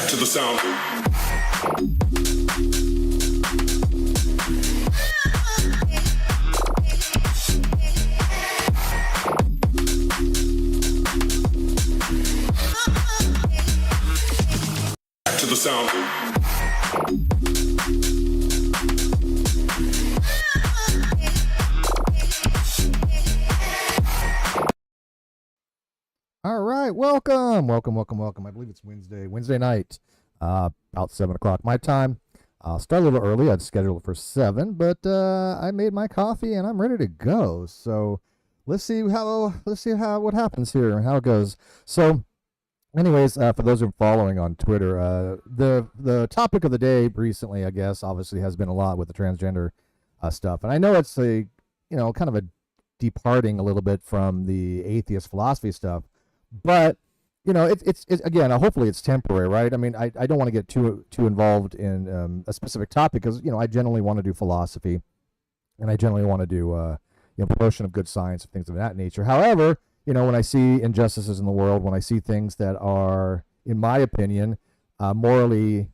To the sound. To the sound. All right, welcome. I believe it's Wednesday night, about 7 o'clock my time. I'll start a little early. I'd scheduled it for 7, but I made my coffee and I'm ready to go. So let's see what happens here and how it goes. So, anyways, for those who are following on Twitter, the topic of the day recently, I guess, obviously has been a lot with the transgender stuff, and I know it's a kind of a departing a little bit from the atheist philosophy stuff. But it's again. Hopefully, it's temporary, right? I mean, I don't want to get too involved in a specific topic because I generally want to do philosophy, and I generally want to do promotion of good science and things of that nature. However, when I see injustices in the world, when I see things that are, in my opinion, morally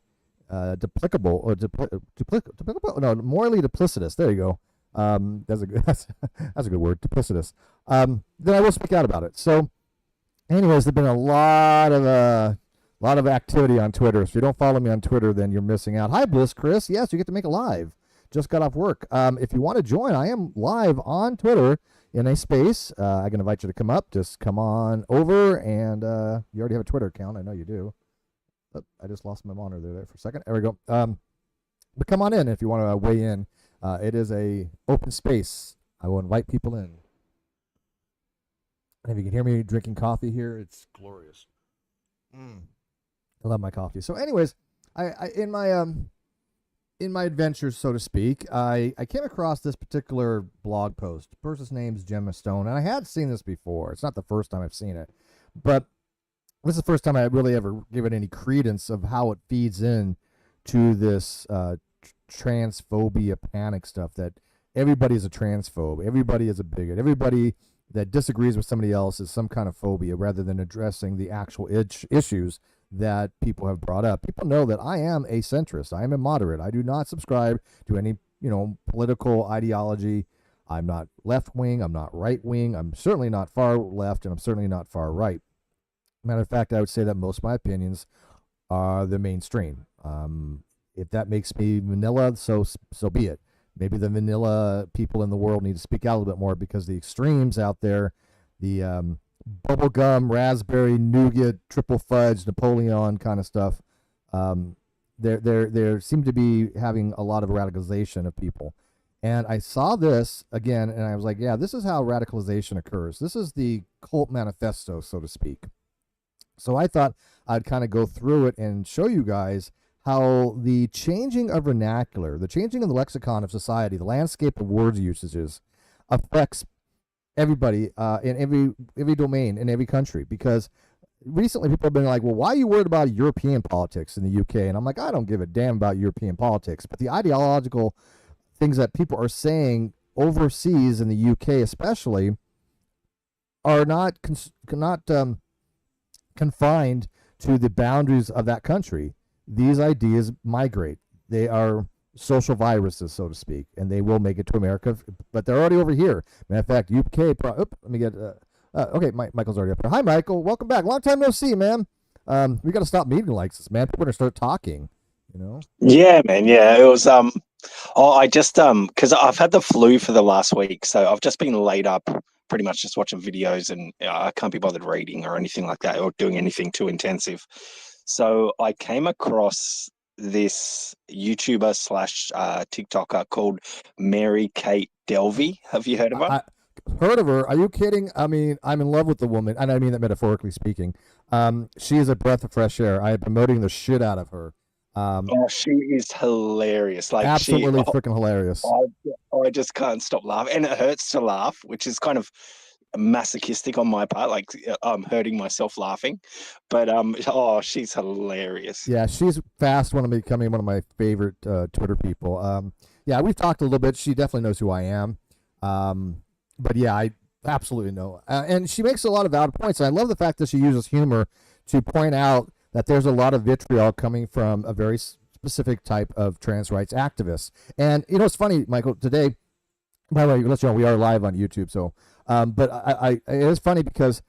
duplicable or duplicable, no, morally duplicitous. There you go. That's a good word, duplicitous. Then I will speak out about it. So. Anyways, there's been a lot of activity on Twitter. If you don't follow me on Twitter, then you're missing out. Hi, Bliss Chris. Yes, you get to make a live. Just got off work. If you want to join, I am live on Twitter in a space. I can invite you to come up. Just come on over, and you already have a Twitter account. I know you do. But I just lost my monitor there for a second. There we go. But come on in if you want to weigh in. It is a open space. I will invite people in. And if you can hear me drinking coffee here, it's glorious. I love my coffee. So, anyways, I in my adventures, so to speak, I came across this particular blog post. The person's name's Gemma Stone, and I had seen this before. It's not the first time I've seen it, but this is the first time I really ever give it any credence of how it feeds in to this transphobia panic stuff. That everybody's a transphobe, everybody is a bigot, everybody that disagrees with somebody else is some kind of phobia rather than addressing the actual issues that people have brought up. People know that I am a centrist. I am a moderate. I do not subscribe to any, political ideology. I'm not left-wing. I'm not right-wing. I'm certainly not far left, and I'm certainly not far right. Matter of fact, I would say that most of my opinions are the mainstream. If that makes me vanilla, so be it. Maybe the vanilla people in the world need to speak out a little bit more because the extremes out there, the bubblegum, raspberry, nougat, triple fudge, Napoleon kind of stuff, there seem to be having a lot of radicalization of people. And I saw this again, and I was like, yeah, this is how radicalization occurs. This is the cult manifesto, so to speak. So I thought I'd kind of go through it and show you guys how the changing of vernacular, the changing of the lexicon of society, the landscape of words usages affects everybody in every domain in every country. Because recently people have been like, well, why are you worried about European politics in the UK? And I'm like, I don't give a damn about European politics. But the ideological things that people are saying overseas in the UK especially are not confined to the boundaries of that country. These ideas migrate. They are social viruses, so to speak, and they will make it to America, but they're already over here. Matter of fact, UK. Let me get. Okay, Michael's already up here. Hi, Michael. Welcome back. Long time no see, man. We got to stop meeting like this, man. People are gonna start talking. Yeah, man. Yeah, it was. I just because I've had the flu for the last week, so I've just been laid up, pretty much just watching videos, and I can't be bothered reading or anything like that, or doing anything too intensive. So I came across this YouTuber slash TikToker called Mary Kate Delvey. Have you heard of her? Heard of her? Are you kidding? I mean, I'm in love with the woman, and I mean that metaphorically speaking. She is a breath of fresh air. I am promoting the shit out of her. She is hilarious. Like absolutely freaking hilarious. I just can't stop laughing, and it hurts to laugh, which is kind of masochistic on my part, like I'm hurting myself laughing, but she's hilarious. Yeah, she's fast when I'm becoming one of my favorite Twitter people. Yeah, we've talked a little bit. She definitely knows who I am. But yeah, I absolutely know. And she makes a lot of valid points. And I love the fact that she uses humor to point out that there's a lot of vitriol coming from a very specific type of trans rights activists. And you know, it's funny, Michael. Today, by the way, let's you know we are live on YouTube. So, but it is funny because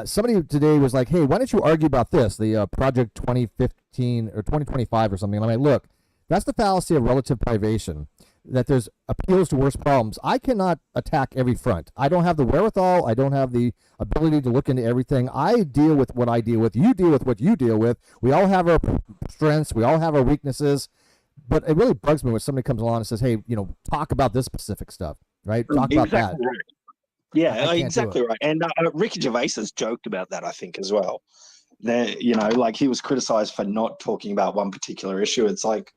somebody today was like, "Hey, why don't you argue about this, the Project 2015 or 2025 or something?" And I'm like, "Look, that's the fallacy of relative privation. That there's appeals to worse problems. I cannot attack every front. I don't have the wherewithal. I don't have the ability to look into everything. I deal with what I deal with. You deal with what you deal with. We all have our strengths. We all have our weaknesses. But it really bugs me when somebody comes along and says, "Hey, you know, talk about this specific stuff, right? Talk about that." Exactly right. Yeah, I can't do exactly it. right. And Ricky Gervais has joked about that, I think, as well. That, you know, like he was criticized for not talking about one particular issue. It's like,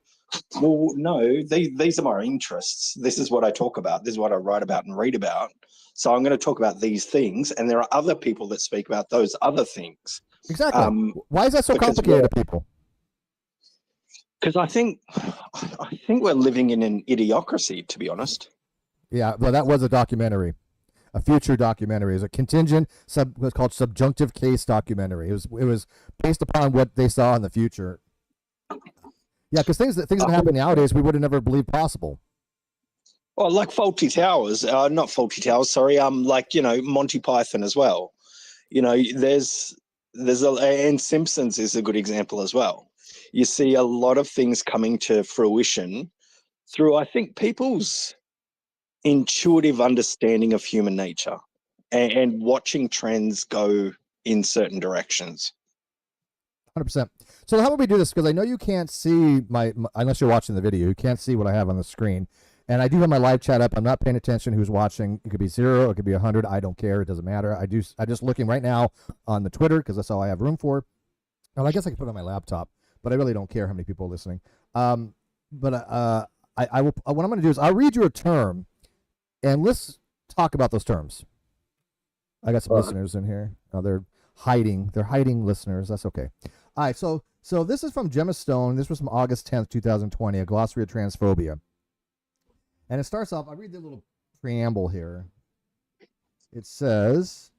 well, no, these are my interests. This is what I talk about. This is what I write about and read about. So I'm going to talk about these things, and there are other people that speak about those other things. Exactly. Why is that so complicated to people? Because I think we're living in an idiocracy, to be honest. Yeah, well, that was a documentary, a future documentary. It was a contingent, what's called subjunctive case documentary. It was based upon what they saw in the future. Yeah, because things that happen nowadays we would have never believed possible. Oh, like Faulty Towers, not Faulty Towers. Sorry, like, you know, Monty Python as well. You know, and Simpsons is a good example as well. You see a lot of things coming to fruition through, I think, people's intuitive understanding of human nature and watching trends go in certain directions. 100%. So how would we do this? Because I know you can't see my unless you're watching the video, you can't see what I have on the screen. And I do have my live chat up. I'm not paying attention who's watching. It could be 0, it could be 100. I don't care. It doesn't matter. I'm just looking right now on the Twitter because that's all I have room for. Well, I guess I could put it on my laptop, but I really don't care how many people are listening. But I will. What I'm going to do is I'll read you a term, and let's talk about those terms. I got some listeners in here. Oh, they're hiding. They're hiding listeners. That's okay. All right. So this is from Gemma Stone. This was from August 10th, 2020. A glossary of transphobia. And it starts off, I read the little preamble here. It says,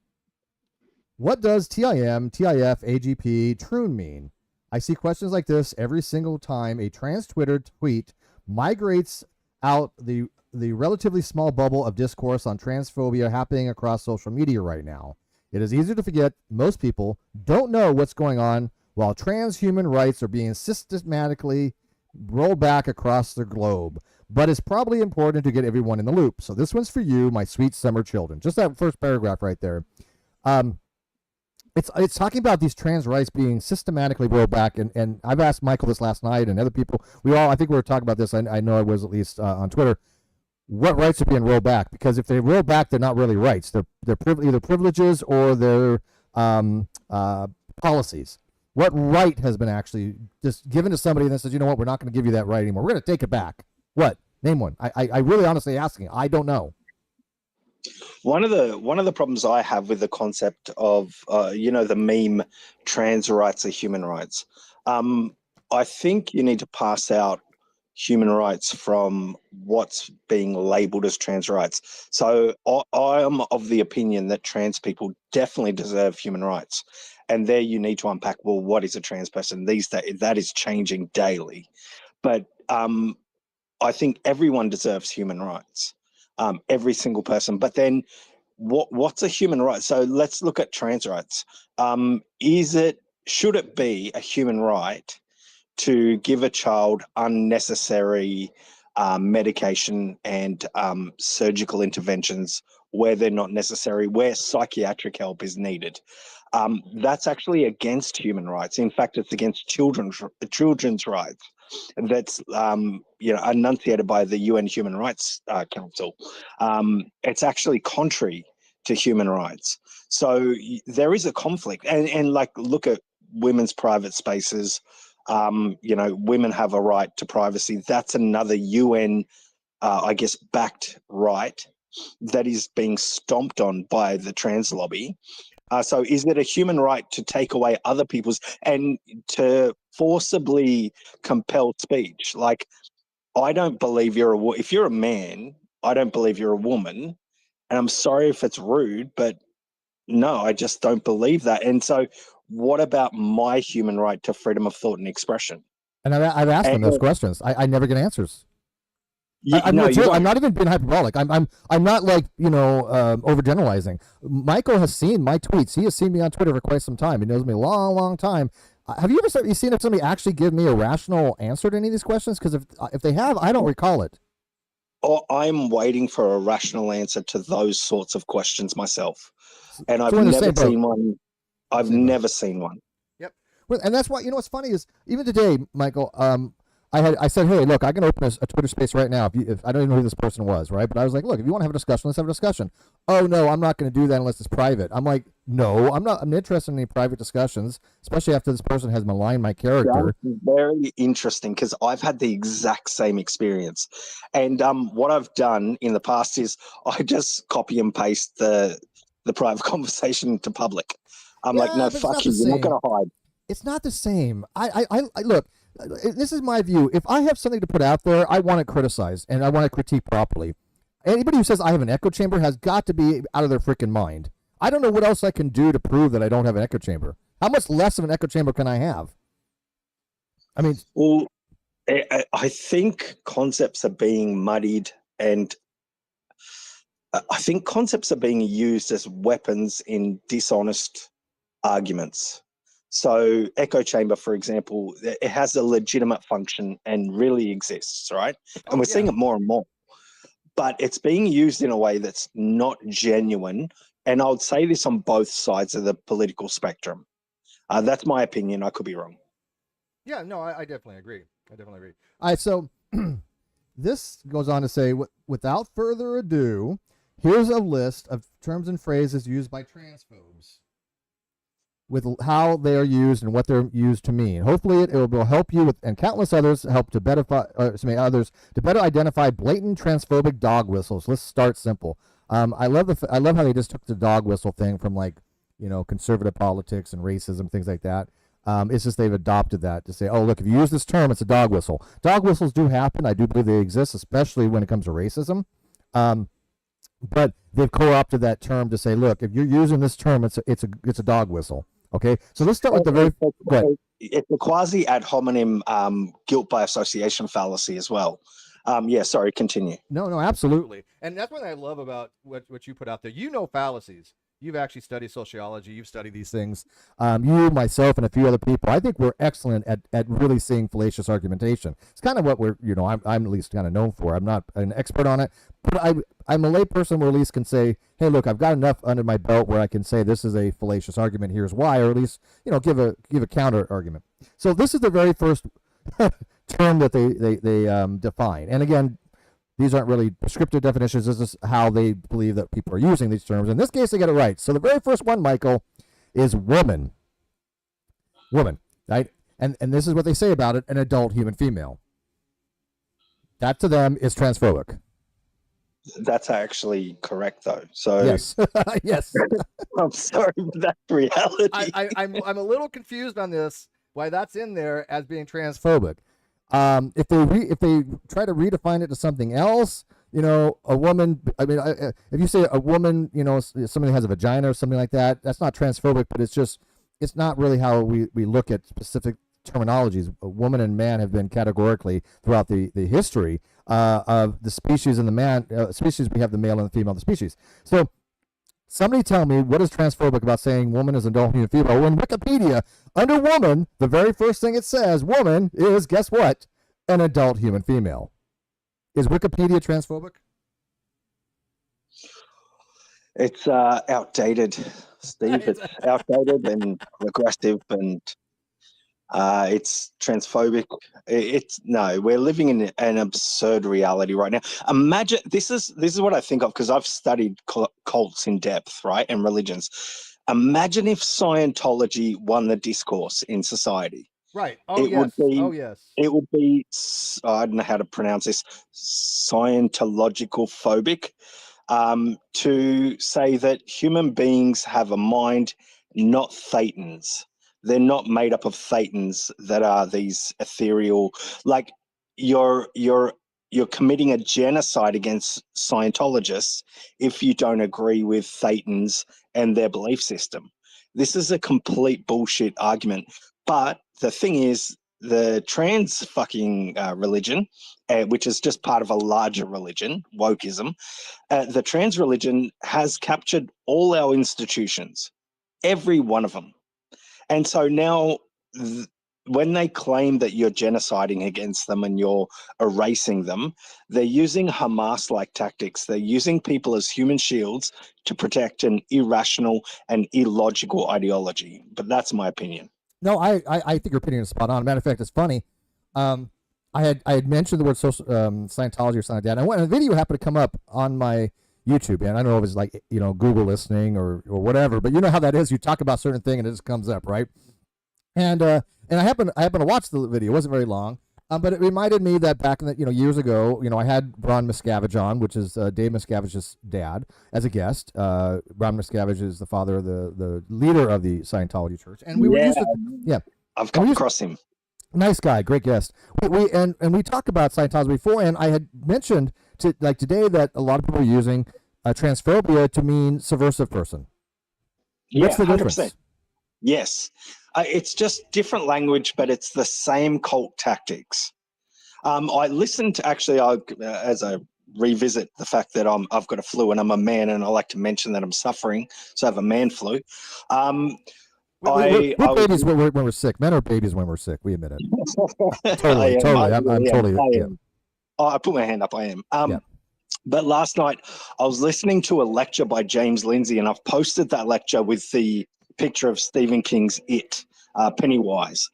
what does TIM, TIF, AGP, Troon mean? I see questions like this every single time a trans Twitter tweet migrates out the relatively small bubble of discourse on transphobia happening across social media right now. It is easy to forget most people don't know what's going on while trans human rights are being systematically rolled back across the globe. But it's probably important to get everyone in the loop. So this one's for you, my sweet summer children. Just that first paragraph right there. It's talking about these trans rights being systematically rolled back, and I've asked Michael this last night and other people. I think we were talking about this. I know I was at least on Twitter. What rights are being rolled back? Because if they roll back, they're not really rights. They're either privileges or they're policies. What right has been actually just given to somebody that says, you know what, we're not going to give you that right anymore. We're going to take it back. What? Name one. I really honestly asking. I don't know. One of the problems I have with the concept of the meme trans rights are human rights. I think you need to pass out human rights from what's being labeled as trans rights. So I am of the opinion that trans people definitely deserve human rights. And there you need to unpack, well, what is a trans person? That is changing daily. But I think everyone deserves human rights, every single person. But then what's a human right? So let's look at trans rights. Should it be a human right to give a child unnecessary medication and surgical interventions where they're not necessary, where psychiatric help is needed? That's actually against human rights. In fact, it's against children's rights. That's enunciated by the UN Human Rights Council. It's actually contrary to human rights. So there is a conflict, and like look at women's private spaces. Women have a right to privacy. That's another UN, backed right that is being stomped on by the trans lobby. So is it a human right to take away other people's and to forcibly compel speech? Like, I don't believe if you're a man, I don't believe you're a woman. And I'm sorry if it's rude, but no, I just don't believe that. And so what about my human right to freedom of thought and expression? And I've asked them And those questions. I never get answers. I'm no, you I'm won't. not even being hyperbolic. I'm not like overgeneralizing. Michael has seen my tweets. He has seen me on Twitter for quite some time. He knows me a long time. Have you ever seen if somebody actually give me a rational answer to any of these questions? Because if they have, I don't recall it. Or I'm waiting for a rational answer to those sorts of questions myself, and So I've we're in the never same boat. seen one. I've Same boat. never seen one. Yep. Well, and that's why what's funny is even today, Michael. I said, hey, look, I can open a Twitter space right now. If I don't even know who this person was, right? But I was like, look, if you want to have a discussion, let's have a discussion. Oh no, I'm not going to do that unless it's private. I'm like, no, I'm not. I'm interested in any private discussions, especially after this person has maligned my character. That's very interesting because I've had the exact same experience, and what I've done in the past is I just copy and paste the private conversation to public. I'm like, no, But it's not fuck the you, you're not same. going to hide. It's not the same. I look. This is my view. If I have something to put out there, I want it criticized and I want to critique properly. Anybody who says I have an echo chamber has got to be out of their freaking mind. I don't know what else I can do to prove that I don't have an echo chamber. How much less of an echo chamber can I have? I mean, Well, I think concepts are being muddied, and I think concepts are being used as weapons in dishonest arguments. So echo chamber, for example, it has a legitimate function and really exists, right? And we're seeing it more and more. But it's being used in a way that's not genuine. And I would say this on both sides of the political spectrum. That's my opinion. I could be wrong. Yeah, no, I definitely agree. All right, so this goes on to say, without further ado, here's a list of terms and phrases used by transphobes, with how they are used and what they're used to mean. Hopefully, it will help you and countless others help to better others to better identify blatant transphobic dog whistles. Let's start simple. I love how they just took the dog whistle thing from conservative politics and racism, things like that. It's just they've adopted that to say, oh, look, if you use this term, it's a dog whistle. Dog whistles do happen. I do believe they exist, especially when it comes to racism. But they've co-opted that term to say, look, if you're using this term, it's a dog whistle. Okay, so let's start with the very. Go ahead. It's a quasi ad hominem guilt by association fallacy as well. Sorry, continue. No, absolutely. And that's what I love about what you put out there. Fallacies. You've actually studied sociology. You've studied these things. You, myself, and a few other people. I think we're excellent at really seeing fallacious argumentation. It's kind of what I'm at least kind of known for. I'm not an expert on it, but I'm a layperson who at least can say, hey, look, I've got enough under my belt where I can say this is a fallacious argument. Here's why, or at least give a counter argument. So this is the very first term that they define. And again, these aren't really prescriptive definitions. This is how they believe that people are using these terms. In this case, they get it right. So the very first one, Michael, is woman. Woman, right? And this is what they say about it: an adult human female. That to them is transphobic. That's actually correct, though. So yes, yes. I'm sorry, but that's reality. I'm a little confused on this. Why that's in there as being transphobic? If they try to redefine it to something else, a woman. I mean, if you say a woman, somebody has a vagina or something like that, that's not transphobic, but it's not really how we look at specific terminologies. A woman and man have been categorically throughout the history of the species and the man species. We have the male and the female of the species. So somebody tell me what is transphobic about saying woman is an adult human female. When Wikipedia, under woman, the very first thing it says, woman is, guess what? An adult human female. Is Wikipedia transphobic? It's outdated, Steve. It's outdated and aggressive, and it's transphobic. No, we're living in an absurd reality right now. Imagine this is what I think of because I've studied cults in depth, right, and religions. Imagine if Scientology won the discourse in society. Right. Yes. It would be. I don't know how to pronounce this. Scientological phobic. To say that human beings have a mind, not thetans. They're not made up of thetans that are these ethereal. Like you're committing a genocide against Scientologists if you don't agree with thetans and their belief system. This is a complete bullshit argument. But the thing is, the trans fucking religion, which is just part of a larger religion, wokeism, the trans religion has captured all our institutions, every one of them. And so now, when they claim that you're genociding against them and you're erasing them, they're using Hamas-like tactics. They're using people as human shields to protect an irrational and illogical ideology. But that's my opinion. No, I think your opinion is spot on. Matter of fact, it's funny. I had mentioned the word social Scientology or something like that, and a video happened to come up on my YouTube, and I don't know if it's like Google listening or whatever, but you know how that is. You talk about a certain thing and it just comes up, right? And I happened to watch the video. It wasn't very long, but it reminded me that back in the years ago, I had Ron Miscavige on, which is Dave Miscavige's dad, as a guest. Ron Miscavige is the father of the leader of the Scientology Church, and we were used to I've come across him. Nice guy, great guest. We talked about Scientology before, and I had mentioned today that a lot of people are using transphobia to mean subversive person. What's the difference? 100%. Yes, it's just different language, but it's the same cult tactics. I listened to as I revisit the fact that I've got a flu and I'm a man, and I like to mention that I'm suffering, so I have a man flu. We're babies when we're sick. Men are babies when we're sick. We admit it. Totally. I'm totally. I put my hand up. I am. But last night I was listening to a lecture by James Lindsay, and I've posted that lecture with the picture of Stephen King's It, Pennywise.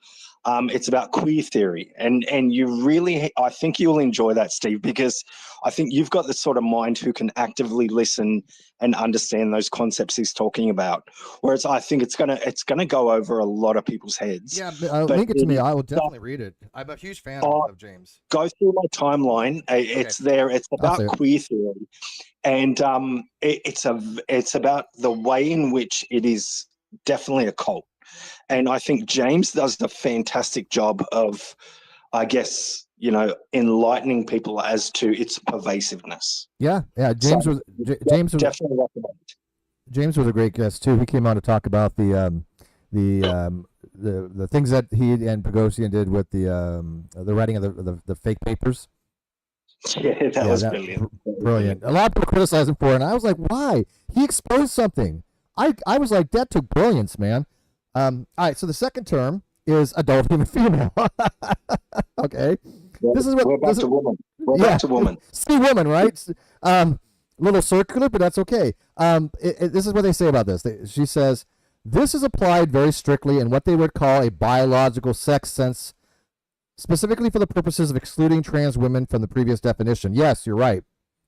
It's about queer theory, and you really, I think you'll enjoy that, Steve, because I think you've got the sort of mind who can actively listen and understand those concepts he's talking about. Whereas I think it's gonna go over a lot of people's heads. Yeah, link it to me. I will definitely read it. I'm a huge fan of James. Go through my timeline. It's there. It's about queer theory, and it's about the way in which it is definitely a cult. And I think James does a fantastic job of, I guess, enlightening people as to its pervasiveness. Yeah. James was definitely recommend. James was a great guest too. He came on to talk about the things that he and Bogosian did with the writing of the fake papers. Yeah, that was brilliant. Brilliant. A lot of people criticize him for it, and I was like, why? He exposed something. I was like, that took brilliance, man. All right, so the second term is adult human female. Okay. We're back to woman. We're back to woman. See woman, right? Little circular, but that's okay. This is what they say about this. She says, this is applied very strictly in what they would call a biological sex sense, specifically for the purposes of excluding trans women from the previous definition. Yes, you're right.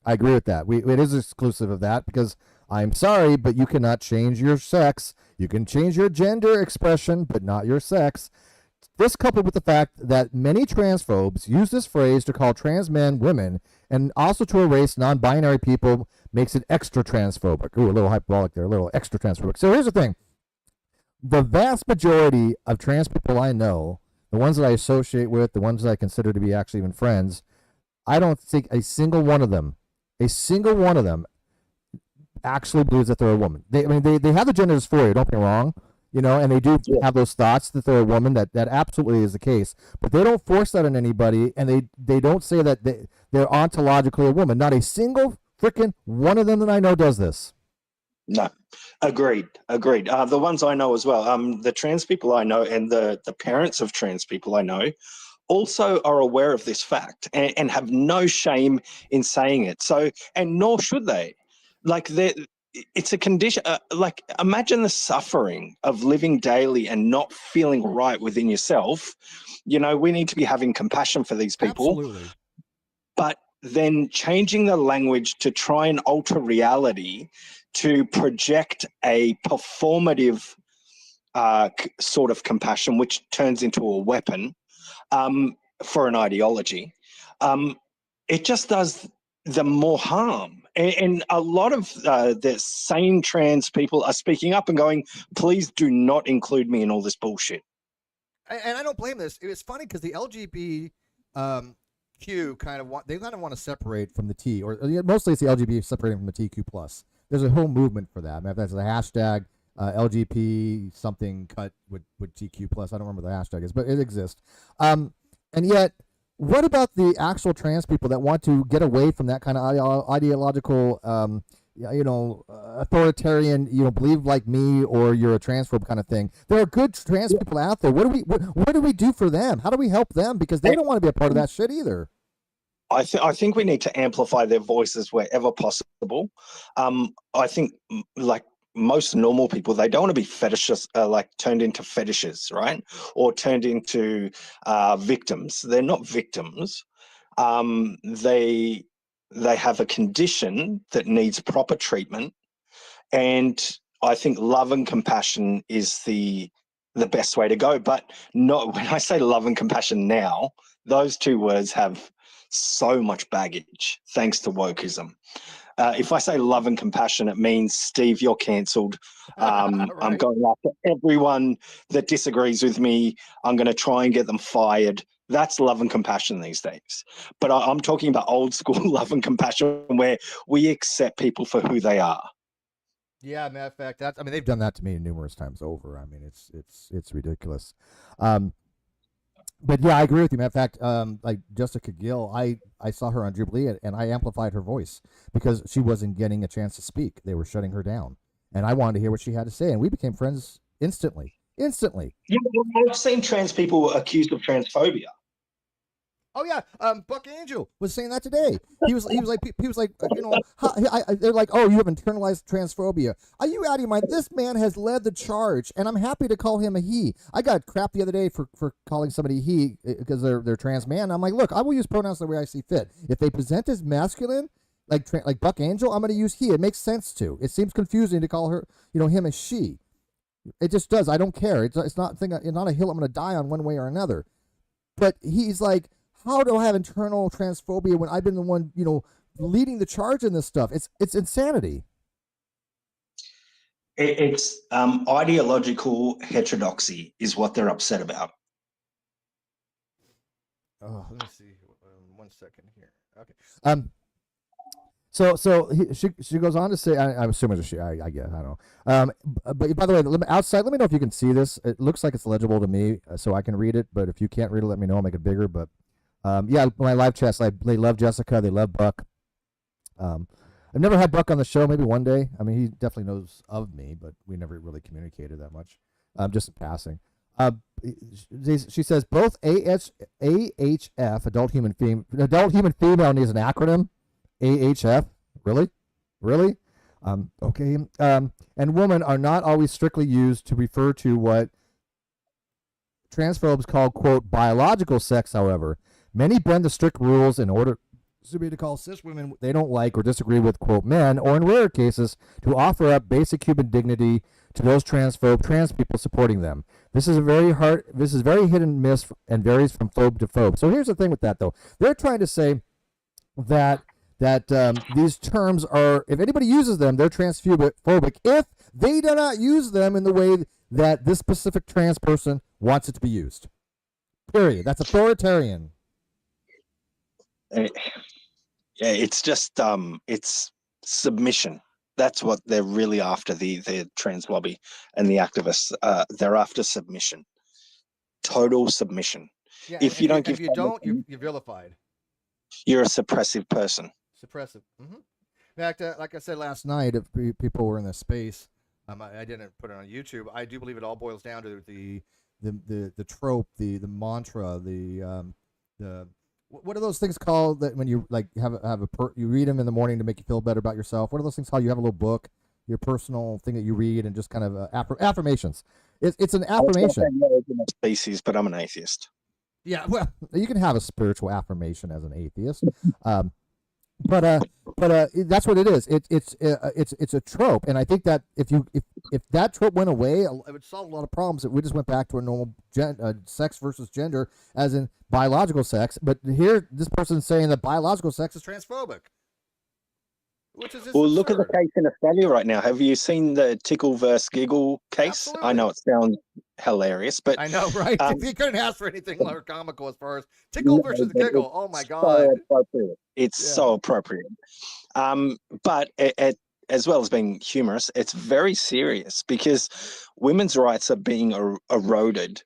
I agree with that. It is exclusive of that because I'm sorry, but you cannot change your sex. You can change your gender expression, but not your sex. This coupled with the fact that many transphobes use this phrase to call trans men women and also to erase non-binary people makes it extra transphobic. Ooh, a little hyperbolic there, a little extra transphobic. So here's the thing. The vast majority of trans people I know, the ones that I associate with, the ones that I consider to be actually even friends, I don't think a single one of them actually believes that they're a woman. They have the gender dysphoria, don't be wrong, and they do have those thoughts that they're a woman. That absolutely is the case. But they don't force that on anybody, and they don't say that they're ontologically a woman. Not a single freaking one of them that I know does this. No, agreed. The ones I know as well, the trans people I know and the parents of trans people I know also are aware of this fact and have no shame in saying it. So, and nor should they. Like, it's a condition. Like, imagine the suffering of living daily and not feeling right within yourself. We need to be having compassion for these people. Absolutely. But then changing the language to try and alter reality to project a performative sort of compassion, which turns into a weapon for an ideology, it just does them more harm. And a lot of the sane trans people are speaking up and going, please do not include me in all this bullshit. And I don't blame this. It was funny because the LGBTQ kind of want to separate from the T, or mostly it's the LGBT separating from the TQ+. There's a whole movement for that. That's the hashtag LGP something cut with GQ plus. I don't remember the hashtag is, but it exists. And yet, what about the actual trans people that want to get away from that kind of ideological, authoritarian, believe like me or you're a transphobe kind of thing? There are good trans people out there. What do we do for them? How do we help them? Because they don't want to be a part of that shit either. I think we need to amplify their voices wherever possible. I think like most normal people, they don't want to be fetishes, like turned into fetishes, right? Or turned into victims. They're not victims. They have a condition that needs proper treatment, and I think love and compassion is the best way to go. But not when I say love and compassion now, those two words have so much baggage thanks to wokeism. If I say love and compassion, it means, Steve, you're cancelled. Right. I'm going after everyone that disagrees with me. I'm going to try and get them fired. That's love and compassion these days. But I'm talking about old school love and compassion where we accept people for who they are. Yeah, matter of fact, they've done that to me numerous times over. I mean, it's ridiculous. But yeah, I agree with you. Matter of fact, like Jessica Gill, I saw her on Jubilee and I amplified her voice because she wasn't getting a chance to speak. They were shutting her down, and I wanted to hear what she had to say, and we became friends instantly. Instantly. Yeah, I've seen trans people accused of transphobia. Oh yeah, Buck Angel was saying that today. He was like, they're like, oh, you have internalized transphobia. Are you out of your mind? This man has led the charge, and I'm happy to call him a he. I got crap the other day for calling somebody he because they're trans man. I'm like, look, I will use pronouns the way I see fit. If they present as masculine, like Buck Angel, I'm going to use he. It makes sense to. It seems confusing to call her, him as she. It just does. I don't care. It's not a hill I'm going to die on one way or another. But he's like, how do I have internal transphobia when I've been the one, leading the charge in this stuff? It's insanity. It's ideological heterodoxy is what they're upset about. Oh, let me see. 1 second here. Okay. She goes on to say, I'm assuming it's a she. I guess I don't know. But by the way, outside, let me know if you can see this. It looks like it's legible to me, so I can read it. But if you can't read it, let me know. I'll make it bigger. But yeah, my live chats, they love Jessica, they love Buck. I've never had Buck on the show. Maybe one day. I mean, he definitely knows of me, but we never really communicated that much. Just in passing. She says both AHF, adult human female, needs an acronym. AHF, really? Okay. And woman are not always strictly used to refer to what transphobes call, quote, biological sex. However, many bend the strict rules in order to call cis women they don't like or disagree with, quote, men, or in rare cases, to offer up basic human dignity to those trans people supporting them. This is very hit and miss and varies from phobe to phobe. So here's the thing with that, though. They're trying to say that these terms are, if anybody uses them, they're transphobic if they do not use them in the way that this specific trans person wants it to be used. Period. That's authoritarian. Yeah, it's just it's submission. That's what they're really after. The trans lobby and the activists, they're after submission, total submission. Yeah, if you don't give, you're vilified. You're a suppressive person. Suppressive. Mm-hmm. In fact, like I said last night, if people were in the space, I didn't put it on YouTube. I do believe it all boils down to the trope, the mantra, the what are those things called that when you like you read them in the morning to make you feel better about yourself? What are those things called? You have a little book, your personal thing that you read, and just kind of affirmations. It's an affirmation. Species, but I'm an atheist. Yeah, well, you can have a spiritual affirmation as an atheist, but that's what it is. It's a trope, and I think that if that trope went away, it would solve a lot of problems. If we just went back to a normal sex versus gender, as in biological sex. But here, this person's saying that biological sex is transphobic, which is just well. absurd. Look at the case in Australia right now. Have you seen the Tickle versus Giggle case? Absolutely. I know it sounds hilarious, but I know, right? You couldn't ask for anything more comical as far as Tickle versus Giggle. Oh my god, so appropriate. It's so appropriate. But as well as being humorous, it's very serious because women's rights are being eroded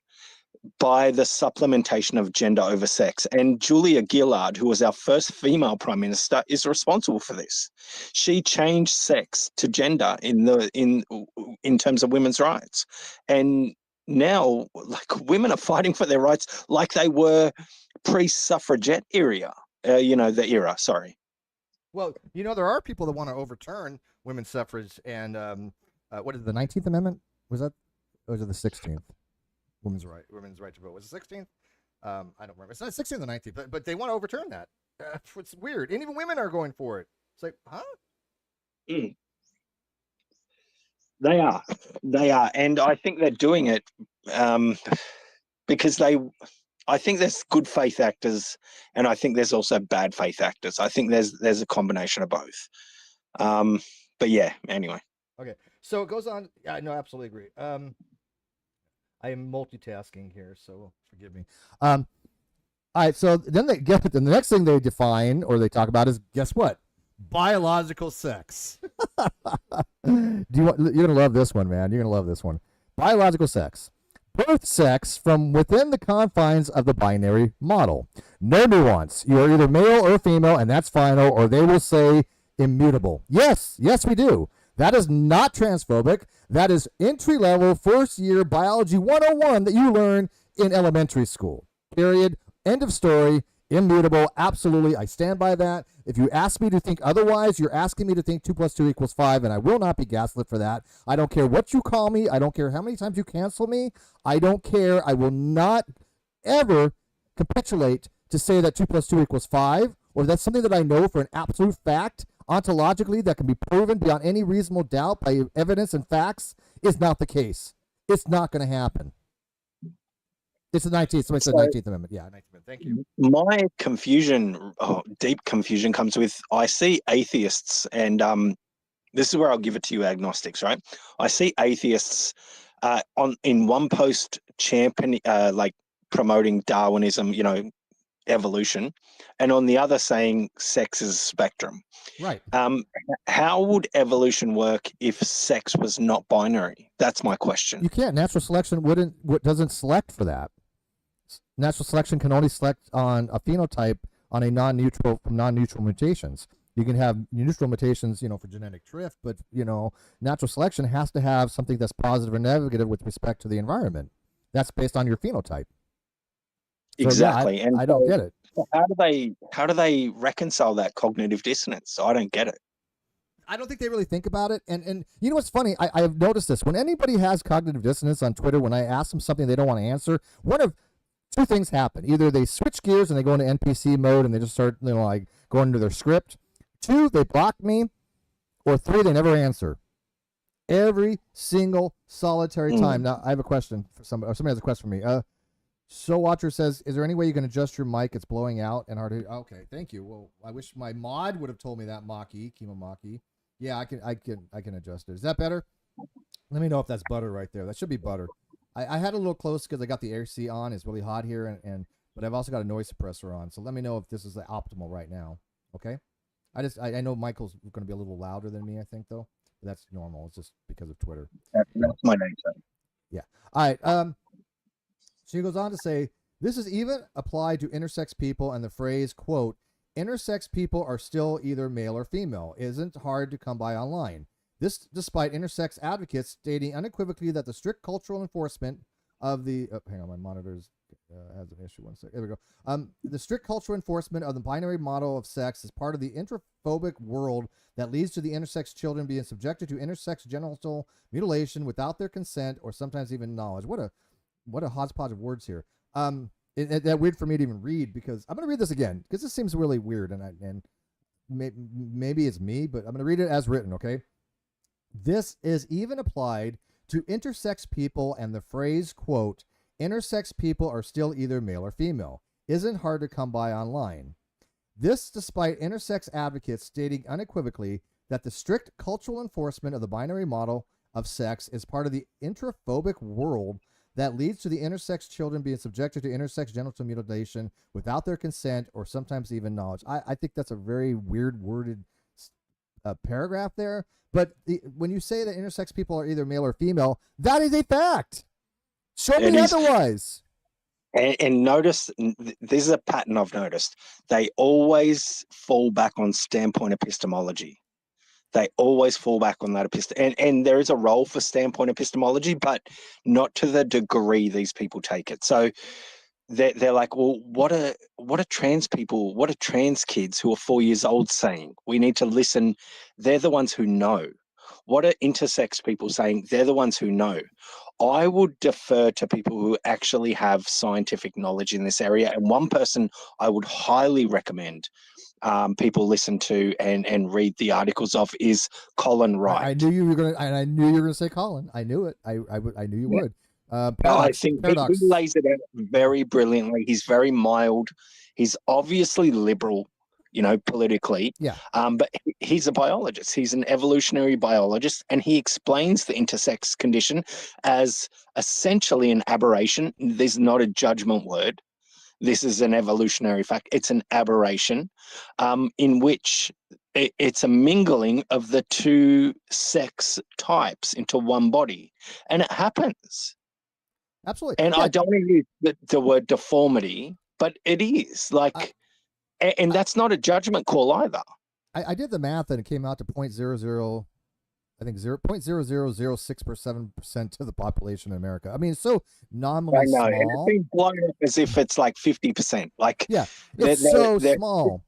by the supplementation of gender over sex. And Julia Gillard, who was our first female prime minister, is responsible for this. She changed sex to gender in terms of women's rights. And now, like, women are fighting for their rights like they were pre-suffragette era. The era. Sorry. Well, there are people that want to overturn women's suffrage and what is it, the 19th Amendment? Was that? Or was it the 16th? Women's right to vote. Was it 16th? I don't remember. It's not 16th or 19th, but they want to overturn that. It's weird. And even women are going for it. It's like, huh? Mm. They are, and I think they're doing it because I think there's good faith actors, and I think there's also bad faith actors. I think there's a combination of both. But yeah, anyway. Okay, so it goes on. Yeah, no, absolutely agree. I am multitasking here, so forgive me. All right, so then the next thing they define or they talk about is, guess what? Biological sex. You're gonna love this one, man. You're gonna love this one. Biological sex. Birth sex from within the confines of the binary model. No nuance. You are either male or female, and that's final, or they will say immutable. Yes, we do. That is not transphobic. That is entry-level, first-year biology 101 that you learn in elementary school. Period. End of story. Immutable. Absolutely. I stand by that. If you ask me to think otherwise, you're asking me to think 2 + 2 = 5, and I will not be gaslit for that. I don't care what you call me. I don't care how many times you cancel me. I don't care. I will not ever capitulate to say that 2 + 2 = 5, or that's something that I know for an absolute fact, ontologically, that can be proven beyond any reasonable doubt by evidence and facts, is not the case. It's not going to happen. It's the 19th. Somebody said 19th Amendment. Yeah, 19th Amendment. Thank you. My confusion, deep confusion, comes with I see atheists, and this is where I'll give it to you, agnostics, right? I see atheists in one post championing, like promoting Darwinism, evolution, and on the other saying sex is a spectrum. Right. How would evolution work if sex was not binary? That's my question. You can't. Natural selection doesn't select for that. Natural selection can only select on a phenotype on a non-neutral mutations. You can have neutral mutations, for genetic drift, but natural selection has to have something that's positive or negative with respect to the environment. That's based on your phenotype. So, exactly, yeah, and I don't get it. How do they reconcile that cognitive dissonance? I don't get it. I don't think they really think about it. And you know what's funny? I have noticed this. When anybody has cognitive dissonance on Twitter, when I ask them something they don't want to answer, one of two things happen. Either they switch gears and they go into NPC mode and they just start, like going into their script. 2, they block me. Or 3, they never answer. Every single solitary time. Now, I have a question for somebody. Or somebody has a question for me. So Watcher says, is there any way you can adjust your mic? It's blowing out and hard to... Okay, thank you. Well, I wish my mod would have told me that, Kimo Maki. Yeah, I can adjust it. Is that better? Let me know if that's butter right there. That should be butter. I had a little close because I got the AC on. It's really hot here, but I've also got a noise suppressor on. So let me know if this is the optimal right now. Okay? I know Michael's going to be a little louder than me, I think, though. But that's normal. It's just because of Twitter. That's my nature. Yeah. All right. She goes on to say, this is even applied to intersex people, and the phrase, quote, intersex people are still either male or female, isn't hard to come by online. This despite intersex advocates stating unequivocally that the strict cultural enforcement of the... hang on, my monitor has an issue. 1 second. There we go. The strict cultural enforcement of the binary model of sex is part of the introphobic world that leads to the intersex children being subjected to intersex genital mutilation without their consent or sometimes even knowledge. What a hodgepodge of words here. That weird for me to even read because I'm going to read this again because this seems really weird and maybe it's me, but I'm going to read it as written, okay? This is even applied to intersex people, and the phrase, quote, intersex people are still either male or female, isn't hard to come by online. This despite intersex advocates stating unequivocally that the strict cultural enforcement of the binary model of sex is part of the introphobic world that leads to the intersex children being subjected to intersex genital mutilation without their consent or sometimes even knowledge. I think that's a very weird worded paragraph there. But when you say that intersex people are either male or female, that is a fact. Show me otherwise. And notice, this is a pattern I've noticed. They always fall back on standpoint epistemology. They always fall back on that and there is a role for standpoint epistemology, but not to the degree these people take it. So they're like, well, what are trans people, what are trans kids who are 4 years old saying? We need to listen. They're the ones who know. What are intersex people saying? They're the ones who know. I would defer to people who actually have scientific knowledge in this area. And one person I would highly recommend people listen to and read the articles of is Colin Wright. I knew you were going to, and I knew you were going to say Colin. I knew it. I knew you would. I think he lays it out very brilliantly. He's very mild. He's obviously liberal, politically. Yeah. But he's a biologist. He's an evolutionary biologist, and he explains the intersex condition as essentially an aberration. There's not a judgment word. This is an evolutionary fact. It's an aberration in which it's a mingling of the two sex types into one body. And it happens. Absolutely. And I don't want to use the word deformity, but it is. And that's not a judgment call either. I did the math, and it came out to 0.0006% of the population in America. I mean, it's so nominally small. And it's been blown up as if it's like 50%. It's so small.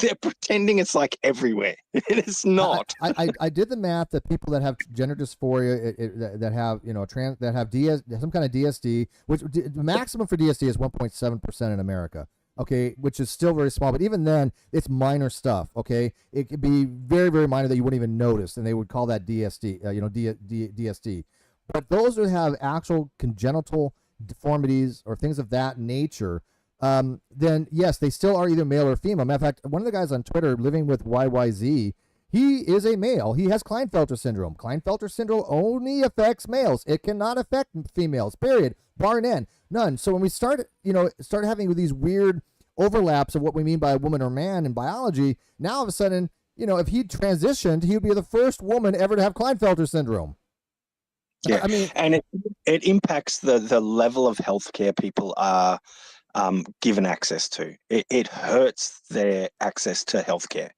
They're pretending it's like everywhere. It is not. I did the math that people that have gender dysphoria, that have that have some kind of DSD, which the maximum for DSD is 1.7% in America. Okay, which is still very small, but even then, it's minor stuff. Okay, it could be very, very minor that you wouldn't even notice, and they would call that DSD. DSD. But those who have actual congenital deformities or things of that nature, then yes, they still are either male or female. Matter of fact, one of the guys on Twitter, living with YYZ, he is a male. He has Klinefelter syndrome. Klinefelter syndrome only affects males. It cannot affect females. Period. Bar none. So when we start having these weird overlaps of what we mean by a woman or man in biology, now all of a sudden, if he transitioned, he would be the first woman ever to have Klinefelter syndrome. Yeah, I mean, and it impacts the level of healthcare people are given access to. It hurts their access to healthcare.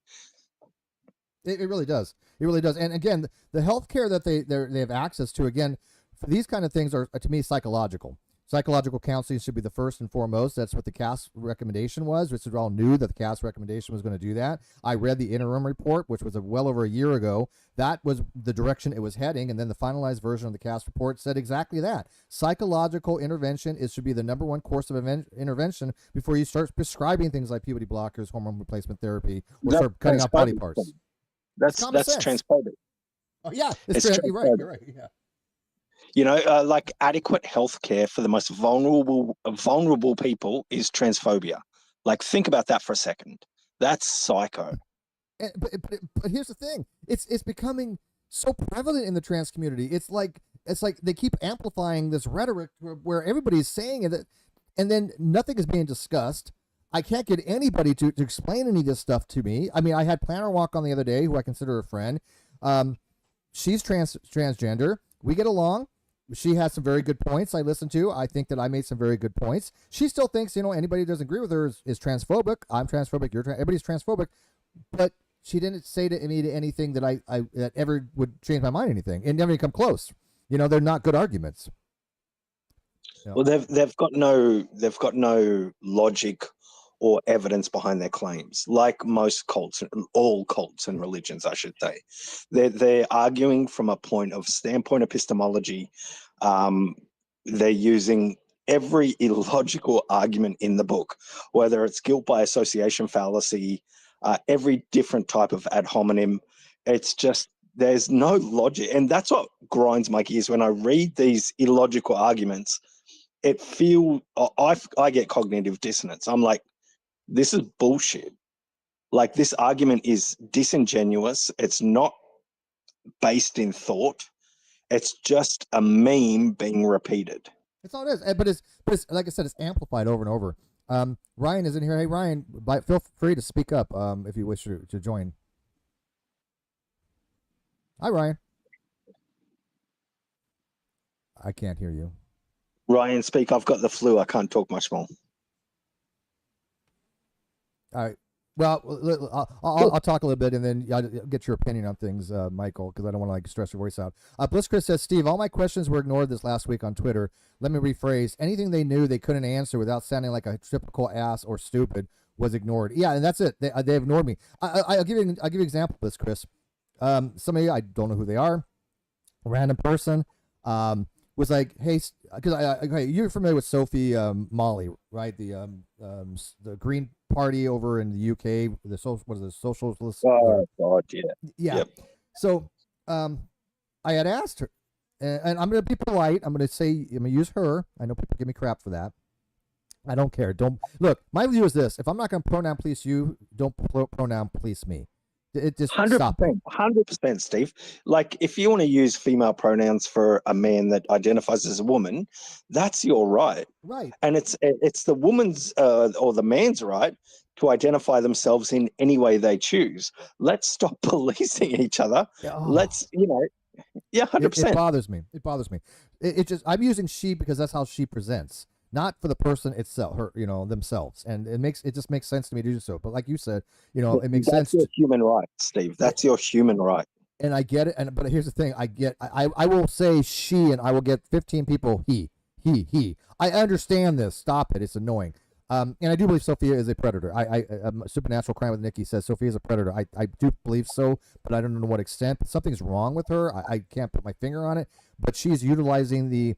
It really does. It really does. And again, the healthcare that they have access to, again, for these kind of things are, to me, psychological. Psychological counseling should be the first and foremost. That's what the CAS recommendation was, which we all knew that the CAS recommendation was going to do that. I read the interim report, which was well over a year ago. That was the direction it was heading, and then the finalized version of the CAS report said exactly that. Psychological intervention should be the number one course of intervention before you start prescribing things like puberty blockers, hormone replacement therapy, or start cutting out body parts. That's transphobic. Oh yeah, you're right. Yeah. Like adequate health care for the most vulnerable people is transphobia. Like, think about that for a second. That's psycho. But here's the thing: it's becoming so prevalent in the trans community. It's like they keep amplifying this rhetoric where everybody's saying it, and then nothing is being discussed. I can't get anybody to explain any of this stuff to me. I mean, I had Planner Walk on the other day, who I consider a friend. She's transgender. We get along. She has some very good points I listen to. I think that I made some very good points. She still thinks, anybody who doesn't agree with her is transphobic. I'm transphobic. Everybody's transphobic. But she didn't say to me anything that I that ever would change my mind anything. It never even come close. They're not good arguments. Well, they've got no logic or evidence behind their claims, like most cults, all cults and religions, I should say. They're arguing from a standpoint epistemology. They're using every illogical argument in the book, whether it's guilt by association fallacy, every different type of ad hominem. It's just, there's no logic. And that's what grinds my gears when I read these illogical arguments. I get cognitive dissonance. I'm like, this is bullshit. Like, this argument is disingenuous. It's not based in thought. It's just a meme being repeated. That's all it is. But it's like I said, it's amplified over and over. Ryan is in here. Hey, Ryan, feel free to speak up if you wish to join. Hi, Ryan. I can't hear you. Ryan, speak. I've got the flu. I can't talk much more. All right. Well, I'll talk a little bit and then I'll get your opinion on things, Michael, because I don't want to like stress your voice out. Bliss Chris says, Steve, all my questions were ignored this last week on Twitter. Let me rephrase. Anything they knew they couldn't answer without sounding like a typical ass or stupid was ignored. Yeah, and that's it. They ignored me. I'll give you an example, Bliss Chris. Somebody, I don't know who they are, a random person, was like, hey, because okay, you're familiar with Sophie Molly, right? The Green Party over in the UK, the social, what is it, socialist? Oh God, yeah. Yeah. Yep. So, I had asked her, and I'm going to be polite. I'm going to use her. I know people give me crap for that. I don't care. Don't look. My view is this: if I'm not going to pronoun police you, don't pronoun police me. It just 100%, stop it. 100%, Steve. Like, if you want to use female pronouns for a man that identifies as a woman, that's your right. Right. And it's the woman's or the man's right to identify themselves in any way they choose. Let's stop policing each other. Oh. Let's, yeah, 100%. It bothers me. It bothers me. It just, I'm using she because that's how she presents, not for the person itself, her, themselves. And it just makes sense to me to do so. But like you said, it makes sense. That's your human right, Steve. That's your human right. And I get it. But here's the thing: I will say she, and I will get 15 people he. I understand this. Stop it. It's annoying. And I do believe Sophia is a predator. Supernatural Crime with Nikki says Sophia is a predator. I do believe so, but I don't know to what extent. But something's wrong with her. I can't put my finger on it. But she's utilizing the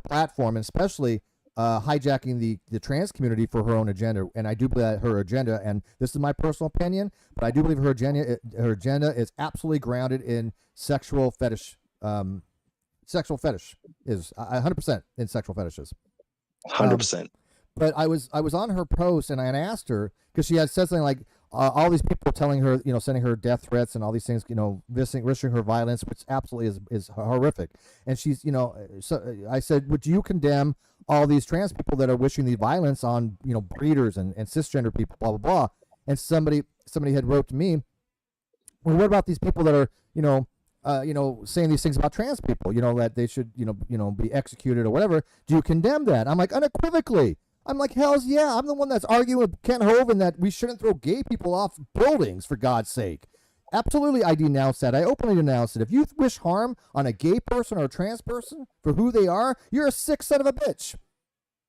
platform, and especially hijacking the trans community for her own agenda. And I do believe that her agenda, and this is my personal opinion, but I do believe her agenda is absolutely grounded in sexual fetish. Sexual fetish is 100% in sexual fetishes. 100%. But I was on her post and I had asked her because she had said something like all these people telling her, sending her death threats and all these things, wishing her violence, which absolutely is horrific. And she's, so I said, would you condemn all these trans people that are wishing the violence on, breeders and cisgender people, blah, blah, blah. And somebody had wrote to me, well, what about these people that are, saying these things about trans people, that they should, be executed or whatever. Do you condemn that? I'm like, unequivocally. I'm like, hells yeah. I'm the one that's arguing with Kent Hovind that we shouldn't throw gay people off buildings, for God's sake. Absolutely, I denounce that. I openly denounce it. If you wish harm on a gay person or a trans person for who they are, you're a sick son of a bitch.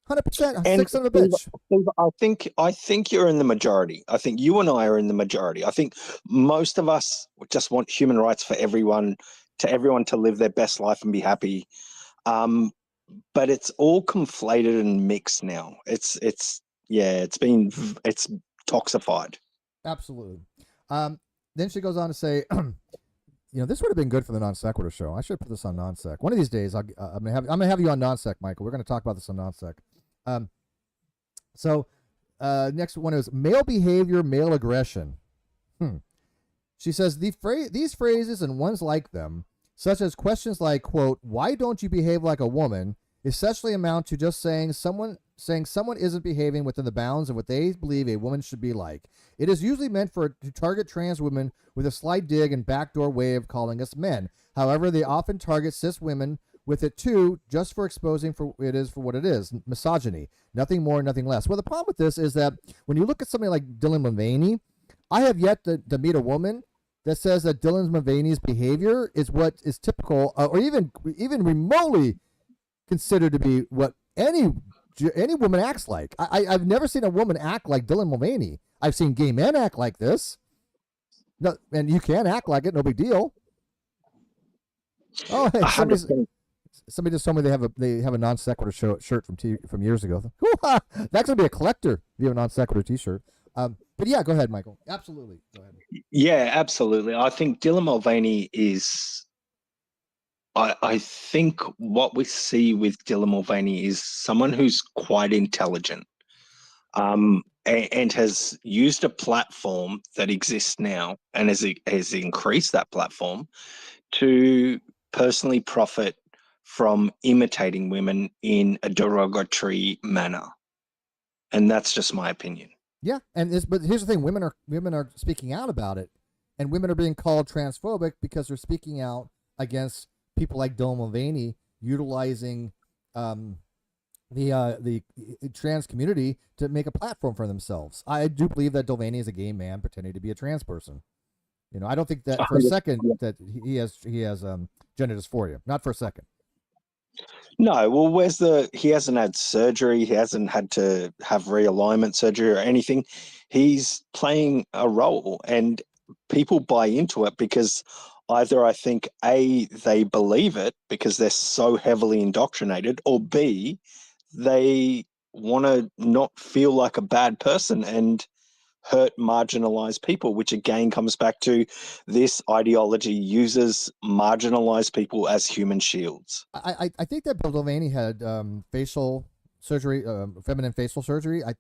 100% sick son of a bitch. I think you're in the majority. I think you and I are in the majority. I think most of us just want human rights for everyone to live their best life and be happy. But it's all conflated and mixed now. It's toxified. Absolutely. Then she goes on to say, this would have been good for the non sequitur show. I should put this on non sec. One of these days, I'm gonna have you on non sec, Michael. We're gonna talk about this on non sec. So next one is male behavior, male aggression. She says these phrases and ones like them, such as questions like, quote, why don't you behave like a woman, essentially amount to just saying someone isn't behaving within the bounds of what they believe a woman should be like. It is usually meant to target trans women with a slight dig and backdoor way of calling us men. However, they often target cis women with it too, just for exposing for what it is, misogyny. Nothing more, nothing less. Well, the problem with this is that when you look at somebody like Dylan Mulvaney, I have yet to meet a woman that says that Dylan Mulvaney's behavior is what is typical, or even remotely considered to be what any woman acts like. I've never seen a woman act like Dylan Mulvaney. I've seen gay men act like this. No, and you can act like it, no big deal. Oh, hey, somebody just told me they have a non sequitur shirt from years ago. That's gonna be a collector if you have a non sequitur T-shirt. But yeah, go ahead, Michael. Absolutely, go ahead. Yeah, absolutely. I think Dylan Mulvaney is. I think what we see with Dylan Mulvaney is someone who's quite intelligent, and has used a platform that exists now and has increased that platform to personally profit from imitating women in a derogatory manner. And that's just my opinion. Yeah, but here's the thing: women are speaking out about it and women are being called transphobic because they're speaking out against people like Dylan Mulvaney utilizing the trans community to make a platform for themselves. I do believe that Mulvaney is a gay man pretending to be a trans person. You know, I don't think that for a second that he has gender dysphoria. Not for a second. No, well, he hasn't had surgery. He hasn't had to have realignment surgery or anything. He's playing a role, and people buy into it because either I think A, they believe it because they're so heavily indoctrinated, or B, they want to not feel like a bad person and hurt marginalized people, which again comes back to this ideology uses marginalized people as human shields. I think that Bill Mulvaney had facial surgery, feminine facial surgery. I'm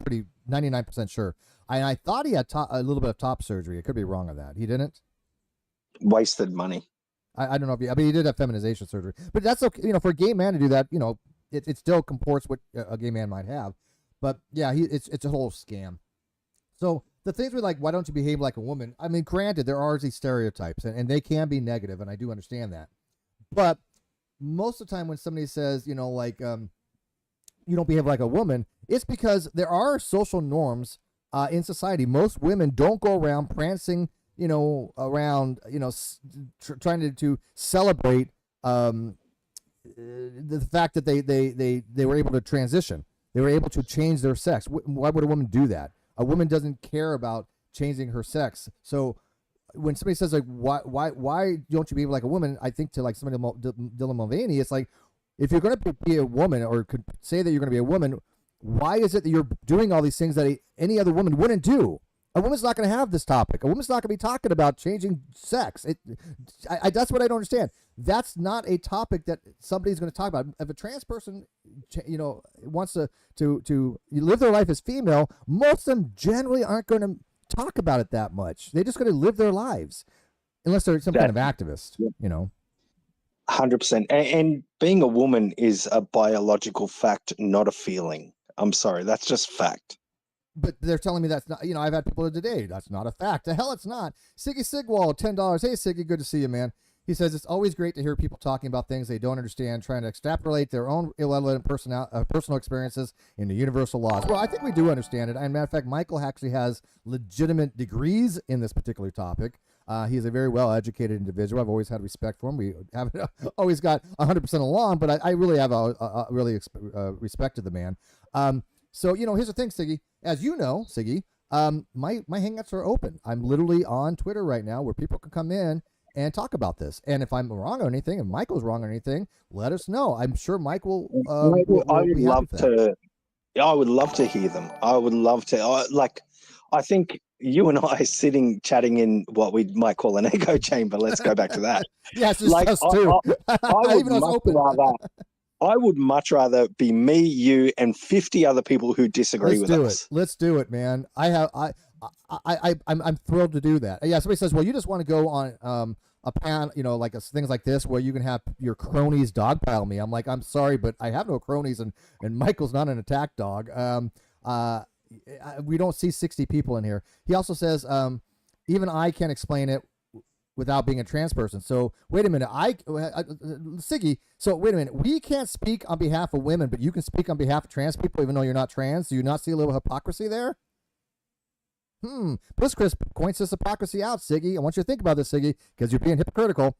pretty 99% sure. I thought he had a little bit of top surgery. I could be wrong on that. He didn't. Wasted money. I don't know if he did have feminization surgery, but that's okay. You know, for a gay man to do that, you know, it still comports what a gay man might have. But yeah, it's a whole scam. So the things were like, why don't you behave like a woman? I mean, granted, there are these stereotypes, and they can be negative, and I do understand that. But most of the time when somebody says, you know, like, you don't behave like a woman, it's because there are social norms in society. Most women don't go around prancing, you know, around, you know, trying to celebrate the fact that they were able to transition. They were able to change their sex. Why would a woman do that? A woman doesn't care about changing her sex. So when somebody says like, why don't you behave like a woman? I think to like somebody Dylan Mulvaney, it's like, if you're going to be a woman or could say that you're going to be a woman, why is it that you're doing all these things that any other woman wouldn't do? A woman's not going to have this topic. A woman's not going to be talking about changing sex. That's what I don't understand. That's not a topic that somebody's going to talk about. If a trans person, you know, wants to live their life as female, most of them generally aren't going to talk about it that much. They're just going to live their lives, unless they're some kind of activist, you know. 100%. And being a woman is a biological fact, not a feeling. I'm sorry, that's just fact. But they're telling me that's not, you know, I've had people today, that's not a fact. The hell it's not. Siggy Sigwald, $10. Hey, Siggy, good to see you, man. He says, it's always great to hear people talking about things they don't understand, trying to extrapolate their own irrelevant personal experiences into universal laws. Well, I think we do understand it. And matter of fact, Michael actually has legitimate degrees in this particular topic. He's a very well-educated individual. I've always had respect for him. We haven't always got 100% along, but I really have respected the man. So, you know, here's the thing, Siggy. As you know, Siggy, my hangouts are open. I'm literally on Twitter right now where people can come in and talk about this. And if I'm wrong on anything, if Michael's wrong on anything, let us know. I'm sure Mike will be happy for that. I would love to hear them. I would love to. I think you and I sitting chatting in what we might call an echo chamber. Let's go back to that. Yeah, it's just us too. I would much rather be me, you, and 50 otother people who disagree with us. Let's do it, man. I'm thrilled to do that. Yeah, somebody says, well, you just want to go on a pan, you know, like things like this where you can have your cronies dogpile me. I'm like, I'm sorry, but I have no cronies, and Michael's not an attack dog. We don't see 60 people in here. He also says, even I can't explain it without being a trans person. So wait a minute, Siggy. So wait a minute, we can't speak on behalf of women, but you can speak on behalf of trans people, even though you're not trans. Do you not see a little hypocrisy there? Bliss Chris points this hypocrisy out, Siggy. I want you to think about this, Siggy, because you're being hypocritical.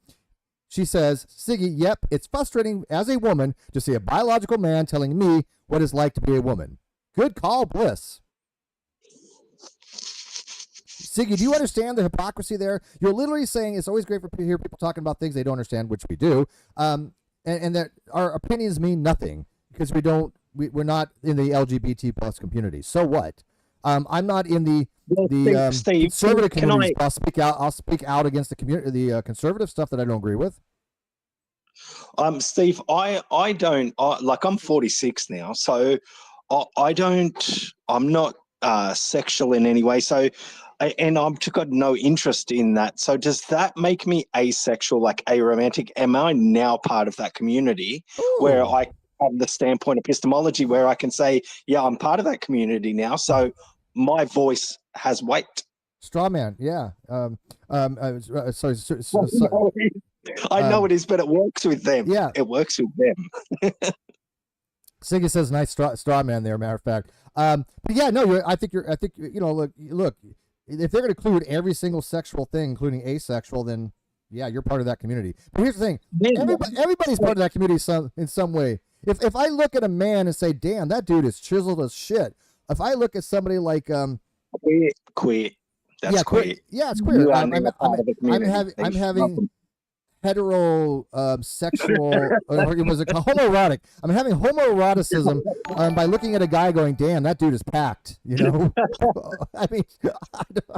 She says, Siggy, yep, it's frustrating as a woman to see a biological man telling me what it's like to be a woman. Good call, Bliss. Siggy, do you understand the hypocrisy there? You're literally saying it's always great to hear people talking about things they don't understand, which we do, and that our opinions mean nothing because we're not in the LGBT plus community. So what? I'm not in the Steve, conservative community. I'll speak out against the community, the conservative stuff that I don't agree with. Steve, I don't like. I'm 46 now, so I'm not sexual in any way. So. And I've got no interest in that. So does that make me asexual, like aromantic? Am I now part of that community where I have the standpoint epistemology where I can say, yeah, I'm part of that community now. So my voice has weight. Straw man. Yeah. Sorry. I know it is, but it works with them. Yeah. It works with them. Siggy says nice straw man there. Matter of fact. But yeah, no. I think you know. Look. If they're going to include every single sexual thing, including asexual, then yeah, you're part of that community. But here's the thing: everybody's part of that community in some way. If I look at a man and say, "Damn, that dude is chiseled as shit," if I look at somebody like queer, that's yeah, queer. Yeah, it's queer. I'm having hetero sexual what was it called? Homoerotic. I'm having homoeroticism by looking at a guy going, damn, that dude is packed, you know. I mean,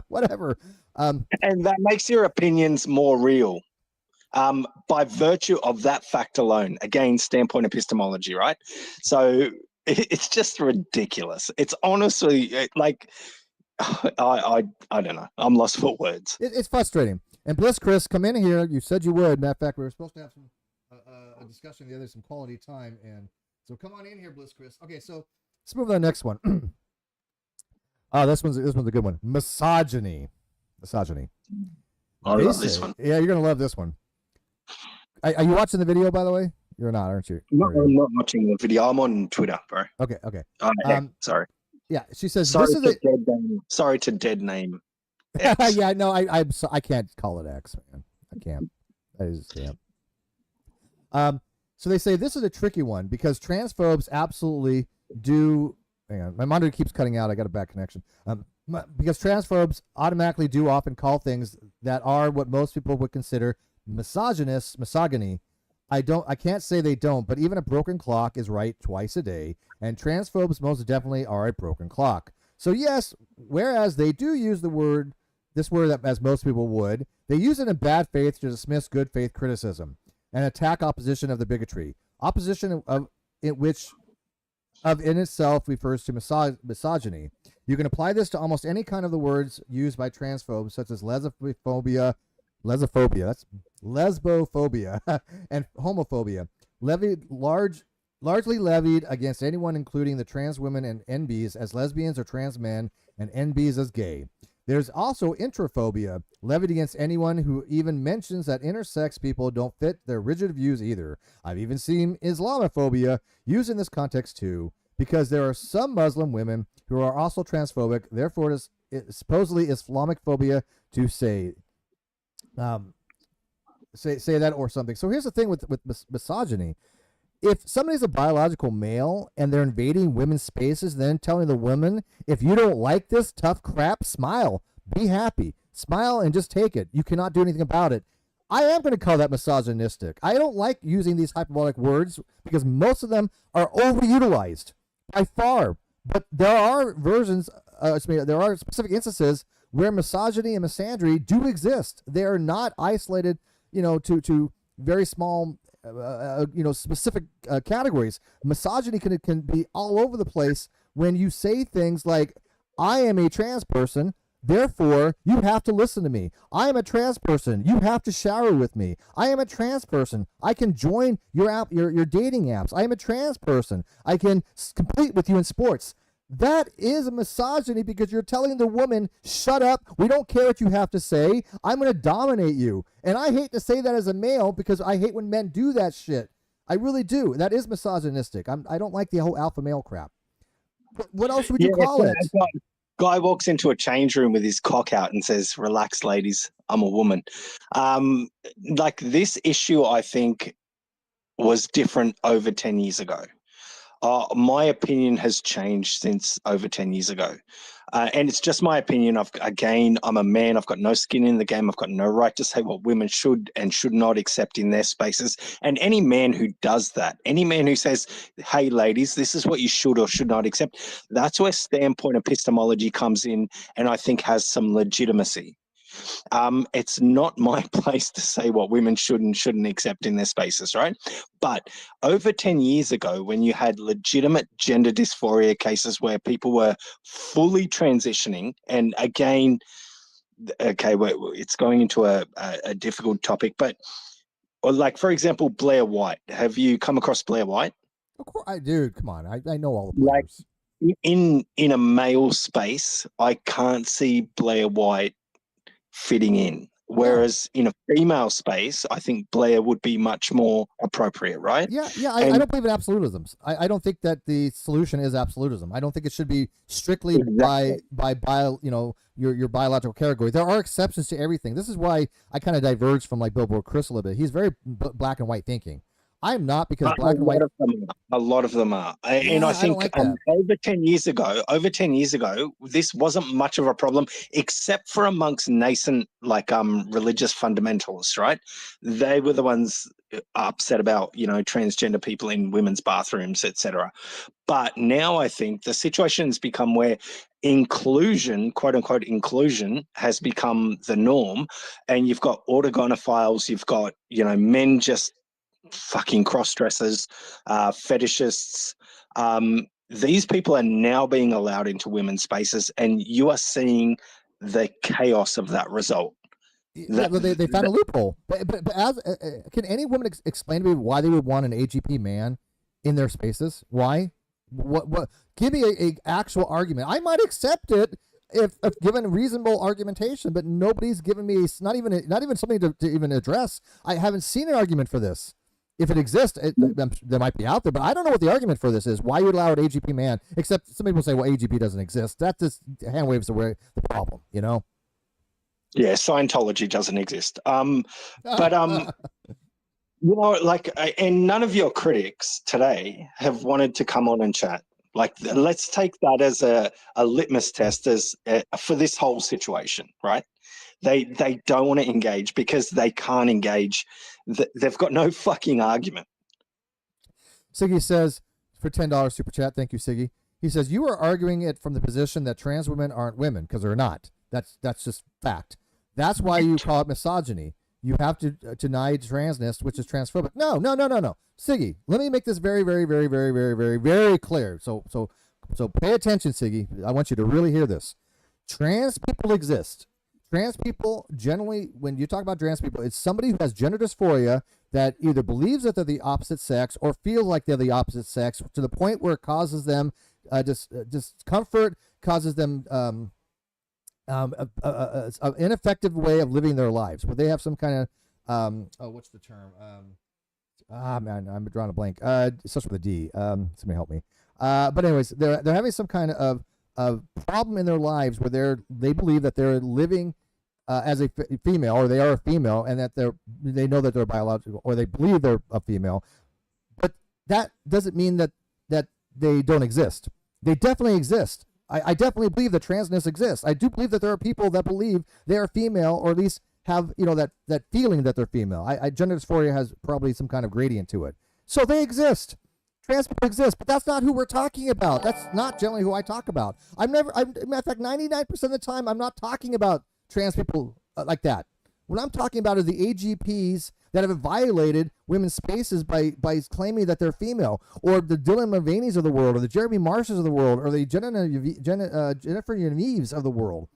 whatever. And that makes your opinions more real. By virtue of that fact alone, again, standpoint epistemology, right? So it's just ridiculous. It's honestly like I don't know. I'm lost for words. It's frustrating. And Bliss Chris, come in here. You said you would. Matter of fact, we were supposed to have some a discussion the other, some quality time, and so come on in here, Bliss Chris. Okay, so let's move to the next one. This one's a good one. Misogyny. I love this one. Yeah, you're gonna love this one. Are you watching the video, by the way? You're not, aren't you? I'm not watching the video. I'm on Twitter, bro. Okay. Sorry. Yeah, she says. Sorry to dead name. Yeah, no, I can't call it X, man. I can't. I just can't. So they say this is a tricky one because transphobes absolutely do. Hang on, my monitor keeps cutting out. I got a bad connection. Because transphobes automatically do often call things that are what most people would consider misogyny. I can't say they don't, but even a broken clock is right twice a day, and transphobes most definitely are a broken clock. So yes, whereas they do use this word as most people would, they use it in bad faith to dismiss good faith criticism and attack opposition of the bigotry. Opposition in itself refers to misogyny. You can apply this to almost any kind of the words used by transphobes, such as lesbophobia, that's lesbophobia, and homophobia, largely levied against anyone, including the trans women and NBs as lesbians or trans men, and NBs as gay. There's also intraphobia, levied against anyone who even mentions that intersex people don't fit their rigid views either. I've even seen Islamophobia used in this context too, because there are some Muslim women who are also transphobic. Therefore, it is supposedly Islamic phobia to say that or something. So here's the thing with misogyny. If somebody's a biological male and they're invading women's spaces, then telling the woman, if you don't like this tough crap, smile, be happy, smile and just take it. You cannot do anything about it. I am going to call that misogynistic. I don't like using these hyperbolic words because most of them are overutilized by far. But there are there are specific instances where misogyny and misandry do exist. They are not isolated, to very small specific categories. Misogyny can be all over the place when you say things like, I am a trans person, therefore you have to listen to me. I am a trans person, you have to shower with me. I am a trans person, I can join your dating apps. I am a trans person, I can compete with you in sports. That is a misogyny because you're telling the woman, shut up, we don't care what you have to say, I'm going to dominate you. And I hate to say that as a male because I hate when men do that shit. I really do. That is misogynistic. I don't like the whole alpha male crap. What else would you call it? Guy walks into a change room with his cock out and says, relax, ladies, I'm a woman. Like this issue, I think, was different over 10 years ago. My opinion has changed since over 10 years ago. And it's just my opinion. I'm a man. I've got no skin in the game. I've got no right to say what women should and should not accept in their spaces. And any man who does that, any man who says, hey, ladies, this is what you should or should not accept, that's where standpoint epistemology comes in and I think has some legitimacy. It's not my place to say what women should and shouldn't accept in their spaces, right? But over 10 years ago, when you had legitimate gender dysphoria cases where people were fully transitioning, and again, okay, it's going into a difficult topic, but like, for example, Blair White. Have you come across Blair White? Of course, dude, come on. I know all the players. in a male space, I can't see Blair White fitting in. Whereas in a female space, I think Blair would be much more appropriate, right? Yeah. I And don't believe in absolutisms. I don't think that the solution is absolutism. I don't think it should be strictly exactly. by bio, your biological category. There are exceptions to everything. This is why I kind of diverge from like Billboard Chris a little bit. He's very black and white thinking. I'm not, because black and white. A lot of them are. And I Yeah, I don't think like that. over 10 years ago, this wasn't much of a problem, except for amongst nascent, like religious fundamentalists, right? They were the ones upset about, transgender people in women's bathrooms, etc. But now I think the situation has become where inclusion, quote unquote inclusion, has become the norm. And you've got autogynephiles, you've got, men just fucking cross-dressers, fetishists. These people are now being allowed into women's spaces, and you are seeing the chaos of that result. Yeah, but they found a loophole. But as can any woman explain to me why they would want an AGP man in their spaces? Why? What? Give me a actual argument. I might accept it if given reasonable argumentation, but nobody's given me not even something to even address. I haven't seen an argument for this. If it exists, there might be out there, but I don't know what the argument for this is. Why you would allow an AGP man? Except some people say, well, AGP doesn't exist. That just hand waves away the problem, Yeah, Scientology doesn't exist. But and none of your critics today have wanted to come on and chat. Like, let's take that as a litmus test for this whole situation, right? They don't want to engage because they can't engage. They've got no fucking argument. Siggy says, for $10 super chat, thank you, Siggy. He says, you are arguing it from the position that trans women aren't women, because they're not. That's just fact. That's why you call it misogyny. You have to deny transness, which is transphobic. No. Siggy, let me make this very, very, very, very, very, very, very clear. So pay attention, Siggy. I want you to really hear this. Trans people exist. Trans people, generally, when you talk about trans people, it's somebody who has gender dysphoria that either believes that they're the opposite sex or feels like they're the opposite sex to the point where it causes them discomfort, causes them an ineffective way of living their lives, where they have some kind of what's the term? Man, I'm drawing a blank. It starts with a D. Somebody help me. But anyways, they're having some kind of problem in their lives where they believe that they're living as a female, or they are a female, and that they know that they're biological, or they believe they're a female. But that doesn't mean that they don't exist. They definitely exist. I definitely believe that transness exists. I do believe that there are people that believe they are female, or at least have that feeling that they're female. Gender dysphoria has probably some kind of gradient to it. So they exist. Trans people exist, but that's not who we're talking about. That's not generally who I talk about. Matter of fact, 99% of the time, I'm not talking about trans people like that. What I'm talking about are the AGPs that have violated women's spaces by claiming that they're female, or the Dylan Mulvaney's of the world, or the Jeremy Marshes of the world, or the Jennifer Yanives of the world.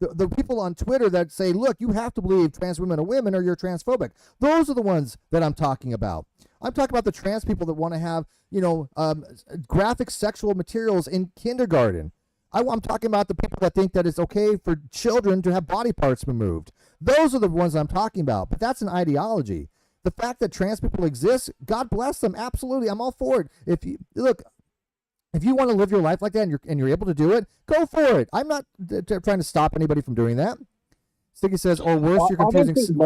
The people on Twitter that say, look, you have to believe trans women are women or you're transphobic. Those are the ones that I'm talking about. I'm talking about the trans people that want to have, graphic sexual materials in kindergarten. I'm talking about the people that think that it's okay for children to have body parts removed. Those are the ones I'm talking about. But that's an ideology. The fact that trans people exist, God bless them. Absolutely, I'm all for it. If you want to live your life like that and you're able to do it, go for it. I'm not trying to stop anybody from doing that. Sticky says, or worse, you're confusing.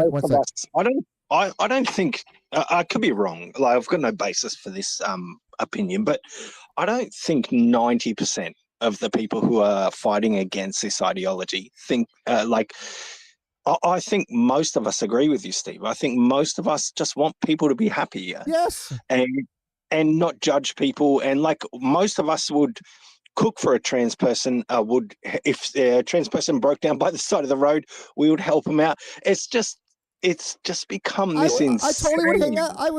I don't think I could be wrong. Like, I've got no basis for this opinion, but I don't think 90% of the people who are fighting against this ideology think I think most of us agree with you, Steve. I think most of us just want people to be happier. Yes. And not judge people. And like, most of us would cook for a trans person, if a trans person broke down by the side of the road, we would help them out. It's just it's just become I this I totally would hang out. insane. I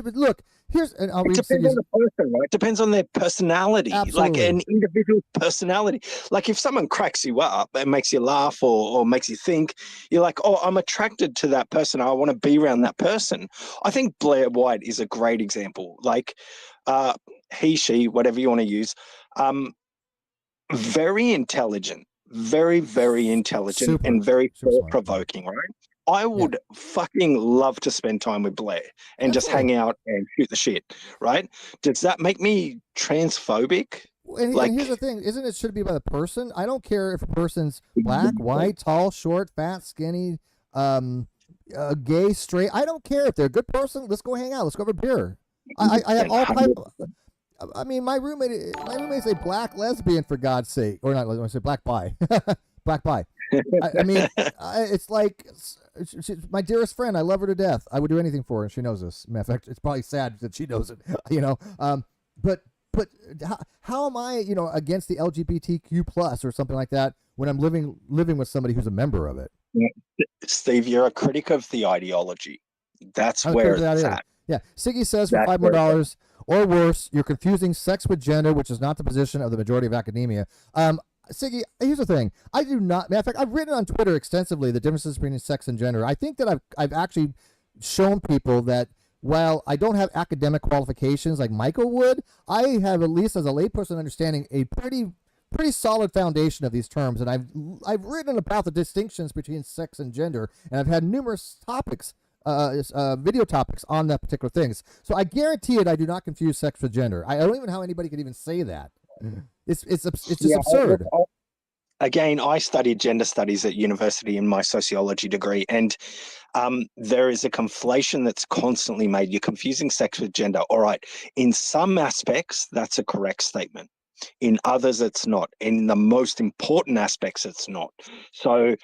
would look. Here's and I'll It read depends on Siggy's. the person, right? It depends on their personality, like Absolutely. an individual personality. Like if someone cracks you up and makes you laugh or makes you think, you're like, oh, I'm attracted to that person. I want to be around that person. I think Blair White is a great example. Like uh, he, she, whatever you want to use, um, very intelligent, very, very intelligent Super, and very super thought smart. Yeah. provoking, right? I Yeah. would fucking love to spend time with Blair and just Absolutely. hang out and shoot the shit, right? Does that make me transphobic? And here's the Like, thing, isn't it should be by the person? I don't care if a person's black, white, tall, short, fat, skinny, um, gay, straight. I don't care if they're a good person. Let's go hang out. Let's go have a beer. I have all type. 100%. I mean, my roommate's a black lesbian for God's sake, or not? Let me say black bi, black bi. I mean, it's like she's my dearest friend. I love her to death. I would do anything for her, and she knows this. Matter of fact, it's probably sad that she knows it. You know, but how am I, against the LGBTQ plus or something like that when I'm living with somebody who's a member of it? Steve, you're a critic of the ideology. That's I'm where clear to that it's area. at. Yeah, Siggy says for That's $5 more where it's at. or worse, you're confusing sex with gender, which is not the position of the majority of academia. Siggy, here's the thing. I do not. Matter of fact, I've written on Twitter extensively the differences between sex and gender. I think that I've actually shown people that while I don't have academic qualifications like Michael would, I have, at least as a layperson understanding, a pretty solid foundation of these terms, and I've written about the distinctions between sex and gender, and I've had numerous topics, video topics on that particular things. So I guarantee it, I do not confuse sex with gender. I don't even know how anybody could even say that. It's just Yeah, absurd. again, I studied gender studies at university in my sociology degree, and there is a conflation that's constantly made. You're confusing sex with gender. All right, in some aspects, that's a correct statement. In others, it's not. In the most important aspects, it's not. So,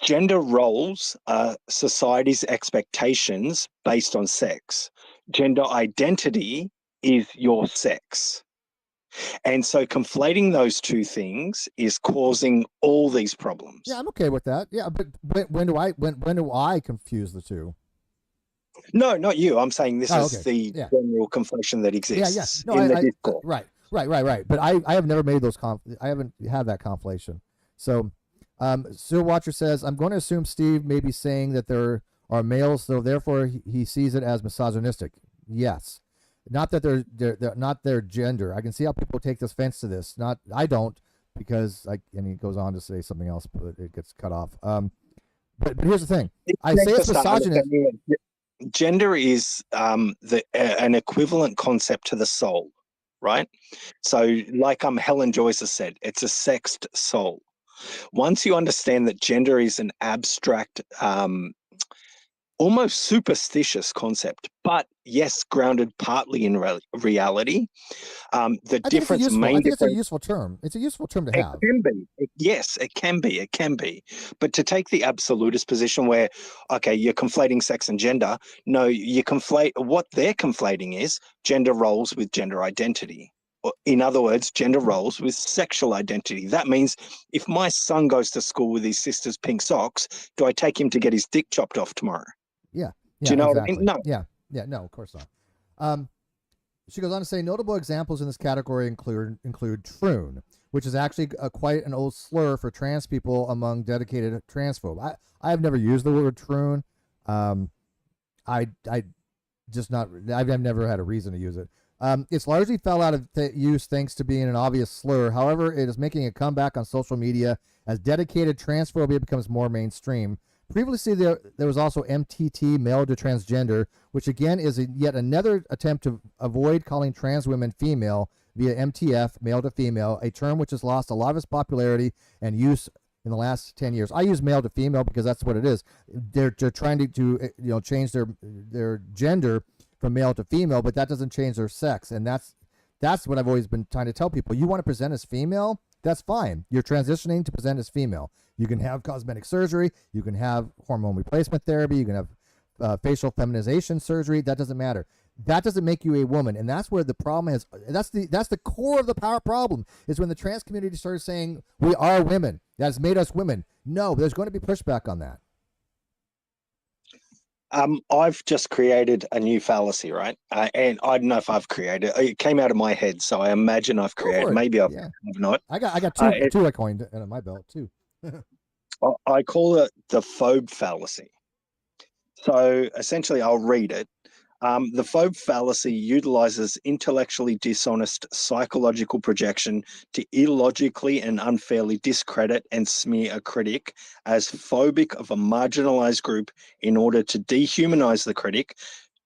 gender roles are society's expectations based on sex. Gender identity is your sex. And so conflating those two things is causing all these Yeah, problems. I'm okay with that. Yeah, but when do I confuse the two? No, not you. I'm saying this Oh, is okay. the Yeah. general conflation that Yeah. exists No, in the I discourse. right. But I have never made those I haven't had that conflation. So, Still Watcher says, I'm going to assume Steve may be saying that there are males, so therefore he sees it as misogynistic. Yes. Not that they're not their gender. I can see how people take offense to this. Not I don't, because and he goes on to say something else, but it gets cut off. But here's the thing. I say it's misogynist. Gender is an equivalent concept to the soul, right? So, like Helen Joyce has said, it's a sexed soul. Once you understand that gender is an abstract, almost superstitious concept, but yes, grounded partly in reality. The I think it's a difference, useful. I main think it's a difference, useful term. It's a useful term to it have. can be. Yes, it can be. It can be. But to take the absolutist position where, okay, you're conflating sex and gender, no, you conflate, what they're conflating is gender roles with gender identity. In other words, gender roles with sexual identity. That means if my son goes to school with his sister's pink socks, do I take him to get his dick chopped off tomorrow? Yeah. Do Yeah. you know what I mean? Exactly. No. Yeah. Yeah. No, of course not. Um, She goes on to say notable examples in this category include troon, which is actually quite an old slur for trans people among dedicated transphobes. I have never used the word troon. I just not. I've never had a reason to use it. It's largely fell out of use thanks to being an obvious slur. However, it is making a comeback on social media as dedicated transphobia becomes more mainstream. Previously, there was also MTT, male to transgender, which again is yet another attempt to avoid calling trans women female via MTF, male to female, a term which has lost a lot of its popularity and use in the last 10 years. I use male to female because that's what it is. They're trying to change their gender from male to female, but that doesn't change their sex, and that's what I've always been trying to tell people. You want to present as female? That's fine. You're transitioning to present as female. You can have cosmetic surgery. You can have hormone replacement therapy. You can have facial feminization surgery. That doesn't matter. That doesn't make you a woman, and that's where the problem is. That's the core of the power problem. Is when the trans community started saying we are women. That has made us women. No, there's going to be pushback on that. I've just created a new fallacy, right? And I don't know if I've created it. It came out of my head, so I imagine I've Go created. for it. Maybe I've Yeah, not. I got Uh, two I coined under my belt too. I call it the phobe fallacy. So essentially, I'll read it. The phobe fallacy utilizes intellectually dishonest psychological projection to illogically and unfairly discredit and smear a critic as phobic of a marginalized group in order to dehumanize the critic,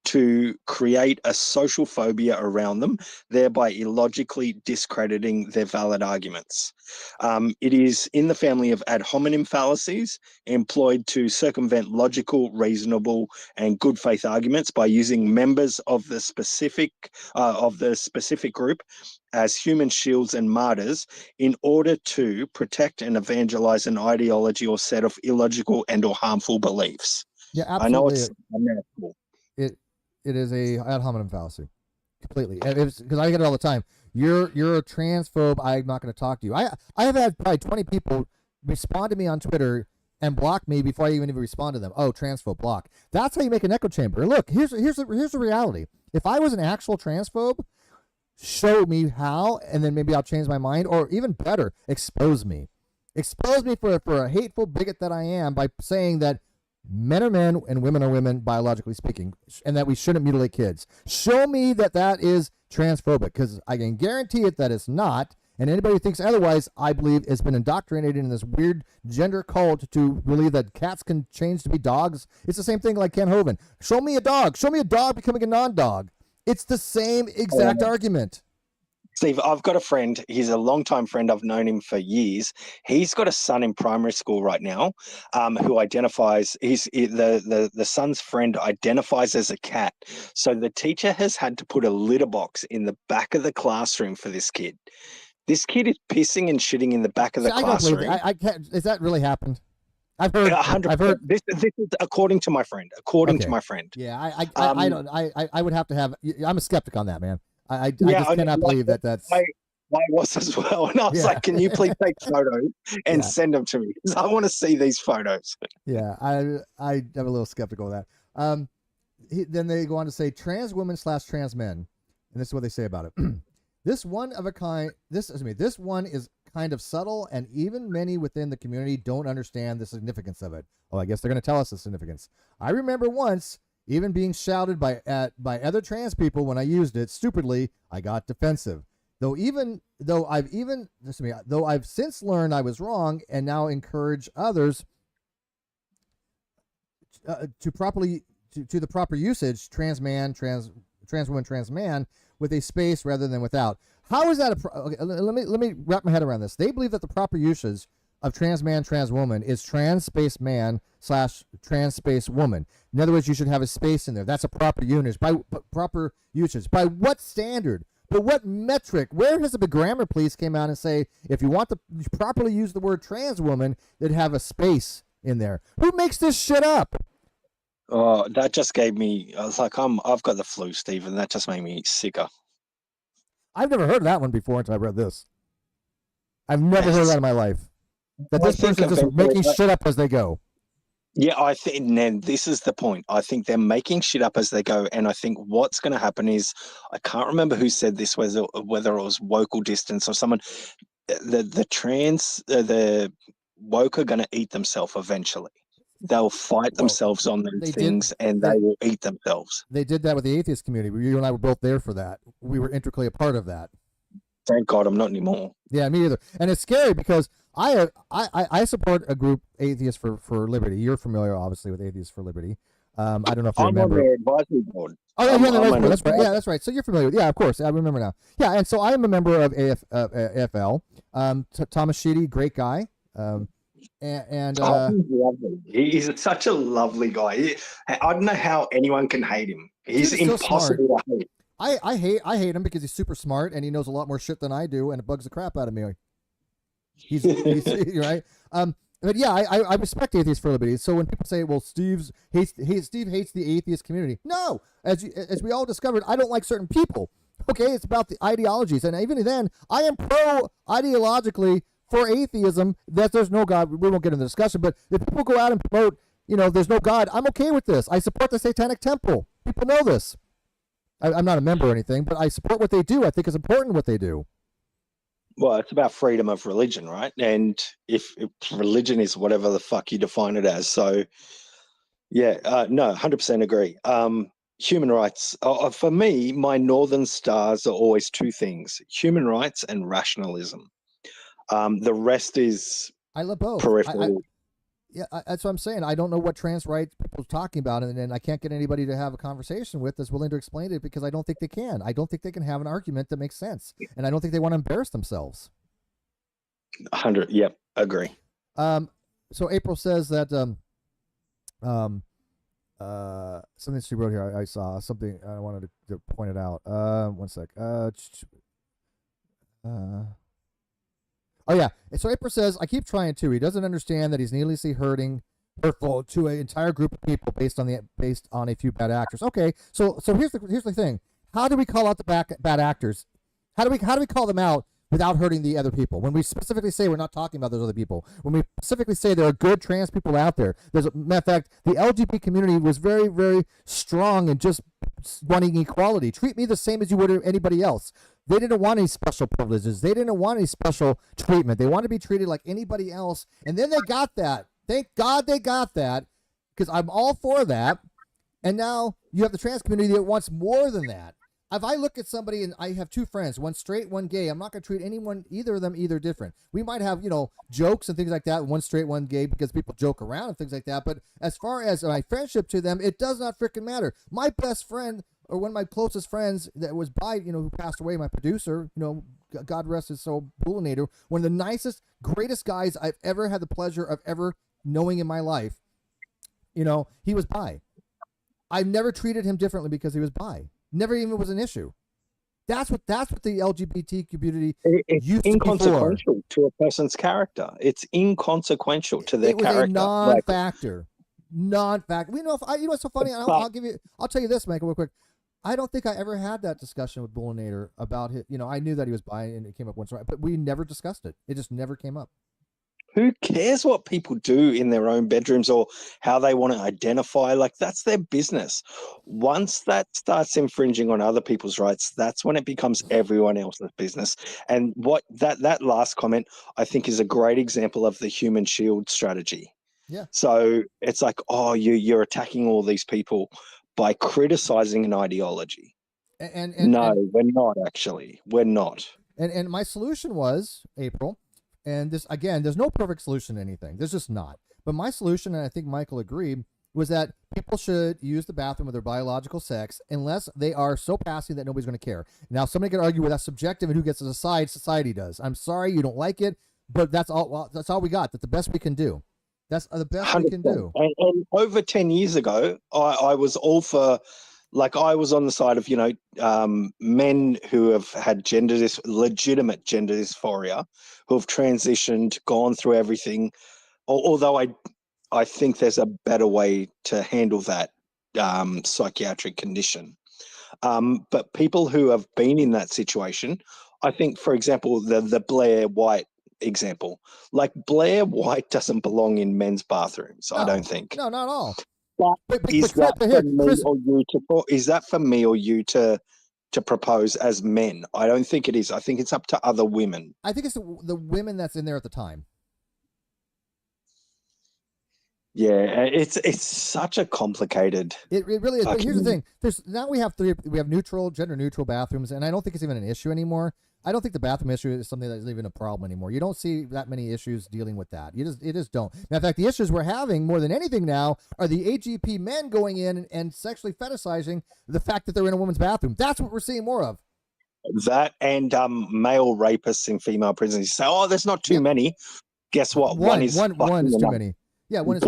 to create a social phobia around them, thereby illogically discrediting their valid arguments. It is in the family of ad hominem fallacies, employed to circumvent logical, reasonable, and good faith arguments by using members of the specific group as human shields and martyrs in order to protect and evangelize an ideology or set of illogical and or harmful beliefs. Yeah, I know absolutely. it's a mouthful. It is a ad hominem fallacy, completely. Because I get it all the time. You're a transphobe. I'm not going to talk to you. I have had probably 20 people respond to me on Twitter and block me before I even respond to them. Oh, transphobe, block. That's how you make an echo chamber. Look, here's the reality. If I was an actual transphobe, show me how, and then maybe I'll change my mind, or even better, expose me. Expose me for a hateful bigot that I am by saying that men are men and women are women, biologically speaking, and that we shouldn't mutilate kids. Show me that that is transphobic, because I can guarantee it that it's not. And anybody who thinks otherwise, I believe, has been indoctrinated in this weird gender cult to believe that cats can change to be dogs. It's the same thing like Ken Hovind. Show me a dog. Show me a dog becoming a non-dog. It's the same exact argument. Steve, I've got a friend. He's a longtime friend. I've known him for years. He's got a son in primary school right now, who identifies. The son's friend identifies as a cat. So the teacher has had to put a litter box in the back of the classroom for this kid. This kid is pissing and shitting in the back of the classroom. I don't believe it. I can't. Is that really happened? I've heard. 100%. I've heard. This is according to my friend. According to my friend. Yeah, I don't. I would have to have. I'm a skeptic on that, man. I just cannot believe that. That's. I was as well, and I was like, "Can you please take photos and send them to me? Because I want to see these photos." Yeah, I'm a little skeptical of that. Then they go on to say trans women / trans men, and this is what they say about it. This one is kind of subtle, and even many within the community don't understand the significance of it. Oh, I guess they're going to tell us the significance. I remember once even being shouted by other trans people when I used it stupidly. I got defensive. Though I've since learned I was wrong, and now encourage others to the proper usage. Trans man, trans woman, trans man, with a space rather than without. How is that okay, let me wrap my head around this. They believe that the proper usage of trans man, trans woman is trans space man / trans space woman. In other words, you should have a space in there. That's a proper usage. By proper usage. By what standard? But what metric? Where has the grammar police came out and say, if you want to properly use the word trans woman, they'd have a space in there? Who makes this shit up? Oh, that just gave me. I was like, I've got the flu, Steve, and that just made me sicker. I've never heard of that one before until I read this. I've never heard that in my life. That this person's just making shit up as they go. Yeah, I think, and this is the point. I think they're making shit up as they go, and I think what's going to happen is, I can't remember who said this, whether it was Woke Distance or someone. The woke are going to eat themselves eventually. They'll fight themselves on those things, and they will eat themselves. They did that with the atheist community. You and I were both there for that. We were intricately a part of that. Thank God I'm not anymore. Yeah, me either. And it's scary because I support a group, Atheists for Liberty. You're familiar, obviously, with Atheists for Liberty. I don't know if you remember. I'm on their advisory board. Oh, yeah, that's right. Yeah, that's right. So you're familiar with. Yeah, of course. I remember now. Yeah, and so I am a member of AFL. Thomas Sheedy, great guy. He's lovely. He's such a lovely guy. I don't know how anyone can hate him. He's impossible to hate. I hate him because he's super smart and he knows a lot more shit than I do, and it bugs the crap out of me. He's right. But yeah, I respect Atheists for Liberty. So when people say, "Well, Steve hates the atheist community," no, as we all discovered, I don't like certain people. Okay, it's about the ideologies, and even then, I am pro ideologically for atheism, that there's no God. We won't get into the discussion, but if people go out and promote there's no God. I'm okay with this. I support the Satanic Temple. People know this. I'm not a member or anything, but I support what they do. I think it's important what they do. Well, it's about freedom of religion, right? And if religion is whatever the fuck you define it as. So, yeah, no, 100% agree. Human rights, for me, my northern stars are always two things: human rights and rationalism. The rest is I love both. peripheral. That's what I'm saying. I don't know what trans rights people are talking about, and then I can't get anybody to have a conversation with that's willing to explain it because I don't think they can. I don't think they can have an argument that makes sense, and I don't think they want to embarrass themselves. 100, yep, agree. So April says that something she wrote here. I saw something I wanted to point it out. One sec. Oh yeah. And so April says, I keep trying to. He doesn't understand that he's needlessly hurtful to an entire group of people based on a few bad actors. Okay. So here's the thing. How do we call out the bad actors? How do we call them out without hurting the other people? When we specifically say we're not talking about those other people, when we specifically say there are good trans people out there, there's a matter of fact, the LGBT community was very, very strong in just wanting equality. Treat me the same as you would anybody else. They didn't want any special privileges. They didn't want any special treatment. They wanted to be treated like anybody else. And then they got that. Thank God they got that, because I'm all for that. And now you have the trans community that wants more than that. If I look at somebody and I have two friends, one straight, one gay, I'm not going to treat either of them different. We might have, jokes and things like that, one straight, one gay, because people joke around and things like that. But as far as my friendship to them, it does not freaking matter. My best friend, or one of my closest friends that was who passed away, my producer, God rest his soul, Bullinator, one of the nicest, greatest guys I've ever had the pleasure of ever knowing in my life, he was bi. I've never treated him differently because he was bi. Never even was an issue. That's what the LGBT community used to be for. It's inconsequential to a person's character. It's inconsequential to their character. It was a non-factor. Non-factor. What's so funny? I'll tell you this, Michael, real quick. I don't think I ever had that discussion with Bullinator about it. I knew that he was bi and it came up once, right? But we never discussed it. It just never came up. Who cares what people do in their own bedrooms or how they want to identify? Like, that's their business. Once that starts infringing on other people's rights, that's when it becomes everyone else's business. And what that last comment, I think, is a great example of the human shield strategy. Yeah. So it's like, oh, you're attacking all these people by criticizing an ideology. No, we're not, actually. We're not. And my solution was, April, and this, again, there's no perfect solution to anything. There's just not. But my solution, and I think Michael agreed, was that people should use the bathroom with their biological sex unless they are so passive that nobody's going to care. Now, somebody could argue, well, that's subjective and who gets to decide. Society does. I'm sorry you don't like it, but that's all. Well, that's all we got. That's the best we can do. That's the best 100%. We can do. And over 10 years ago, I was all for, like, I was on the side of, men who have had legitimate gender dysphoria, who have transitioned, gone through everything. Although I think there's a better way to handle that psychiatric condition. But people who have been in that situation, I think, for example, the Blair White example, like, Blair White doesn't belong in men's bathrooms. No, I don't think. No, not at all. Is that for me or you to propose as men? I don't think it is. I think it's up to other women. I think it's the women that's in there at the time. Yeah, it's such a complicated. It really is. But here's the thing: we have gender neutral bathrooms, and I don't think it's even an issue anymore. I don't think the bathroom issue is something that's even a problem anymore. You don't see that many issues dealing with that. You just don't. Now, in fact, the issues we're having more than anything now are the AGP men going in and sexually fetishizing the fact that they're in a woman's bathroom. That's what we're seeing more of. That and male rapists in female prisons. You say, oh, there's not too many. Guess what? One is too many. Yeah, when it's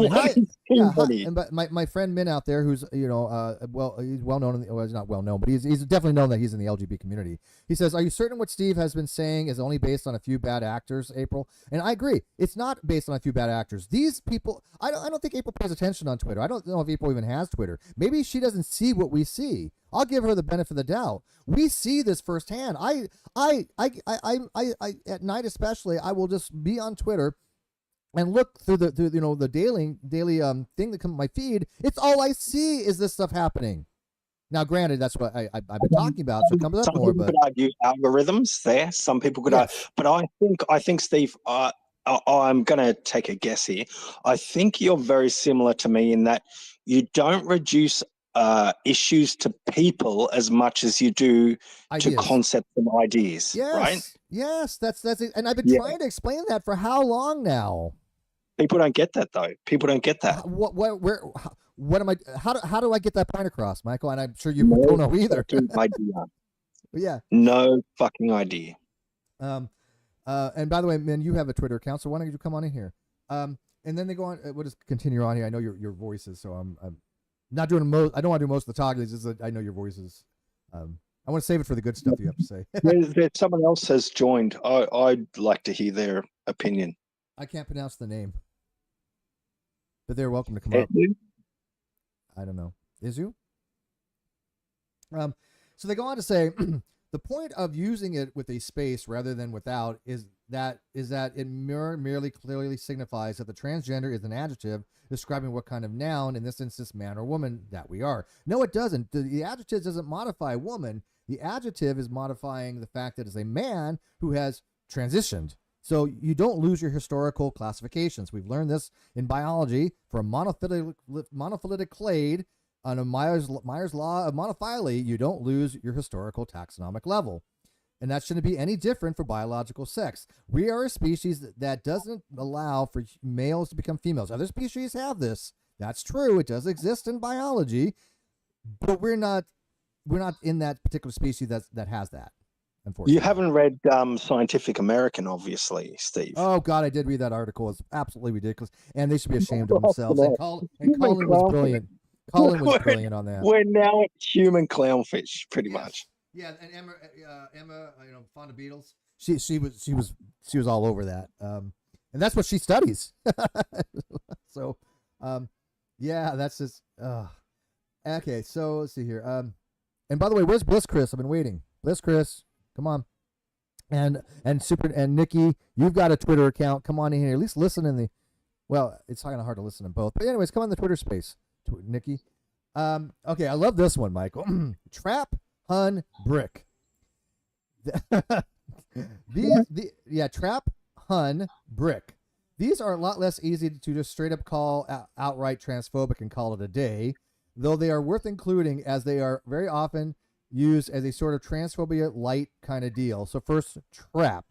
but my friend Min out there, who's he's well known. He's not well known, but he's definitely known that he's in the LGBT community. He says, "Are you certain what Steve has been saying is only based on a few bad actors, April?" And I agree. It's not based on a few bad actors. These people, I don't think April pays attention on Twitter. I don't know if April even has Twitter. Maybe she doesn't see what we see. I'll give her the benefit of the doubt. We see this firsthand. I at night especially, I will just be on Twitter. and look through the daily thing that comes my feed, it's all I see is this stuff happening. Now, granted, that's what I've been talking about, so it comes up Some more. people But could argue algorithms there. Some people could, yes, but I think Steve, I'm going to take a guess here. I think you're very similar to me in that you don't reduce issues to people as much as you do to ideas. concepts and ideas, right? Yes, that's it. And I've been Yeah. trying to explain that for how long now? People don't get that though. People don't get that. What am I? How do I get that point across, Michael? And I'm sure you No don't know either. fucking idea. But yeah. No fucking idea. And by the way, man, you have a Twitter account, so why don't you come on in here? And then they go on. We'll just continue on here. I know your voices, so I'm not doing most. I don't want to do most of the talking. It's just that I know your voices. I want to save it for the good stuff you have to say. There's someone else has joined. I'd like to hear their opinion. I can't pronounce the name, but they're welcome to come up. I don't know. Is you? So they go on to say the point of using it with a space rather than without is that it merely clearly signifies that the transgender is an adjective describing what kind of noun, in this instance man or woman, that we are. No, it doesn't. The adjective doesn't modify woman. The adjective is modifying the fact that it's a man who has transitioned. So you don't lose your historical classifications. We've learned this in biology for a monophyletic clade. On a Myers law of monophyly, you don't lose your historical taxonomic level. And that shouldn't be any different for biological sex. We are a species that doesn't allow for males to become females. Other species have this. That's true. It does exist in biology, but we're not in that particular species that has that. Unfortunately, you haven't read Scientific American, obviously, Steve. Oh God, I did read that article. It's absolutely ridiculous, and they should be ashamed of themselves. And Colin was brilliant. Colin was brilliant on that. We're now at human clownfish, pretty much. Yeah, and Emma, Fonda Beatles. She was all over that. And that's what she studies. So, yeah, that's just. Okay, so let's see here. And by the way, where's Bliss Chris? I've been waiting. Bliss Chris, come on. And Nikki, you've got a Twitter account. Come on in here. At least listen in the. Well, it's kind of hard to listen to both. But anyways, come on the Twitter space, Nikki. Okay, I love this one, Michael. Trap Hun Brick. Trap Hun Brick. These are a lot less easy to just straight up call outright transphobic and call it a day, though they are worth including as they are very often used as a sort of transphobia light kind of deal. So first, trap.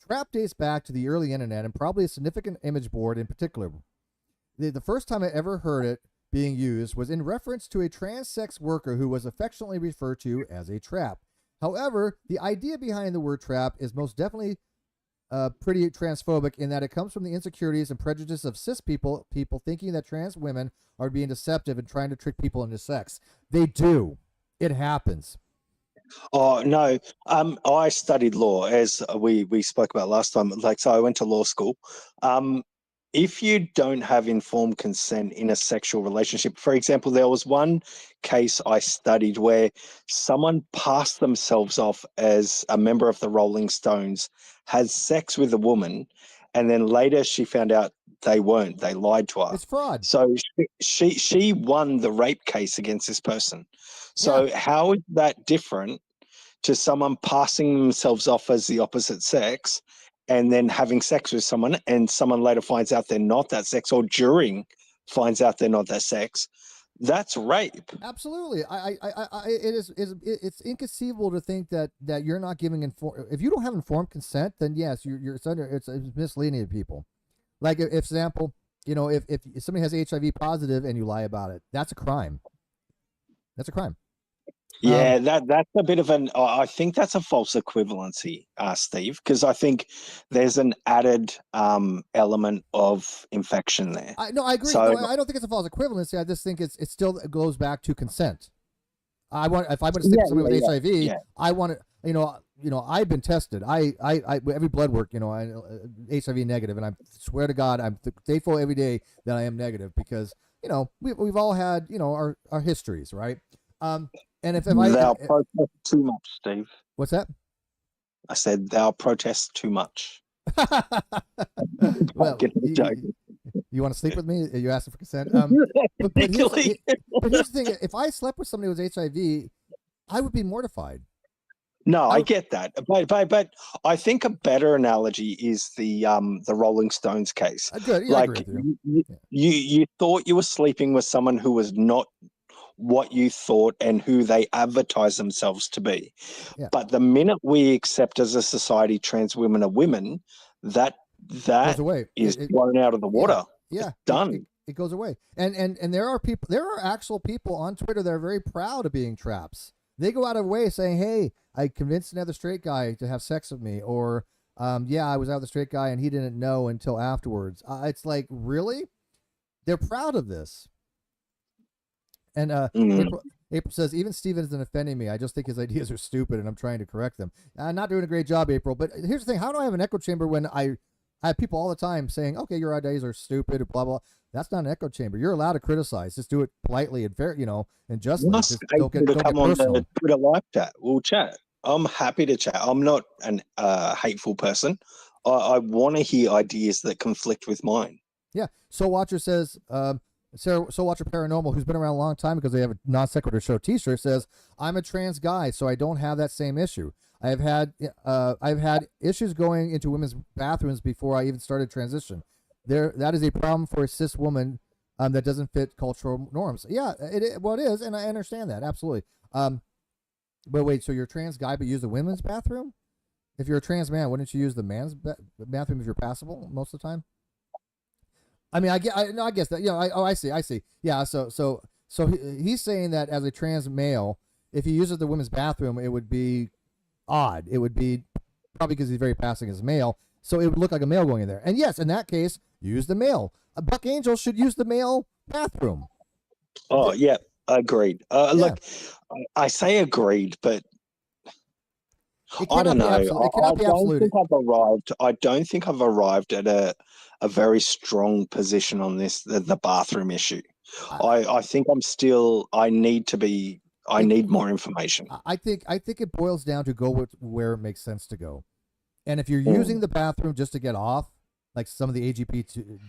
Trap dates back to the early internet and probably a significant image board in particular. The first time I ever heard it being used was in reference to a trans sex worker who was affectionately referred to as a trap. However, the idea behind the word trap is most definitely pretty transphobic in that it comes from the insecurities and prejudice of cis people thinking that trans women are being deceptive and trying to trick people into sex. They do. It happens. Oh no, I studied law, as we spoke about last time. So I went to law school. If you don't have informed consent in a sexual relationship, for example, there was one case I studied where someone passed themselves off as a member of the Rolling Stones, had sex with a woman, and then later she found out they weren't. They lied to her. It's fraud. So she won the rape case against this person. So how is that different to someone passing themselves off as the opposite sex and then having sex with someone, and someone later finds out they're not that sex, or during finds out they're not that sex? That's rape. Absolutely. It's inconceivable to think that you're not giving if you don't have informed consent, then yes, it's misleading people. Like if example, if somebody has HIV positive and you lie about it, that's a crime. That's a crime. Yeah, that's a bit of I think that's a false equivalency, Steve, because I think there's an added element of infection there. I agree. So, no, I don't think it's a false equivalency. I just think it still goes back to consent. If I want to stick to somebody with HIV, I want to, I've been tested. I every blood work, HIV negative, and I swear to God, I'm thankful every day that I am negative because we've all had our histories, right? And if thou protest too much, Steve. What's that? I said thou protest too much. Well, Fucking joking. you want to sleep with me? Are you asking for consent? But Particularly. but here's the thing: if I slept with somebody with HIV, I would be mortified. No, I I would, get that, but I think a better analogy is the Rolling Stones case. good. Yeah, I agree Like with you. Yeah, you thought you were sleeping with someone who was not what you thought and who they advertise themselves to be. yeah. But the minute we accept as a society trans women are women, that Goes that away. is blown out of the Yeah, water. It's yeah. done. It goes away. And there are people. There are actual people on Twitter that are very proud of being traps. They go out of their way saying, "Hey, I convinced another straight guy to have sex with me," or yeah, I was out with a straight guy and he didn't know until afterwards. It's like, really? They're proud of this. And Mm. April says, even Steven isn't offending me. I just think his ideas are stupid and I'm trying to correct them. I'm not doing a great job, April. But here's the thing: how do I have an echo chamber when I have people all the time saying, "Okay, your ideas are stupid," blah blah. That's not an echo chamber. You're allowed to criticize. Just do it politely and fair, and justly. Ask Just April to don't get come on personal. the Twitter live chat. We'll chat. I'm happy to chat. I'm not an hateful person. I want to hear ideas that conflict with mine. Yeah. Soul Watcher says, Sarah, Soul Watcher Paranormal, who's been around a long time because they have a non sequitur show T-shirt, says, "I'm a trans guy, so I don't have that same issue. I've had issues going into women's bathrooms before I even started transition. That is a problem for a cis woman that doesn't fit cultural norms. Yeah, it is, and I understand that absolutely. But wait, so you're a trans guy but use the women's bathroom? If you're a trans man, wouldn't you use the man's bathroom if you're passable most of the time? I mean, I guess that, I see. Yeah, so he's saying that as a trans male, if he uses the women's bathroom, it would be odd. It would be probably because he's very passing as a male, so it would look like a male going in there. And yes, in that case, use the male. A Buck Angel should use the male bathroom. Oh, yeah, agreed. Yeah, Look, I say agreed, but it I cannot don't be know. absolute. It cannot be absolute. I don't think I've arrived at a very strong position on this, the bathroom issue. I, I think I'm still, I it, need more information. I think it boils down to go with where it makes sense to go. And if you're Mm. using the bathroom just to get off, like some of the AGP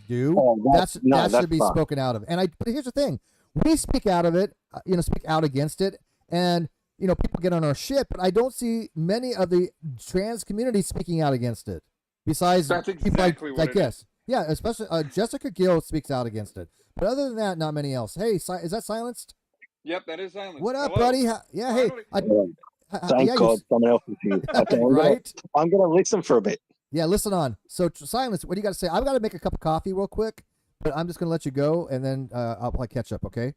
do, Oh, that that's should be fine. spoken out of. But here's the thing: we speak out of it, speak out against it, and people get on our shit. But I don't see many of the trans community speaking out against it. Besides That's people exactly what it yes, is. yeah, especially Jessica Gill speaks out against it. But other than that, not many else. Hey, is that silenced? Yep, that is silence. What up, Hello. buddy? Yeah, hey, Finally. Thank yeah, you God someone else is here. Okay, right? I'm gonna listen for a bit. Yeah, listen on. So silence. What do you got to say? I've got to make a cup of coffee real quick, but I'm just gonna let you go, and then I'll play catch up. Okay?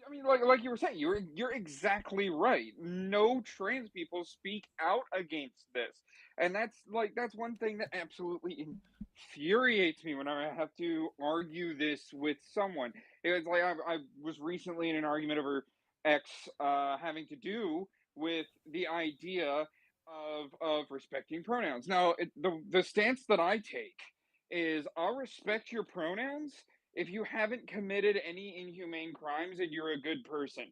I mean, like you were saying, you're exactly right. No trans people speak out against this, and that's one thing that absolutely infuriates me whenever I have to argue this with someone. It was like I was recently in an argument over X having to do with the idea of respecting pronouns. Now, the stance that I take is I'll respect your pronouns if you haven't committed any inhumane crimes and you're a good person.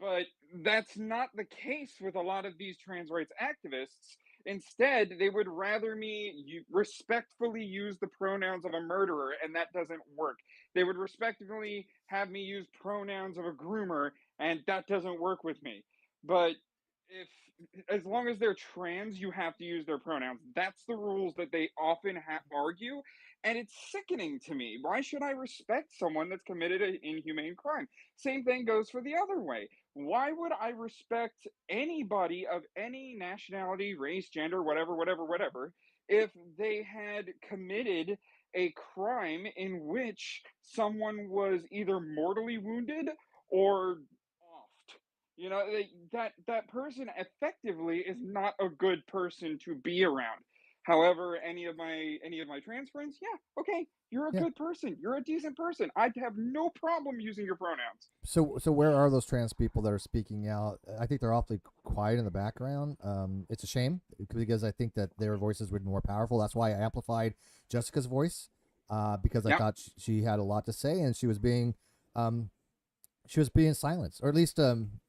But that's not the case with a lot of these trans rights activists. Instead, they would rather me respectfully use the pronouns of a murderer, and that doesn't work. They would respectfully have me use pronouns of a groomer, and that doesn't work with me. But if as long as they're trans, you have to use their pronouns. That's the rules that they often argue, and it's sickening to me. Why should I respect someone that's committed an inhumane crime? Same thing goes for the other way. Why would I respect anybody of any nationality, race, gender, whatever, if they had committed a crime in which someone was either mortally wounded or offed? That person effectively is not a good person to be around. However, any of my trans friends, yeah, okay, you're a Yeah. good person. You're a decent person. I'd have no problem using your pronouns. So where are those trans people that are speaking out? I think they're awfully quiet in the background. It's a shame because I think that their voices would be more powerful. That's why I amplified Jessica's voice because I Yeah. thought she had a lot to say and um, she was being silenced, or at least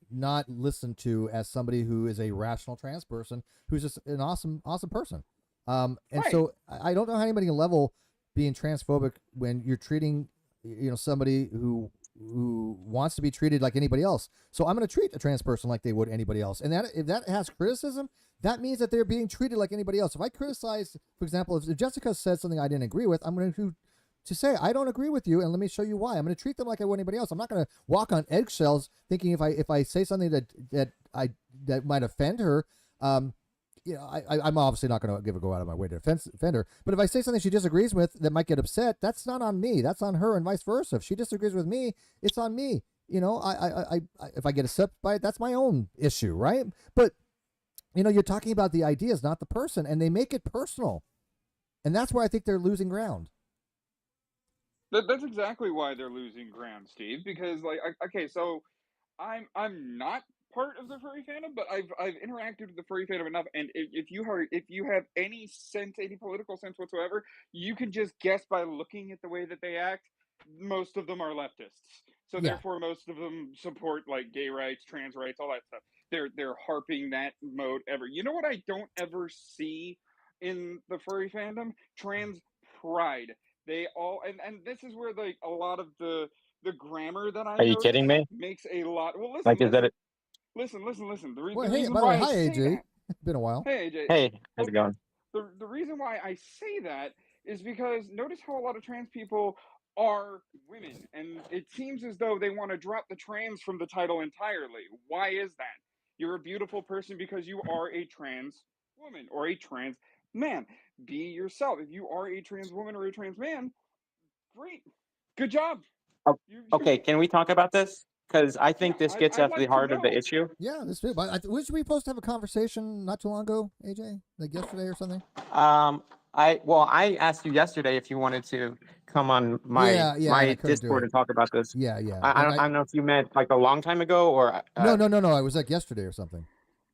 not listened to as somebody who is a rational trans person who's just an awesome person. And Right. so I don't know how anybody can level being transphobic when you're treating, somebody who wants to be treated like anybody else. So I'm going to treat a trans person like they would anybody else. And that if that has criticism, that means that they're being treated like anybody else. If I criticize, for example, if Jessica says something I didn't agree with, I'm going to say I don't agree with you, and let me show you why. I'm going to treat them like I would anybody else. I'm not going to walk on eggshells thinking if I say something that might offend her. I'm obviously not going to go out of my way to offend her. But if I say something she disagrees with that might get upset, that's not on me. That's on her, and vice versa. If she disagrees with me, it's on me. I if I get upset by it, that's my own issue, right? But you're talking about the ideas, not the person, and they make it personal, and that's where I think they're losing ground. That's exactly why they're losing ground, Steve. Because okay, so I'm not part of the furry fandom, but I've interacted with the furry fandom enough, and if you have any sense, any political sense whatsoever, you can just guess by looking at the way that they act. Most of them are leftists, so Yeah. therefore most of them support like gay rights, trans rights, all that stuff. They're harping that mode ever. You know what I don't ever see in the furry fandom? Trans pride. They all and this is where like a lot of the grammar that I Are you notice kidding me? makes a lot. Well, Like, is that it? listen. Well, The hey, reason by the way, why I hi say AJ. that, Been a while. hey AJ, Hey, how's it okay, going? the reason why I say that is because notice how a lot of trans people are women, and it seems as though they want to drop the trans from the title entirely. Why is that? You're a beautiful person because you are a trans woman or a trans man. Be yourself. If you are a trans woman or a trans man, great, good job. Oh, You okay, can we talk about this? Because I yeah. think this gets I'd at the like to heart of the know. issue. Yeah, this too. But was we supposed to have a conversation not too long ago, AJ? Like yesterday or something? Um, I asked you yesterday if you wanted to come on Yeah, and I my couldn't do Discord it. and talk about this. Yeah, I and I don't know if you meant like a long time ago or no, it was like yesterday or something.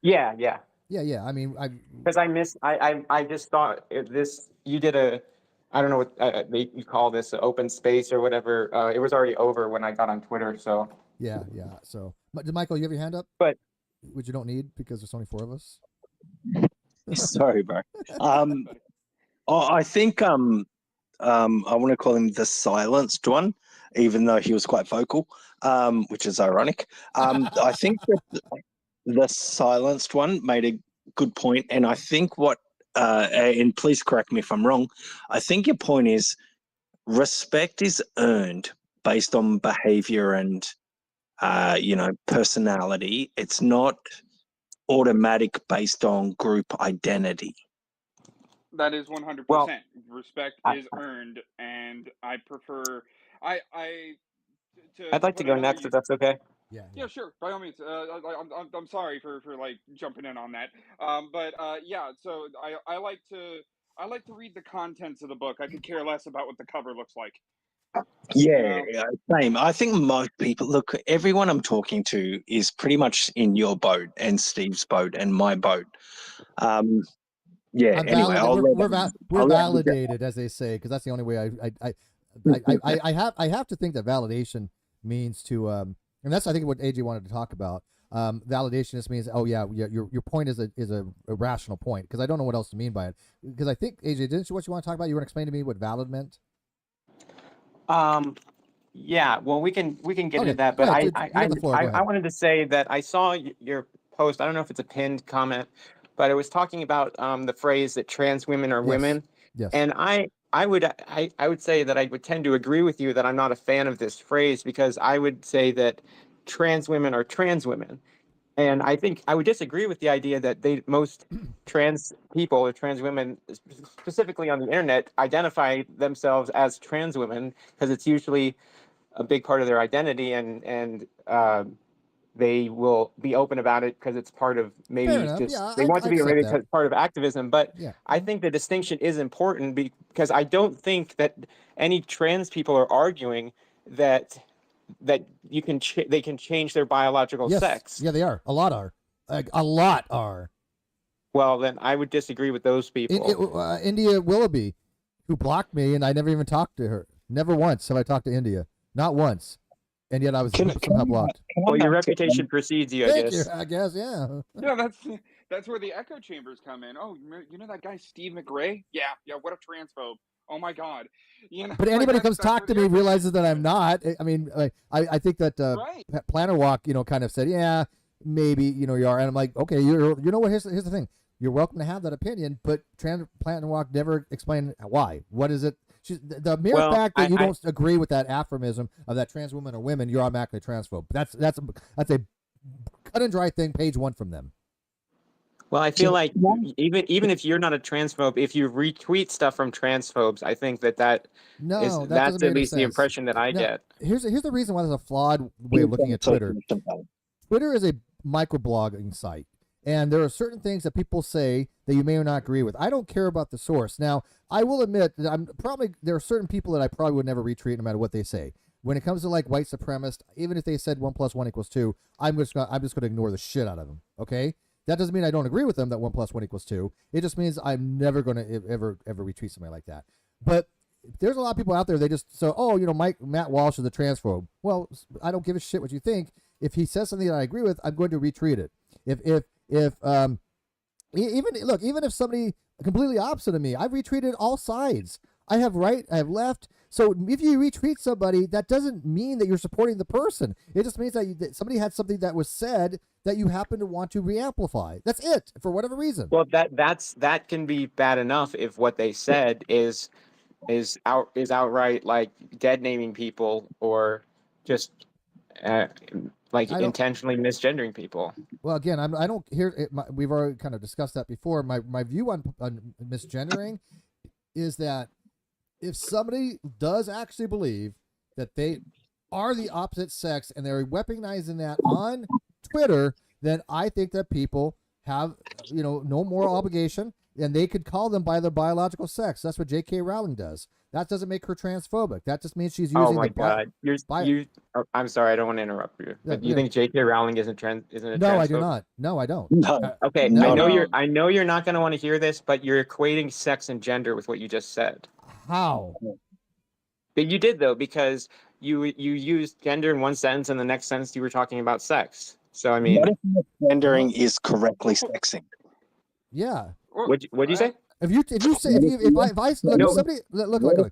yeah. Yeah. I mean, Because I missed. I just thought this. You did a. I don't know what you call this, open space or whatever. It was already over when I got on Twitter. So, yeah. So, Michael, you have your hand up, but which you don't need because there's only 4 of us. sorry, bro. Thanks, buddy. I think I want to call him the silenced one, even though he was quite vocal, which is ironic. I think that the silenced one made a good point, and I think and please correct me if I'm wrong, I think your point is respect is earned based on behavior and, personality. It's not automatic based on group identity. That is Well, 100%. Respect I, is earned, and I prefer. I I'd to like to put go another next if use. that's okay. Yeah. Yeah, sure. By all means. I'm sorry for like jumping in on that. But yeah. So I like to read the contents of the book. I could care less about what the cover looks like. You Yeah, know. same. I think most people, look, everyone I'm talking to is pretty much in your boat and Steve's boat and my boat. Um, yeah, I'm anyway, validated. We're I'll let you go. validated, as they say, because that's the only way I have to think that validation means to and that's I think what AJ wanted to talk about. Validation just means your point is a rational point, because I don't know what else to mean by it, because I think AJ, didn't you what you want to talk about? You want to explain to me what valid meant? Um, yeah, well, we can get into Okay, that, go but ahead, dude. You got the floor. Go I ahead. wanted to say that I saw your post. I don't know if it's a pinned comment, but it was talking about the phrase that trans women are Yes. women, Yes. and I would say that I would tend to agree with you that I'm not a fan of this phrase, because I would say that trans women are trans women. And I think I would disagree with the idea that most trans people or trans women, specifically on the internet, identify themselves as trans women, because it's usually a big part of their identity, and they will be open about it because it's part of, Fair maybe enough. Yeah, just they want I to be, or accept maybe that. because it's part of activism. But Yeah. I think the distinction is important, because I don't think that any trans people are arguing that they can change their biological Yes. sex. Yeah, they are. A lot are. Like, a lot are. Well, then I would disagree with those people. India Willoughby, who blocked me, and I never even talked to her. Never once have I talked to India. Not once. And yet I was Can, somehow can, blocked. well, your Thank reputation precedes you, I you, guess. I guess, yeah. Yeah, That's where the echo chambers come in. Oh, you know that guy Steve McRae? Yeah, what a transphobe. Oh my God, But like anybody comes that's talk where to the me echo realizes chambers that come I'm in. not. I mean, I think that Right. Planner Walk, kind of said, yeah, maybe you are, and I'm like, okay, you know what? Here's the thing. You're welcome to have that opinion, but Planner Walk never explained why. What is it? The mere Well, fact that you don't agree with that aphorism of that trans women are women, you're automatically transphobe. That's a cut and dry thing. Page 1 from them. Well, I feel like even if you're not a transphobe, if you retweet stuff from transphobes, I think that that doesn't that's make at any least the sense. impression that I Now, get. here's the reason why there's a flawed way of looking at Twitter. Twitter is a microblogging site, and there are certain things that people say that you may or not agree with. I don't care about the source. Now, I will admit that there are certain people that I probably would never retweet no matter what they say. When it comes to like white supremacist, even if they said 1 + 1 = 2, I'm just gonna ignore the shit out of them. Okay. That doesn't mean I don't agree with them that 1 + 1 = 2. It just means I'm never going to ever retweet somebody like that. But there's a lot of people out there. They just Matt Walsh is a transphobe. Well, I don't give a shit what you think. If he says something that I agree with, I'm going to retweet it. Even if somebody completely opposite of me, I've retweeted all sides. I have right, I have left. So if you retweet somebody, that doesn't mean that you're supporting the person. It just means that somebody had something that was said that you happen to want to reamplify. That's it, for whatever reason. Well, that can be bad enough if what they said is outright like dead naming people or just intentionally misgendering people. Well, again, I don't hear. We've already kind of discussed that before. My view on misgendering is that if somebody does actually believe that they are the opposite sex and they're weaponizing that on Twitter, then I think that people have no moral obligation, and they could call them by their biological sex. That's what J.K. Rowling does. That doesn't make her transphobic. That just means she's using. Oh my God! I'm sorry, I don't want to interrupt you. But you think J.K. Rowling isn't a transphobe? No, I do not. No, I don't. Okay, no. I know you're not going to want to hear this, but you're equating sex and gender with what you just said. How? But you did though, because you used gender in one sentence, and the next sentence you were talking about sex. So I mean, what if gendering is correctly sexing? Yeah. What'd you say? If I somebody look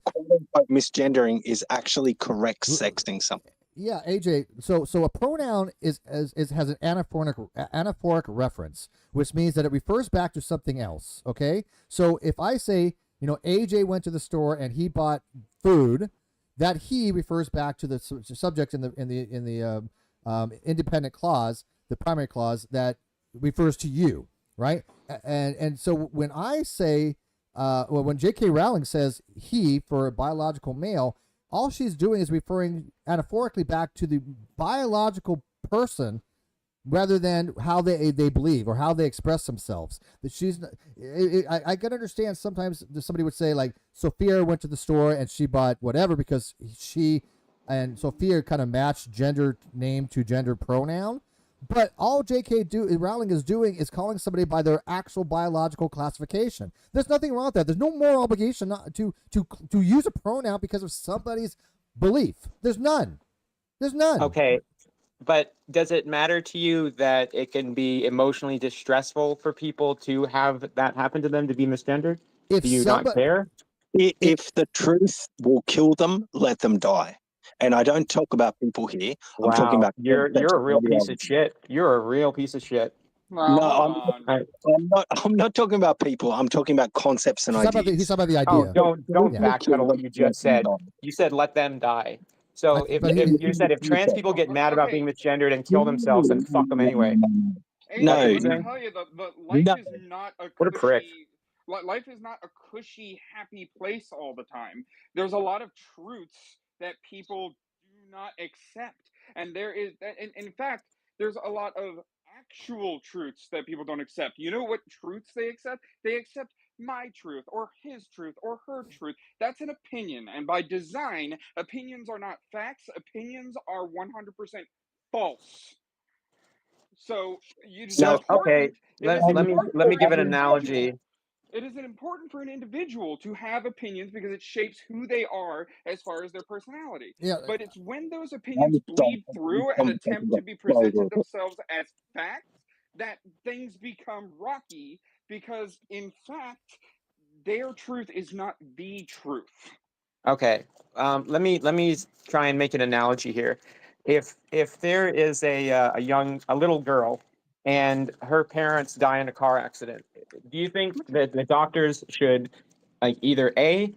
misgendering is actually correct sexing something. Yeah, AJ. So a pronoun has an anaphoric reference, which means that it refers back to something else. Okay. So if I say AJ went to the store and he bought food, that he refers back to the subject in the independent clause, the primary clause that refers to you, right? And so when I say, when J.K. Rowling says he for a biological male, all she's doing is referring anaphorically back to the biological person rather than how they believe or how they express themselves. That I can understand sometimes somebody would say like Sophia went to the store and she bought whatever because she and Sophia kind of matched gender name to gender pronoun. But all J.K. Rowling is doing is calling somebody by their actual biological classification. There's nothing wrong with that. There's no moral obligation not to use a pronoun because of somebody's belief. There's none. Okay, but does it matter to you that it can be emotionally distressful for people to have that happen to them, to be misgendered? Do you not care? If the truth will kill them, let them die. And I don't talk about people here. Wow, I'm talking about you're a real piece of shit. You're a real piece of shit. No, I'm not talking about people. I'm talking about concepts and ideas. He's talking about the idea. Oh, don't backpedal what you just said. You said let them die. So if you said if trans people get mad about being misgendered and kill themselves, then fuck them anyway. No, let me tell you, life is not a what a prick. Life is not a cushy, happy place all the time. There's a lot of truths that people do not accept, and in fact, there's a lot of actual truths that people don't accept. You know what truths they accept? They accept my truth or his truth or her truth. That's an opinion, and by design, opinions are not facts. Opinions are 100% false. So okay. Let me give an analogy. It is important for an individual to have opinions because it shapes who they are as far as their personality. Yeah. But it's when those opinions bleed through and attempt to be presented themselves as facts that things become rocky because, in fact, their truth is not the truth. Okay. Let me try and make an analogy here. If there is a little girl and her parents die in a car accident, do you think that the doctors should, like, either A,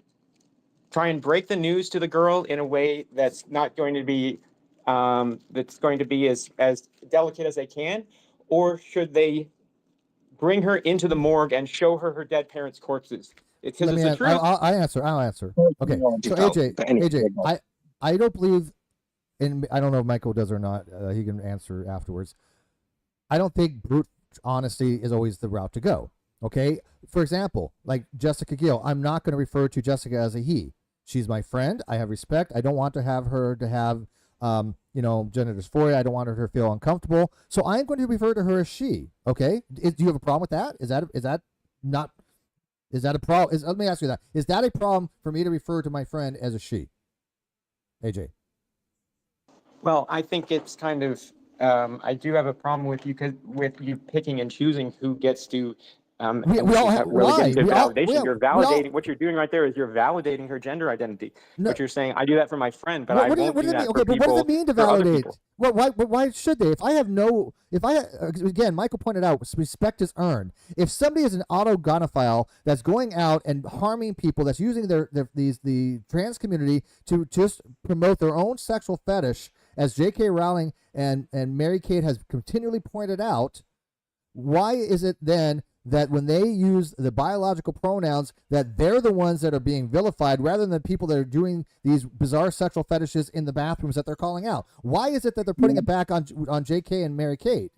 try and break the news to the girl in a way that's not going to be that's going to be as delicate as they can, or should they bring her into the morgue and show her her dead parents' corpses? Because Let it's me. the truth. I'll answer. I'll answer. Okay. So AJ, But anyway, AJ, I don't believe, and I don't know if Michael does or not. He can answer afterwards. I don't think brute honesty is always the route to go. Okay. For example, like Jessica Gill, I'm not going to refer to Jessica as a he. She's my friend. I have respect. I don't want to have her to have, gender dysphoria. I don't want her to feel uncomfortable. So I'm going to refer to her as she. Okay. Do you have a problem with that? Is that not? Is that a problem? Let me ask you that. Is that a problem for me to refer to my friend as a she? AJ. Well, I think it's kind of I do have a problem with you picking and choosing who gets to We all have, really get why? into validation. You're We all, validating what you're doing right there is you're validating her gender identity. no, But you're saying I do that for my friend, but I what won't does do it mean? that Okay, for but what does it people mean to for other validate? people. Well, why should they? If I again, Michael pointed out, respect is earned. If somebody is an autogonophile that's going out and harming people, that's using the trans community to just promote their own sexual fetish, as J.K. Rowling and Mary Kate has continually pointed out, why is it then that when they use the biological pronouns, that they're the ones that are being vilified rather than the people that are doing these bizarre sexual fetishes in the bathrooms that they're calling out? Why is it that they're putting it back on J.K. and Mary Kate?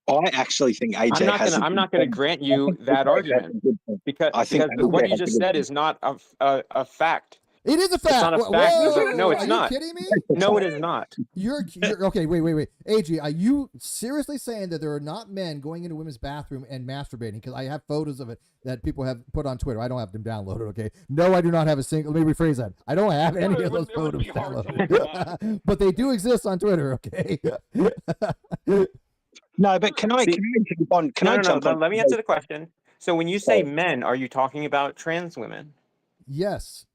I actually think AJ has. I'm not gonna grant you that argument because what you just said is not a fact. It is a It's fact. not a Whoa, fact. No, are it's you not. kidding me? No, it is not. You're okay. Wait. AG, are you seriously saying that there are not men going into women's bathroom and masturbating? Because I have photos of it that people have put on Twitter. I don't have them downloaded. Okay, no, I do not have a single. Let me rephrase that. I don't have any of those photos downloaded, but they do exist on Twitter. Okay. No, but can I jump on? Can I jump on? Let me answer the question. So when you say men, are you talking about trans women? Yes.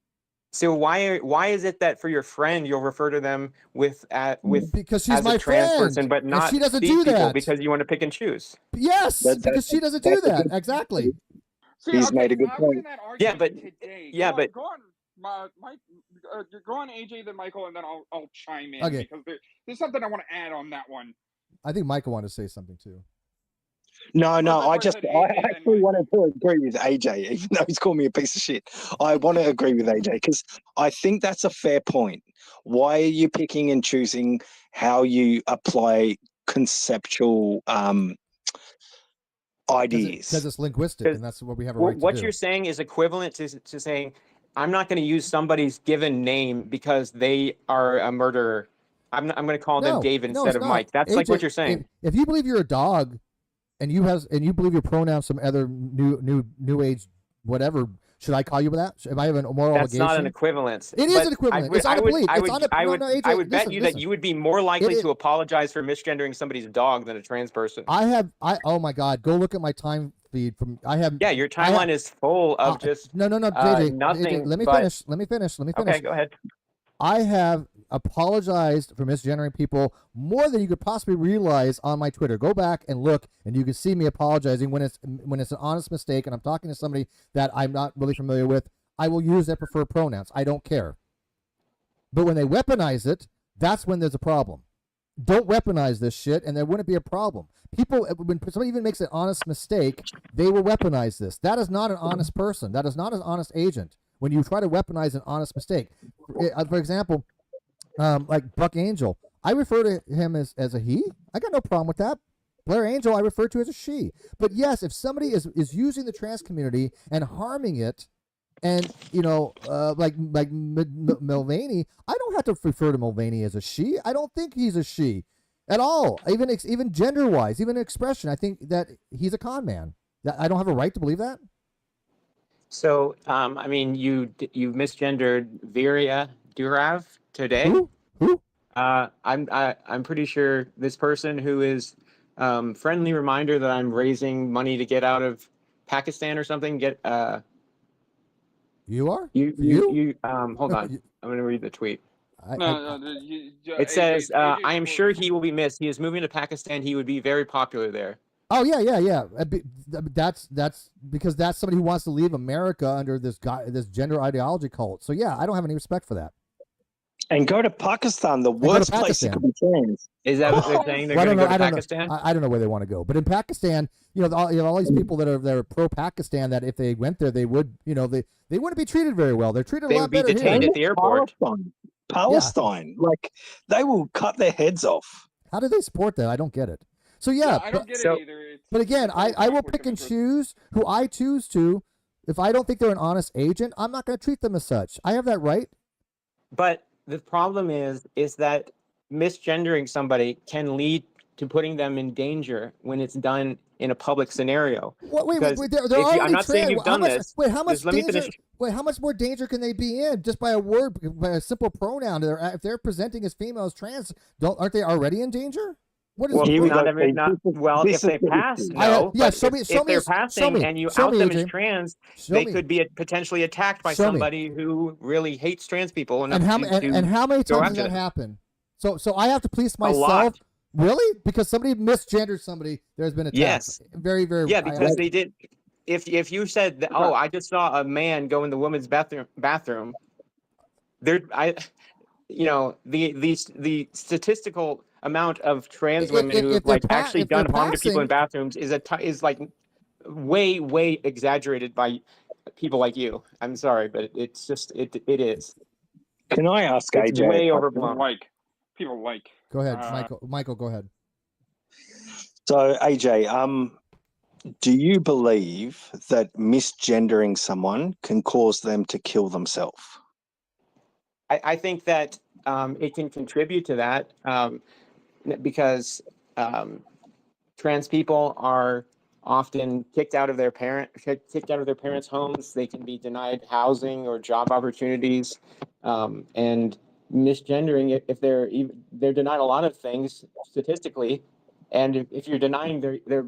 So why is it that for your friend you'll refer to them with because she's as my a trans friend, person, but not she doesn't these do people that because you want to pick and choose? Yes, because she doesn't do that. Exactly. See, He's okay, made a good I was point. in that argument Yeah, but today. Go on, go on, AJ, then Michael, and then I'll chime in because there's something I want to add on that one. I think Michael wanted to say something too. No, I actually wanted to agree with AJ, even though he's called me a piece of shit. I want to agree with AJ because I think that's a fair point. Why are you picking and choosing how you apply conceptual ideas? Because it's linguistic, and that's what we have a right to do. What you're saying is equivalent to saying, I'm not going to use somebody's given name because they are a murderer. I'm going to call them Dave instead of Mike. That's AJ, like what you're saying. If you believe you're a dog, and you believe your pronouns some other new age whatever, should I call you that? If I have a moral obligation? That's not an equivalence. It is an equivalent. It's on a belief. I would bet you that you would be more likely to apologize for misgendering somebody's dog than a trans person. Oh my God, go look at my time feed Yeah, your timeline is full of just no, JJ, nothing. JJ, let me finish. Okay, go ahead. I have apologized for misgendering people more than you could possibly realize on my Twitter. Go back and look, and you can see me apologizing when it's an honest mistake, and I'm talking to somebody that I'm not really familiar with. I will use their preferred pronouns. I don't care. But when they weaponize it, that's when there's a problem. Don't weaponize this shit, and there wouldn't be a problem. People, when somebody even makes an honest mistake, they will weaponize this. That is not an honest person. That is not an honest agent. When you try to weaponize an honest mistake, for example, like Buck Angel, I refer to him as a he. I got no problem with that. Blair Angel, I refer to as a she. But yes, if somebody is using the trans community and harming it, and like Mulvaney, I don't have to refer to Mulvaney as a she. I don't think he's a she at all. Even gender wise, even expression, I think that he's a con man. I don't have a right to believe that. So, I mean, you misgendered Viria Durav today. Who? I'm pretty sure this person who is Friendly reminder that I'm raising money to get out of Pakistan or something. You are? You hold on. You- I'm going to read the tweet. No, It says, AJ's I am full sure of he shit. will be missed. He is moving to Pakistan. He would be very popular there. Oh yeah. That's because that's somebody who wants to leave America under this gender ideology cult. So yeah, I don't have any respect for that. And go to Pakistan, the go to worst place you Pakistan. could be trans. Is that what they're Well, saying? They're Well, going to go to I don't Pakistan? know. I don't know where they want to go, but in Pakistan, you know, all these people that are pro Pakistan, that if they went there, they would, you know, they wouldn't be treated very well. They're treated a They lot would be better detained here. at the airport. Palestine. Like, they will cut their heads off. How do they support that? I don't get it. So yeah, I don't get so- it either. but again, it's always I will awkward pick and coming to- choose who I choose to. If I don't think they're an honest agent, I'm not going to treat them as such. I have that right. But the problem is that misgendering somebody can lead to putting them in danger when it's done in a public scenario. Wait, Because they're if you- already I'm not saying trans. you've done this. Wait, how much Just let me danger? finish. Wait, how much more danger can they be in just by a word, by a simple pronoun? If they're presenting as female, as trans, aren't they already in danger? What is Well, Here we not go, every, Steve. not, well, This if is they the pass, issue. no. Yeah, but show if, me- if show they're me- passing and you show out me, them as AJ. trans, Show they me. could be potentially attacked by Show me. somebody who really hates trans people enough And how to many go times has after that them. happened? So I have to police A lot. myself. Really? Because somebody misgendered somebody, there's been attacks. Yes. Very, very. Yeah, because they did. If you said, that, "Oh, I just saw a man go in the women's bathroom," there, the statistical amount of trans women who have like actually done harm to people in bathrooms is like way exaggerated by people like you. I'm sorry, but it's just it is. Can I ask It's AJ? way a overblown. People like. Go ahead, Michael, go ahead. So, AJ, do you believe that misgendering someone can cause them to kill themselves? I think that it can contribute to that because trans people are often kicked out of their parents' homes. They can be denied housing or job opportunities, and misgendering, if they're denied a lot of things statistically, and if you're denying their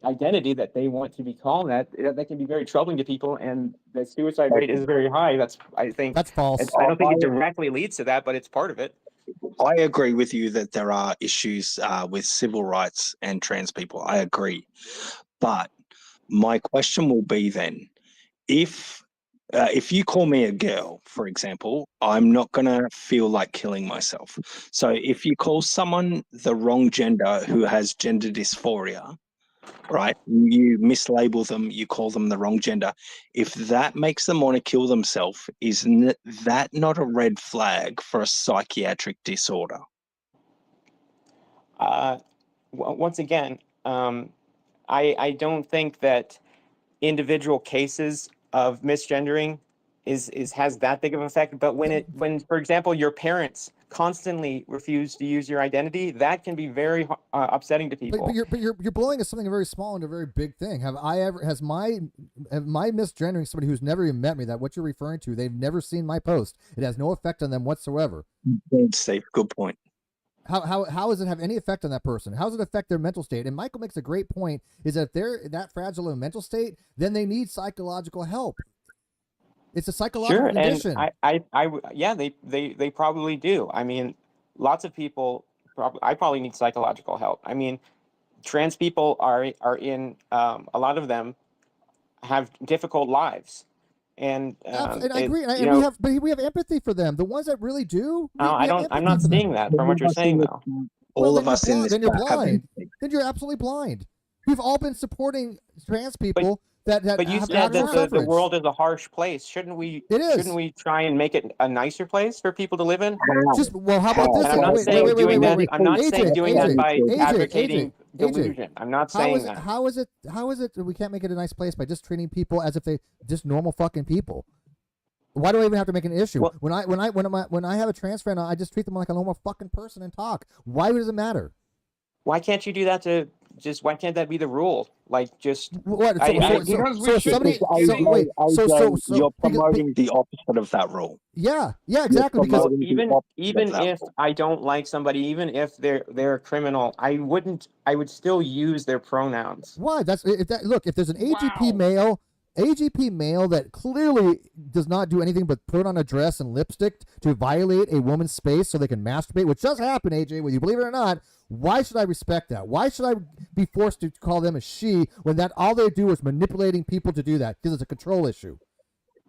identity that they want to be called that can be very troubling to people, and the suicide rate is very high. I think That's false. I don't think it directly leads to that, but it's part of it. I agree with you that there are issues with civil rights and trans people. I agree. But my question will be then, if you call me a girl, for example, I'm not going to feel like killing myself. So if you call someone the wrong gender who has gender dysphoria, right, you mislabel them, you call them the wrong gender. If that makes them want to kill themselves, isn't that not a red flag for a psychiatric disorder? Once again, I don't think that individual cases of misgendering has that big of an effect. But when for example your parents constantly refuse to use your identity, that can be very upsetting to people. But you're blowing something very small into a very big thing. Has my misgendering somebody who's never even met me, that what you're referring to, they've never seen my post. It has no effect on them whatsoever. Thanks, Steve. Good point. How does it have any effect on that person? How does it affect their mental state? And Michael makes a great point, is that if they're in that fragile of a mental state, then they need psychological help. It's a psychological condition. And they probably do. I mean, lots of people I probably need psychological help. I mean, trans people are in a lot of them have difficult lives. And I agree. And we have empathy for them. The ones that really do. I'm not seeing that from what you're saying, though. All of us in this. Then you're blind. Then you're absolutely blind. We've all been supporting trans people. But you said that the world is a harsh place. Shouldn't we? It is. Shouldn't we try and make it a nicer place for people to live in? How about this? And I'm not saying doing that. I'm not saying doing that by AJ, advocating delusion. I'm not saying that. How is it that we can't make it a nice place by just treating people as if they just normal fucking people? Why do I even have to make an issue? Well, when I have a trans friend, I just treat them like a normal fucking person and talk. Why does it matter? Why can't you do that why can't that be the rule? Like just What? So, I- because we so if should somebody, be so giving. wait, You're because, promoting the opposite of that rule. yeah, You're exactly, because promoting the even opposite of that if rule. I don't like somebody, even if they're a criminal, I would still use their pronouns. why? That's if that look. If there's an Wow. AGP male that clearly does not do anything but put on a dress and lipstick to violate a woman's space so they can masturbate, which does happen, AJ, whether you believe it or not. Why should I respect that? Why should I be forced to call them a she when that all they do is manipulating people to do that because it's a control issue?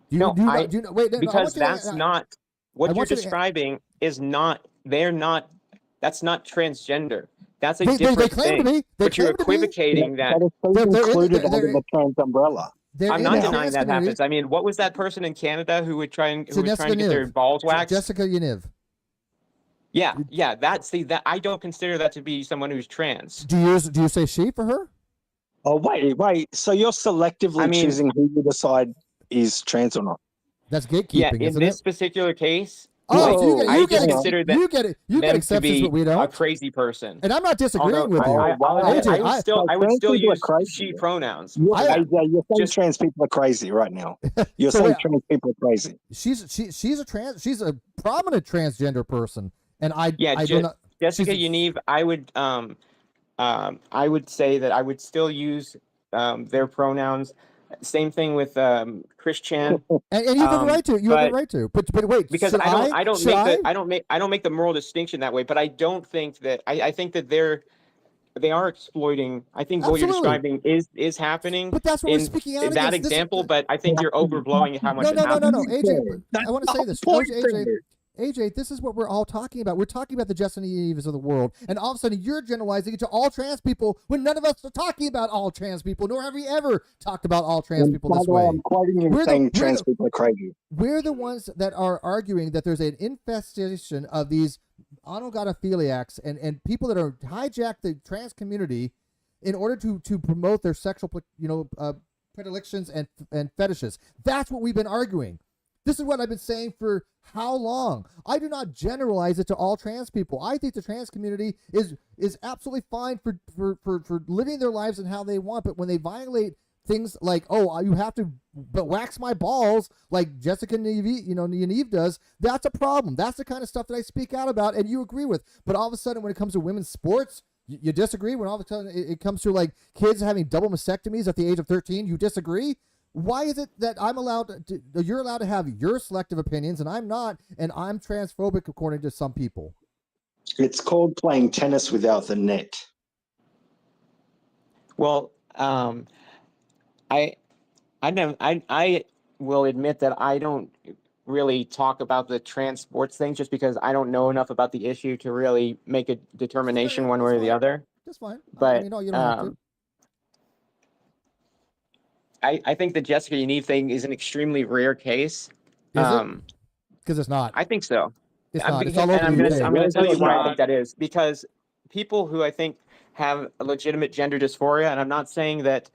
No, Do you know, wait, no, I because want you that's to, not I what you're want you to, describing is not they're not that's not transgender. That's a they different claim to thing. be, But you're equivocating that. But it's still included under the trans umbrella. they're I'm in not the now. denying trans that community. happens. I mean, what was that person in Canada who who was trying Jessica to get their Niv. balls waxed? Jessica Yaniv. Yeah, that I don't consider that to be someone who's trans. Do you say she for her? Oh, wait. So you're selectively I mean, choosing who you decide is trans or not? That's yeah, gatekeeping, in isn't this it? particular case, Oh, so Whoa, I you just get consider you get them to acceptance, be but we a don't. crazy person. And I'm not disagreeing Although with you, Oh, wow. AJ. So I would trans still people are use crazy. she pronouns You're, for them. you're saying Just trans people are crazy right now. You're So saying wait, trans people are crazy. she's a prominent transgender person, and I yeah, do not. Jessica She's Yaniv, I would say that I would still use their pronouns. Same thing with Christian. and you have a right to. You have a But right to. But wait, because should I? I don't Should make I? I don't make the moral distinction that way. But I don't think that I think that they are exploiting. I think what you're Absolutely. describing is happening But that's what we're in speaking out that against. example. But I think you're overblowing how much it happens. No. AJ, That's I want to the say whole this. point AJ, there. AJ, this is what we're all talking about. We're talking about the Justin Eves of the world, and all of a sudden you're generalizing it to all trans people when none of us are talking about all trans people, nor have we ever talked about all trans And people by this the way, way. I'm quoting you saying trans people are crazy. We're the ones that are arguing that there's an infestation of these onogonophiliacs and people that are hijack the trans community in order to promote their sexual predilections and fetishes. That's what we've been arguing. This is what I've been saying for how long? I do not generalize it to all trans people. I think the trans community is absolutely fine for living their lives and how they want, but when they violate things like, oh, you have to but wax my balls like Jessica Yaniv does, that's a problem. That's the kind of stuff that I speak out about and you agree with. But all of a sudden when it comes to women's sports, you disagree. When all of a sudden it comes to like kids having double mastectomies at the age of 13, you disagree. Why is it that you're allowed to have your selective opinions and I'm not, and I'm transphobic according to some people? It's called playing tennis without the net. Well, I will admit that I don't really talk about the trans sports thing just because I don't know enough about the issue to really make a determination one way or the other. That's fine. But you don't have to. I think the Jessica Yaniv thing is an extremely rare case. Is it? Because it's not. I think so. It's not. It's all over I'm the going UK. to tell you why I not. think that is. Because people who I think have a legitimate gender dysphoria, and I'm not saying that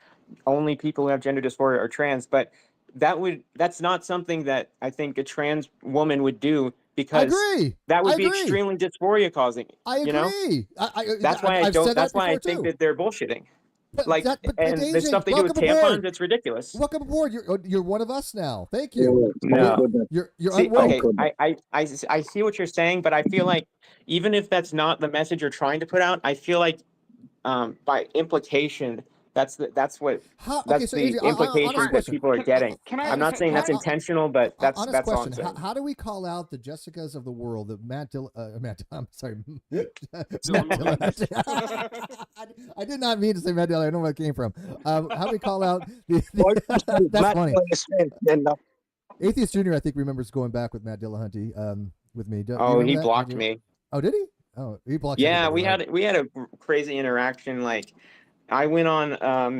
only people who have gender dysphoria are trans, but that's not something that I think a trans woman would do because I agree. that would I be agree. extremely dysphoria causing. I agree. You know? That's why I've said that's that why I before, think too. that they're bullshitting. But Like, but and the AJ, stuff they do with welcome aboard. tampons, it's ridiculous. Welcome aboard. You're one of us now. Thank you. No. You're See, unwilling. okay, I see what you're saying, but I feel like even if that's not the message you're trying to put out, I feel like by implication, that's the AJ, implications that question. people are getting. Can I? I'm not saying that's intentional, but that's honest all I'm question. saying. How do we call out the Jessicas of the world, the I'm sorry, I did not mean to say Matt Dillon. I don't know where it came from. How do we call out that's funny. Atheist Junior, I think, remembers going back with Matt Dillahunty with me. Oh, he blocked me. Oh, did he? Oh, he blocked. Yeah, we had a crazy interaction. Like, I went on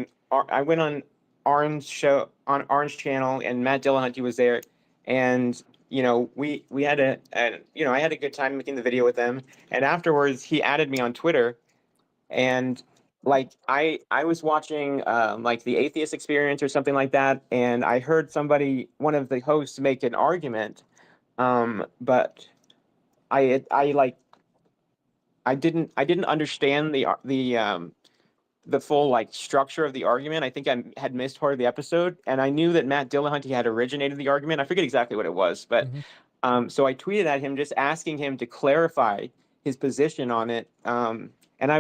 Orange show on Orange Channel, and Matt Dillahunty was there, and we had I had a good time making the video with them, and afterwards he added me on Twitter, and like I was watching like the Atheist Experience or something like that, and I heard one of the hosts make an argument, but I didn't understand the full like structure of the argument. I think I had missed part of the episode, and I knew that Matt Dillahunty had originated the argument. I forget exactly what it was, but so I tweeted at him just asking him to clarify his position on it. And I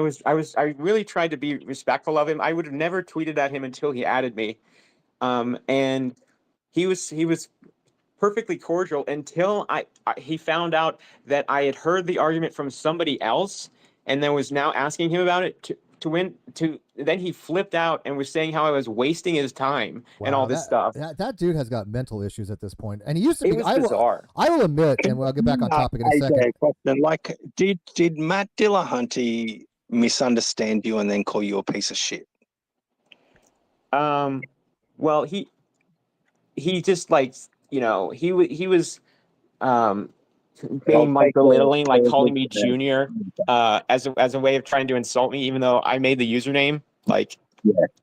really tried to be respectful of him. I would have never tweeted at him until he added me. And he was perfectly cordial until he found out that I had heard the argument from somebody else, and then was now asking him about it then he flipped out and was saying how I was wasting his time and all this stuff. That dude has got mental issues at this point, and he used to It be. was bizarre. I will admit, and I'll get back on topic in a second. Question. Like, did Matt Dillahunty misunderstand you and then call you a piece of shit? Well, he just like, you know, he was being like belittling, like calling me junior, as a way of trying to insult me, even though I made the username. Like,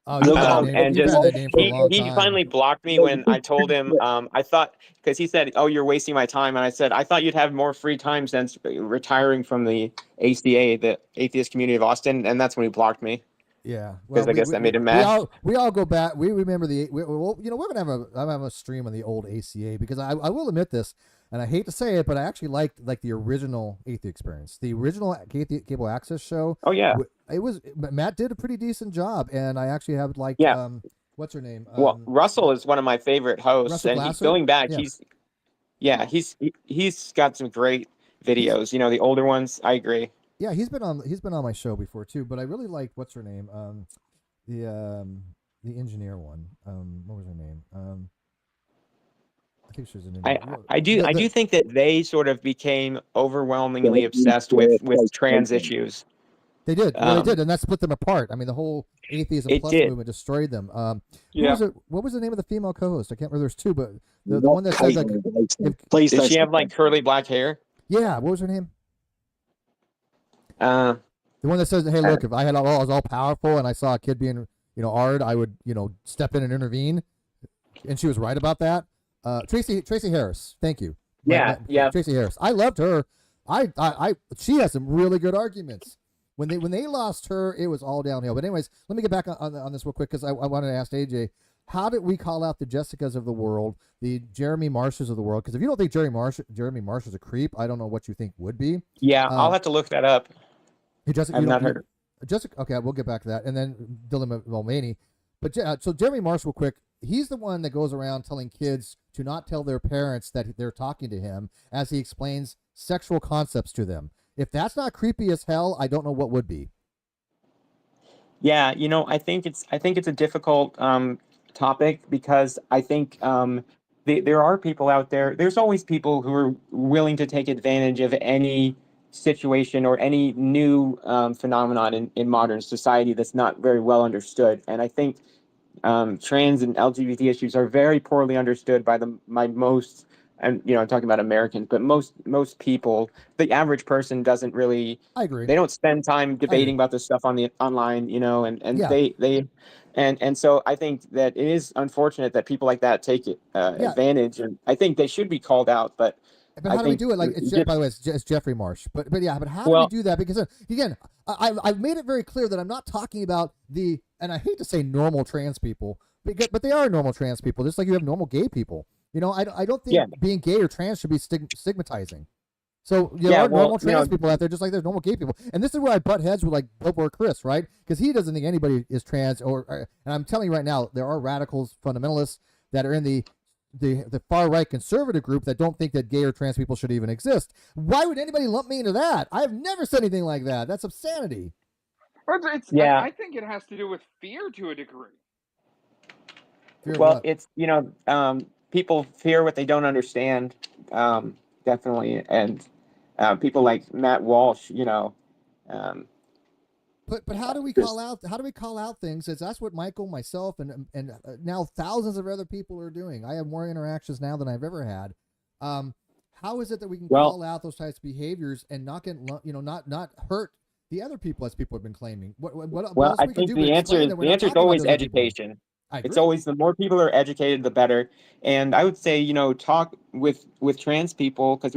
and just he finally blocked me when I told him. I thought, because he said, "Oh, you're wasting my time," and I said, "I thought you'd have more free time since retiring from the ACA, the Atheist Community of Austin," and that's when he blocked me. Yeah, because I guess that made him mad. We all go back. We remember well, you know, we're gonna have a stream on the old ACA, because I will admit this, and I hate to say it, but I actually liked the original Atheist Experience, the original Cable Access show. Oh yeah, it was Matt did a pretty decent job, and I actually have what's her name? Well, Russell is one of my favorite hosts, Russell and Glasser? going back, Yeah. he's got some great videos. You know, the older ones. I agree. Yeah, he's been on my show before too, but I really liked what's her name, the engineer one. What was her name? I think she was an engineer. I do think that they sort of became overwhelmingly obsessed with trans issues. They did, they did, and that split them apart. I mean, the whole atheism plus movement destroyed them. What was the name of the female co-host? I can't remember. There's two, but the one that said like, did she have like curly black hair? Yeah, what was her name? The one that says, "Hey, look, if I was all powerful and I saw a kid being, ard, I would, step in and intervene," and she was right about that. Tracy Harris, thank you. Yeah. Tracy Harris, I loved her. She has some really good arguments. When they lost her, it was all downhill. But anyways, let me get back on this real quick, because I wanted to ask AJ, how did we call out the Jessicas of the world, the Jeremy Marshes of the world? Because if you don't think Jeremy Marsh is a creep, I don't know what you think would be. Yeah, I'll have to look that up. I've not heard. Jessica, okay, we'll get back to that, and then Dylan Mulvaney. But so Jeremy Marsh, real quick, he's the one that goes around telling kids to not tell their parents that they're talking to him, as he explains sexual concepts to them. If that's not creepy as hell, I don't know what would be. Yeah, I think it's a difficult topic, because I think there are people out there. There's always people who are willing to take advantage of any situation or any new phenomenon in modern society that's not very well understood. And I think trans and LGBT issues are very poorly understood by most, and I'm talking about Americans, but most people. The average person doesn't really. I agree. They don't spend time debating about this stuff online, and so I think that it is unfortunate that people like that take advantage, and I think they should be called out. But how do we do it? Like, by the way, it's Jeffrey Marsh. But how do we do that? Because again, I've made it very clear that I'm not talking about and I hate to say normal trans people, but they are normal trans people, just like you have normal gay people. I don't think being gay or trans should be stigmatizing. So there are normal trans people out there, just like there's normal gay people. And this is where I butt heads with like Billboard Chris, right? Because he doesn't think anybody is trans, and I'm telling you right now, there are radicals, fundamentalists that are in the far right conservative group that don't think that gay or trans people should even exist. Why would anybody lump me into that? I've never said anything like that. That's obscenity. I think it has to do with fear to a degree. It's people fear what they don't understand, definitely, and people like Matt Walsh, But how do we call out things? That's what Michael, myself, and now thousands of other people are doing. I have more interactions now than I've ever had. How is it that we can call out those types of behaviors and not get not hurt the other people, as people have been claiming? I think the answer is always education. I agree. It's always the more people are educated, the better. And I would say, talk with trans people because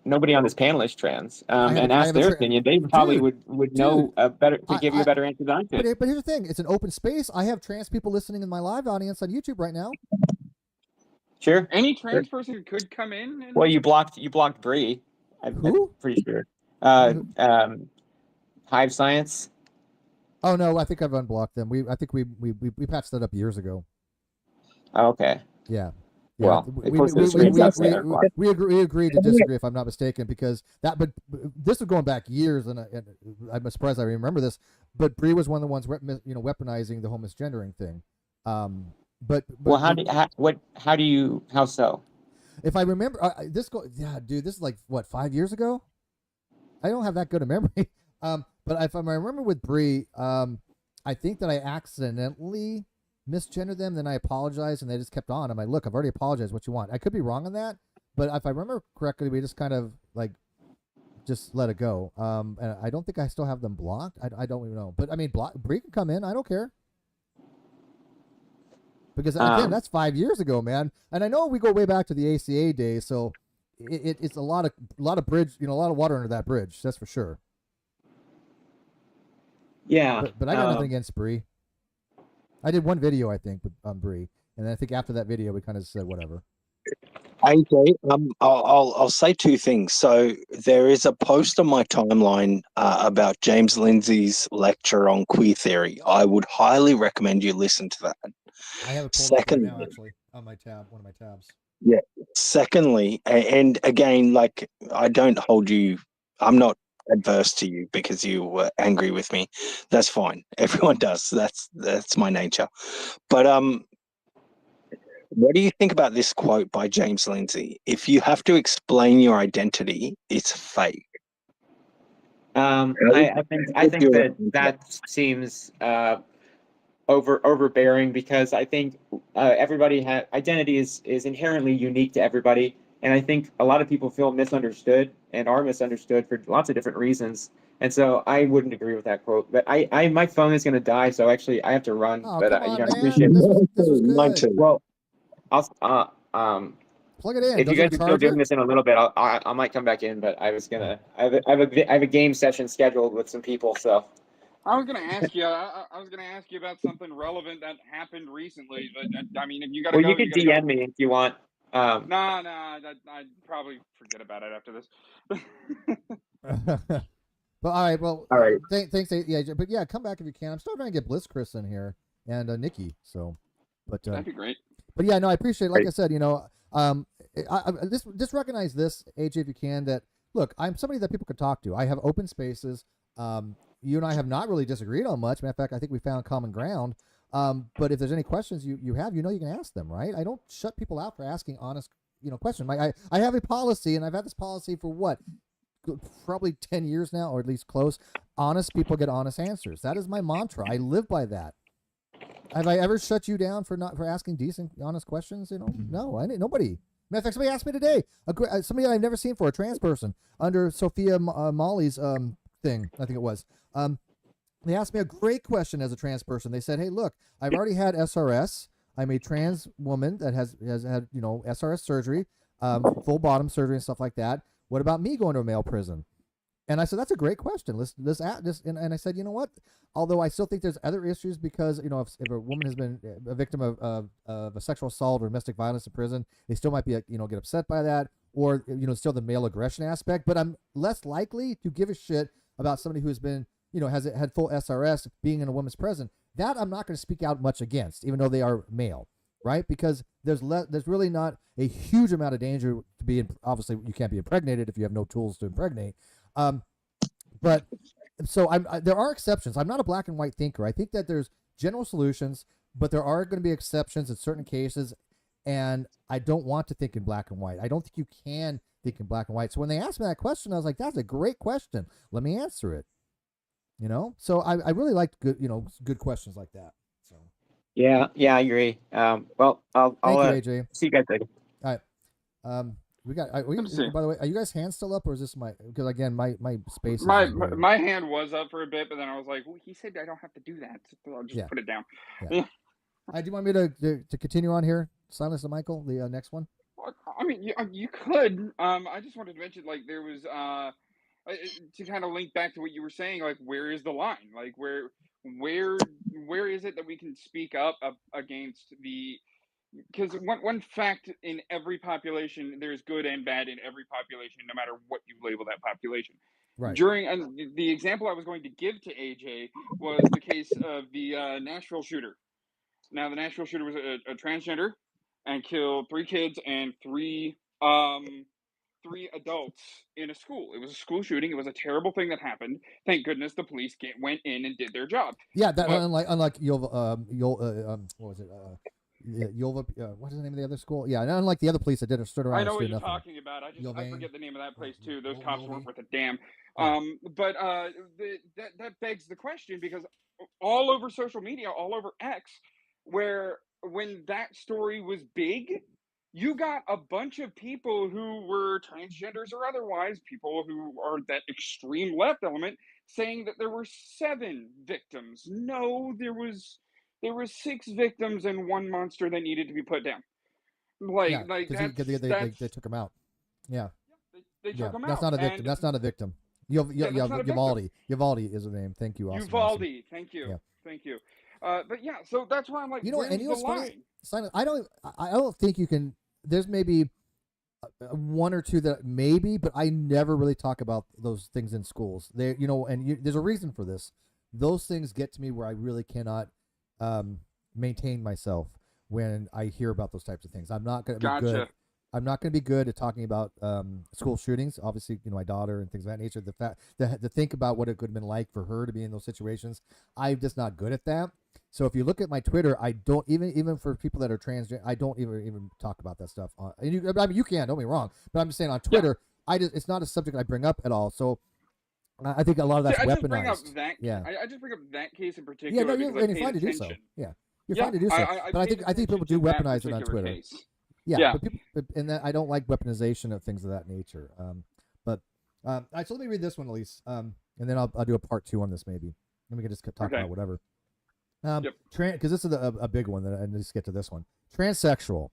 nobody on this panel is trans, and I ask have a their opinion. They probably would know better to give you a better answer than I could. But here's the thing: it's an open space. I have trans people listening in my live audience on YouTube right now. Sure. Any trans person could come in. Well, you blocked Bree. Who? I'm pretty sure. Hive Science. Oh no, I think I've unblocked them. I think we patched that up years ago. Okay. Yeah. Well, we agreed to disagree if I'm not mistaken, because but this was going back years, and I'm surprised I remember this. But Bree was one of the ones weaponizing the whole misgendering thing. But well, how so? If I remember, dude, this is like what, 5 years ago. I don't have that good a memory. But if I remember with Bree, I think that I accidentally misgendered them, then I apologized, and they just kept on. I'm like, look, I've already apologized. What you want? I could be wrong on that, but if I remember correctly, we just kind of like just let it go. And I don't think I still have them blocked. I don't even know, but I mean, Bree can come in. I don't care, because again, that's 5 years ago, man. And I know we go way back to the ACA days, so it's a lot of bridge, a lot of water under that bridge. That's for sure. Yeah, but I got nothing against Bree. I did one video, I think, on Bree, and then I think after that video, we kind of said whatever. AJ, I'll say two things. So there is a post on my timeline about James Lindsay's lecture on queer theory. I would highly recommend you listen to that. I have it pulled up right now, actually, on my tab, one of my tabs. Yeah. Secondly, and again, like, I don't hold you. I'm not adverse to you because you were angry with me. That's fine. Everyone does. That's my nature. But what do you think about this quote by James Lindsay? If you have to explain your identity, it's fake. I think that seems overbearing, because I think everybody identity is inherently unique to everybody. And I think a lot of people feel misunderstood and are misunderstood for lots of different reasons. And so I wouldn't agree with that quote. But my phone is going to die, so actually I have to run. Oh, but come on, I man. appreciate This it. was good. Well, I'll plug it in. if you guys are still doing this in a little bit, I might come back in. But I was gonna. I have a game session scheduled with some people. So I was gonna ask you. I was gonna ask you about something relevant that happened recently. But I mean, if you gotta go, you could DM me if you want. Nah, I'd probably forget about it after this. But all right, well, all right. Thanks, yeah, but yeah, come back if you can. I'm still trying to get Bliss Chris in here and Nikki. So, but that'd be great. But yeah, no, I appreciate. Like I said, just recognize this, AJ, if you can. That look, I'm somebody that people could talk to. I have open spaces. You and I have not really disagreed on much. Matter of fact, I think we found common ground. But if there's any questions you have, you can ask them, right? I don't shut people out for asking honest, questions. I have a policy, and I've had this policy for what? Probably 10 years now, or at least close. Honest people get honest answers. That is my mantra. I live by that. Have I ever shut you down for asking decent, honest questions? No, nobody. Matter of fact, somebody asked me today, somebody I've never seen for a trans person under Sophia Molly's thing, I think it was. They asked me a great question as a trans person. They said, "Hey, look, I've already had SRS. I'm a trans woman that has had SRS surgery, full bottom surgery and stuff like that. What about me going to a male prison?" And I said, "That's a great question. And I said, you know what? Although I still think there's other issues, because if a woman has been a victim of a sexual assault or domestic violence in prison, they still might be get upset by that, or still the male aggression aspect. But I'm less likely to give a shit about somebody who's been has had full SRS being in a woman's prison. That I'm not going to speak out much against, even though they are male." Right? Because there's really not a huge amount of danger to be obviously you can't be impregnated if you have no tools to impregnate. But so there are exceptions. I'm not a black and white thinker. I think that there's general solutions, but there are going to be exceptions in certain cases. And I don't want to think in black and white. I don't think you can think in black and white. So when they asked me that question, I was like, "That's a great question. Let me answer it." So I really liked good questions like that. So. Yeah, I agree. Well, I'll Thank you, AJ. See you guys later. All right. We got. By the way, are you guys' hands still up, or is this my? Because again, my space. My hand was up for a bit, but then I was like, well, he said I don't have to do that. So I'll just put it down. Yeah. Do you want me to continue on here, Silas and Michael? The next one. I mean, you could. I just wanted to mention, like, there was to kind of link back to what you were saying, like, where is the line? Like, where where is it that we can speak up against the? Because one fact in every population, there's good and bad in every population, no matter what you label that population. Right. During the example I was going to give to AJ was the case of the Nashville shooter. Now, the Nashville shooter was a transgender and killed 3 kids and three adults in a school. It was a school shooting. It was a terrible thing that happened. Thank goodness the police went in and did their job. Yeah, that But unlike what was it? Yova, what is the name of the other school? Yeah, and unlike the other police that didn't stood around I and know what stood you're nothing. talking about. I forget the name of that place too. Those cops Yoli? weren't worth a damn. Yeah. But that begs the question, because all over social media, all over X, where when that story was big, you got a bunch of people who were transgenders or otherwise, people who are that extreme left element, saying that there were 7 victims. No, there was 6 victims and one monster that needed to be put down. Yeah, Like because they took him out. Yeah, they yeah. took him That's out, not a victim. and That's not a victim. yeah, that's not a victim. Uvalde is the name. Thank you, Austin. Uvalde, Yeah. thank you. But yeah, so that's why I'm like, You know, and where's you know the what's funny, line? Simon? I don't think you can. There's maybe one or two that maybe, but I never really talk about those things in schools. There's a reason for this. Those things get to me where I really cannot maintain myself when I hear about those types of things. I'm not going to be good. Gotcha. I'm not going to be good at talking about school shootings. Obviously, my daughter and things of that nature. The fact to think about what it could have been like for her to be in those situations, I'm just not good at that. So if you look at my Twitter, I don't even for people that are transgender, I don't even talk about that stuff. And you can, don't get me wrong, but I'm just saying on Twitter, it's not a subject I bring up at all. So I think a lot of that's weaponized. Just bring up that. Yeah. I just bring up that case in Yeah, particular because I and you're paid fine to do attention. so. Yeah, you're fine to do so. But I think people do weaponize it on Twitter. Case. Yeah, but people, and that I don't like weaponization of things of that nature. So let me read this one at least, and then I'll do a part 2 on this maybe. Then we can just talk about whatever. Because this is a big one that I just get to this one. Transsexual.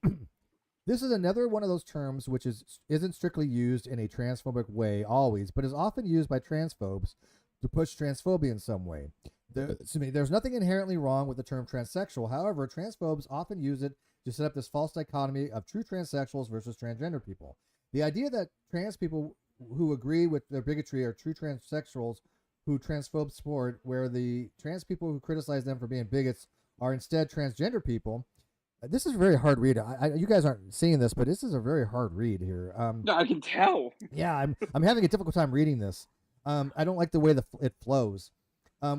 This is another one of those terms which isn't strictly used in a transphobic way always, but is often used by transphobes to push transphobia in some way. There's nothing inherently wrong with the term transsexual. However, transphobes often use it to set up this false dichotomy of true transsexuals versus transgender people. The idea that trans people who agree with their bigotry are true transsexuals who transphobes support, where the trans people who criticize them for being bigots are instead transgender people. This is a very hard read. You guys aren't seeing this, but this is a very hard read here. No, I can tell. Yeah, I'm having a difficult time reading this. I don't like the way it flows,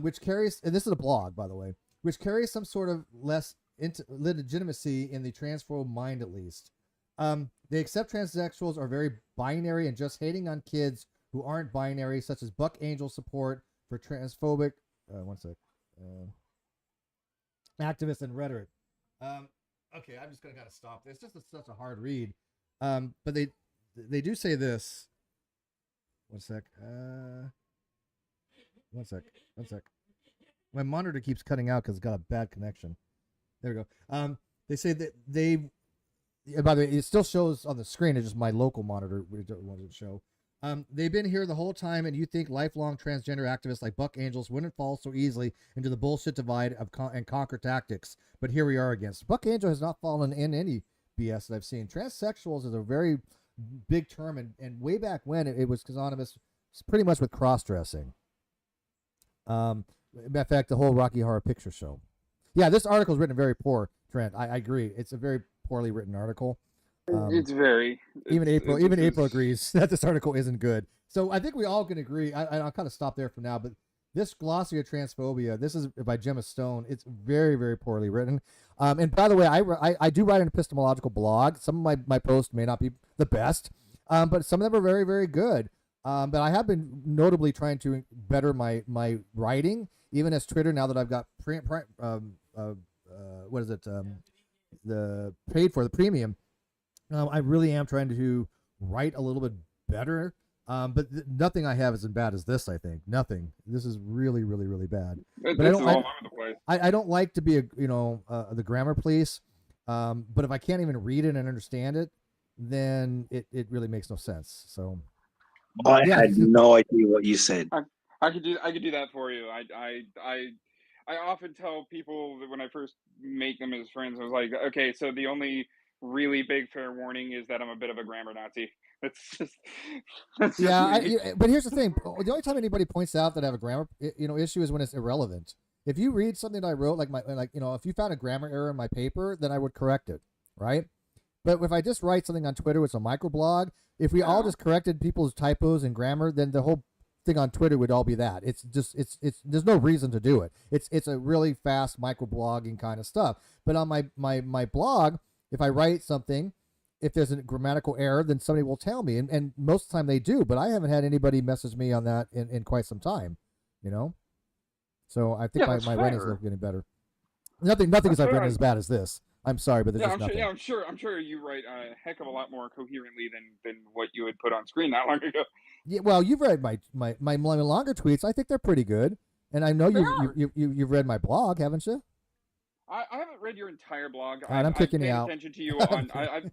which carries, and this is a blog, by the way, which carries some sort of less legitimacy in the transphobe mind, at least. They accept transsexuals are very binary and just hating on kids who aren't binary, such as Buck Angel support for transphobic activists and rhetoric. Okay, I'm just gonna kind of stop this. It's just such a hard read. But they do say this. One sec. My monitor keeps cutting out because it's got a bad connection. There we go. They say that by the way, it still shows on the screen. It's just my local monitor wanted to show. They've been here the whole time, and you think lifelong transgender activists like Buck Angels wouldn't fall so easily into the bullshit divide and conquer tactics. But here we are again. Buck Angel has not fallen in any BS that I've seen. Transsexuals is a very big term, and way back when it was synonymous pretty much with cross-dressing. In fact, the whole Rocky Horror Picture Show. Yeah, this article is written very poor, Trent. I agree. It's a very poorly written article. It's very. Even April agrees that this article isn't good. So I think we all can agree. I'll kind of stop there for now. But this Glossary of Transphobia, this is by Gemma Stone. It's very, very poorly written. And by the way, I do write an epistemological blog. Some of my posts may not be the best, but some of them are very, very good. But I have been notably trying to better my writing, even as Twitter, now that I've got the paid for the premium. I really am trying to write a little bit better But nothing I have is as bad as this. I think nothing. This is really, really, really bad. This But I is don't. all over the place. I don't like to be the grammar police. But if I can't even read it and understand it, then it really makes no sense. So I yeah. had no idea what you said. I could do that for you. I often tell people that when I first make them as friends, I was like, okay, so the only really big fair warning is that I'm a bit of a grammar Nazi. That's just that's just Yeah, me. but here's the thing: the only time anybody points out that I have a grammar, issue is when it's irrelevant. If you read something that I wrote, if you found a grammar error in my paper, then I would correct it, right? But if I just write something on Twitter, it's a microblog. If we all Yeah. just corrected people's typos and grammar, then the whole thing on Twitter would all be that. It's just it's there's no reason to do it. It's a really fast microblogging kind of stuff. But on my blog, if I write something, if there's a grammatical error, then somebody will tell me, and most of the time they do. But I haven't had anybody message me on that in quite some time, you know. So I think Yeah, that's my writing's fair. getting better. Nothing That's as I've fair. written as bad as this. I'm sorry, but there's Yeah, just nothing. I'm sure you write a heck of a lot more coherently than what you had put on screen not long ago. Yeah, well, you've read my longer tweets. I think they're pretty good, and I know They you've are. you've read my blog, haven't you? I haven't read your entire blog. All right, I'm kicking you paid out. attention to you on. I've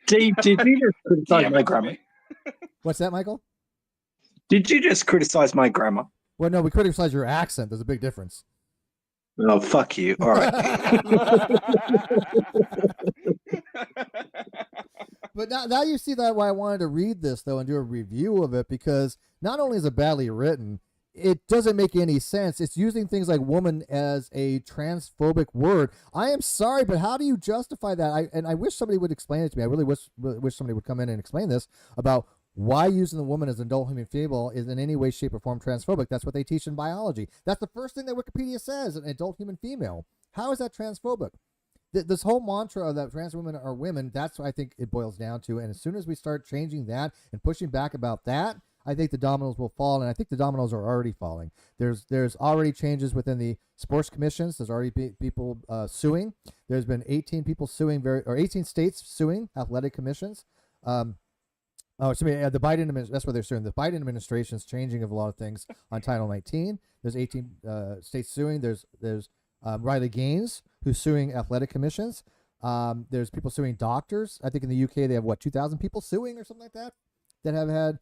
Did you just criticize DM my it to grammar? me. What's that, Michael? Did you just criticize my grammar? Well, no, we criticize your accent. There's a big difference. Oh, fuck you. All right. But now you see that why I wanted to read this though and do a review of it, because not only is it badly written, it doesn't make any sense. It's using things like woman as a transphobic word. I am sorry, but how do you justify that? I wish somebody would explain it to me. I really wish somebody would come in and explain this about why using the woman as an adult human female is in any way, shape, or form transphobic. That's what they teach in biology. That's the first thing that Wikipedia says, an adult human female. How is that transphobic? This whole mantra of that trans women are women, that's what I think it boils down to. And as soon as we start changing that and pushing back about that, I think the dominoes will fall, and I think the dominoes are already falling. There's already changes within the sports commissions. There's already people suing. There's been 18 people suing 18 states suing athletic commissions. The Biden administration, that's what they're suing. The Biden administration is changing of a lot of things on Title 19. There's 18 states suing. There's Riley Gaines, who's suing athletic commissions. There's people suing doctors. I think in the UK they have 2,000 people suing or something like that have had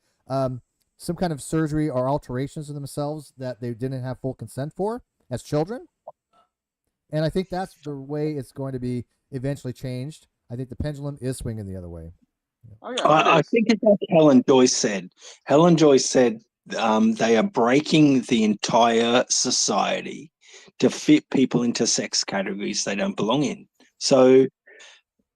some kind of surgery or alterations in themselves that they didn't have full consent for as children. And I think that's the way it's going to be eventually changed. I think the pendulum is swinging the other way. Oh yeah, I think it's like Helen Joyce said. Helen Joyce said they are breaking the entire society to fit people into sex categories they don't belong in. So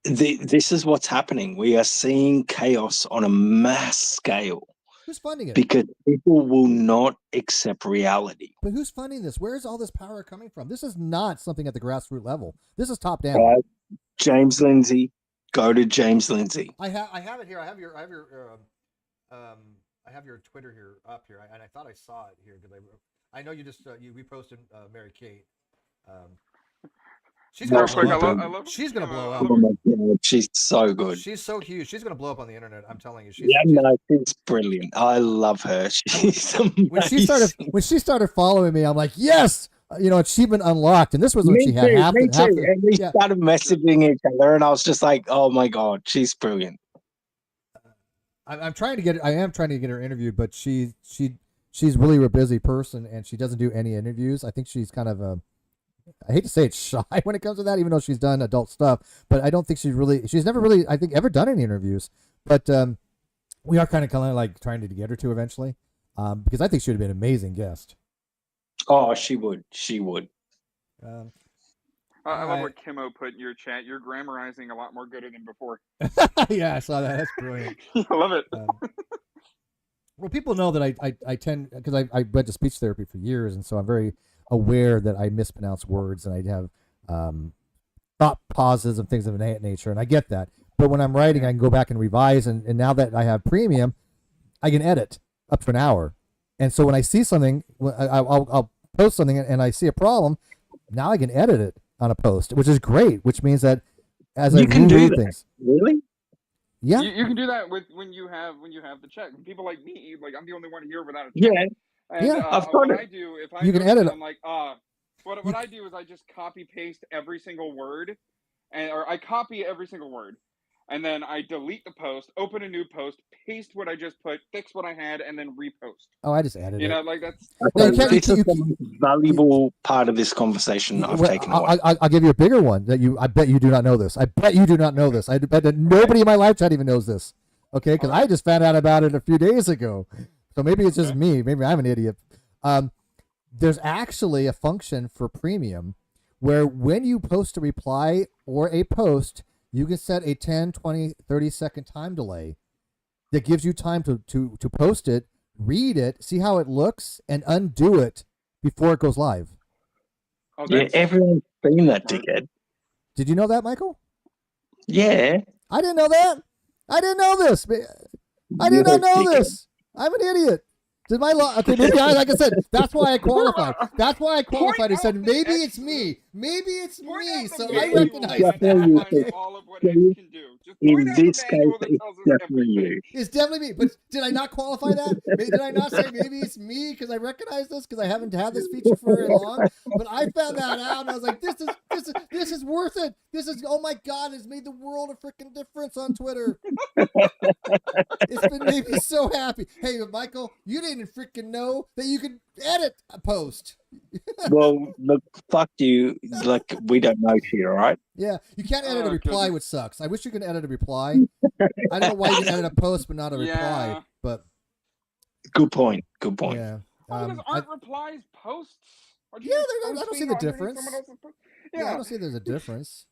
this is what's happening. We are seeing chaos on a mass scale. Who's funding it? Because people will not accept reality. But who's funding this? Where is all this power coming from? This is not something at the grassroots level. This is top down. James Lindsay. Go to James Lindsay. I have it here. I have your Twitter here up here, and I thought I saw it here because I know you just you reposted Mary Kate. She's gonna blow up. I love She's gonna blow up. Oh my God, she's so good. She's so huge. She's gonna blow up on the internet. I'm telling you. She's brilliant. I love her. She's amazing. When she started following me, I'm like, yes, achievement unlocked. And this was when she had half. And we started messaging each other, and I was just like, oh my God, she's brilliant. I'm trying to get. I am trying to get her interviewed, but she's really a busy person, and she doesn't do any interviews. I think she's kind of I hate to say it's shy when it comes to that, even though she's done adult stuff. But I don't think she's never really, I think, ever done any interviews. But we are kind of like trying to get her to eventually, because I think she would have been an amazing guest. Oh, she would. She would. I love what Kimmo put in your chat. You're grammarizing a lot more gooder than before. Yeah, I saw that. That's brilliant. I love it. Well, people know that I tend, because I went to speech therapy for years, and so I'm very aware that I mispronounce words, and I have thought pauses and things of that nature, and I get that. But when I'm writing, I can go back and revise, and now that I have premium, I can edit up to an hour. And so when I see something, I'll post something, and I see a problem, now I can edit it on a post, which is great, which means that as I reread things. Really? Yeah. You can do that with when you have the check. People like me, like I'm the only one here without a check. Yeah, And Yeah. I've got what it. I do if I You can notice edit that it. I'm like what You I do is I just copy paste every single word, or I copy every single word, and then I delete the post, open a new post, paste what I just put, fix what I had, and then repost. Oh, I just added You it. know, like that's No, you Okay, can't. this is You, the most valuable part of this conversation I've well, taken away. I'll give you a bigger one that I bet you do not know this. I bet you do not know this. I bet that nobody in my life chat even knows this. Okay, because I just found out about it a few days ago. So maybe it's just me. Maybe I'm an idiot. There's actually a function for premium where when you post a reply or a post, you can set a 10, 20, 30-second time delay that gives you time to post it, read it, see how it looks, and undo it before it goes live. Oh, Yeah, that's everyone's seen that, smart. dickhead. Did you know that, Michael? Yeah. I didn't know that. I didn't know this. I did not know this. I'm an idiot. Did my law? Okay, maybe like I said, that's why I qualified. That's why I qualified. I said maybe it's me. Maybe it's me. So I recognize that. outlines Okay. all of what X can do. Just point In out the this case, manual that it's tells us definitely everything. you. It's definitely me. But did I not qualify that? Did I not say maybe it's me because I recognize this because I haven't had this feature for very long? But I found that out and I was like, this is worth it. This is, oh my God, it's made the world a freaking difference on Twitter. It's been made me so happy. Hey, Michael, you didn't freaking know that you could edit a post. Well, look, fuck you. Like, we don't know here, all right? Yeah, you can't edit a Oh, reply, goodness. which sucks. I wish you could edit a reply. I don't know why you can edit a post but not a reply. Yeah. But Good point. Good point. yeah, Well, because aren't replies posts? Aren't you yeah, just I don't see posting the underneath difference. someone else's post? yeah, I don't see there's a difference.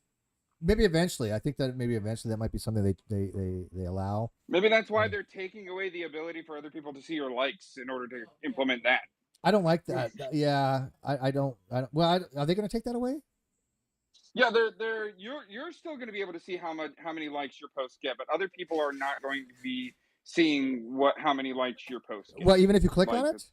Maybe eventually. I think that maybe eventually that might be something they allow. Maybe that's why they're taking away the ability for other people to see your likes in order to implement that. I don't like that. Yeah, I don't. Well, are they going to take that away? Yeah, you're still going to be able to see how many likes your posts get, but other people are not going to be seeing how many likes your post gets. Well, even if you click on it.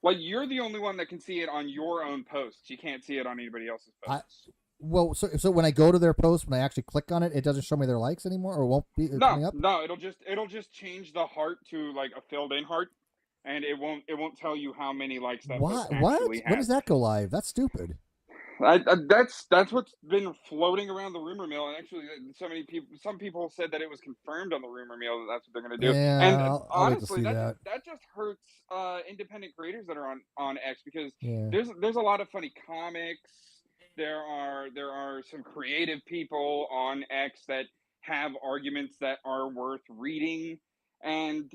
Like you're the only one that can see it on your own posts. You can't see it on anybody else's posts. Well, so when I go to their post, when I actually click on it, it doesn't show me their likes anymore, or won't be coming up. No, it'll just change the heart to like a filled-in heart, and it won't tell you how many likes that post actually has. When does that go live? That's stupid. That's what's been floating around the rumor mill, and actually, some people said that it was confirmed on the rumor mill that that's what they're going to do. Yeah, and I'll honestly, wait to see that just hurts independent creators that are on X because Yeah. there's a lot of funny comics. There are some creative people on X that have arguments that are worth reading. And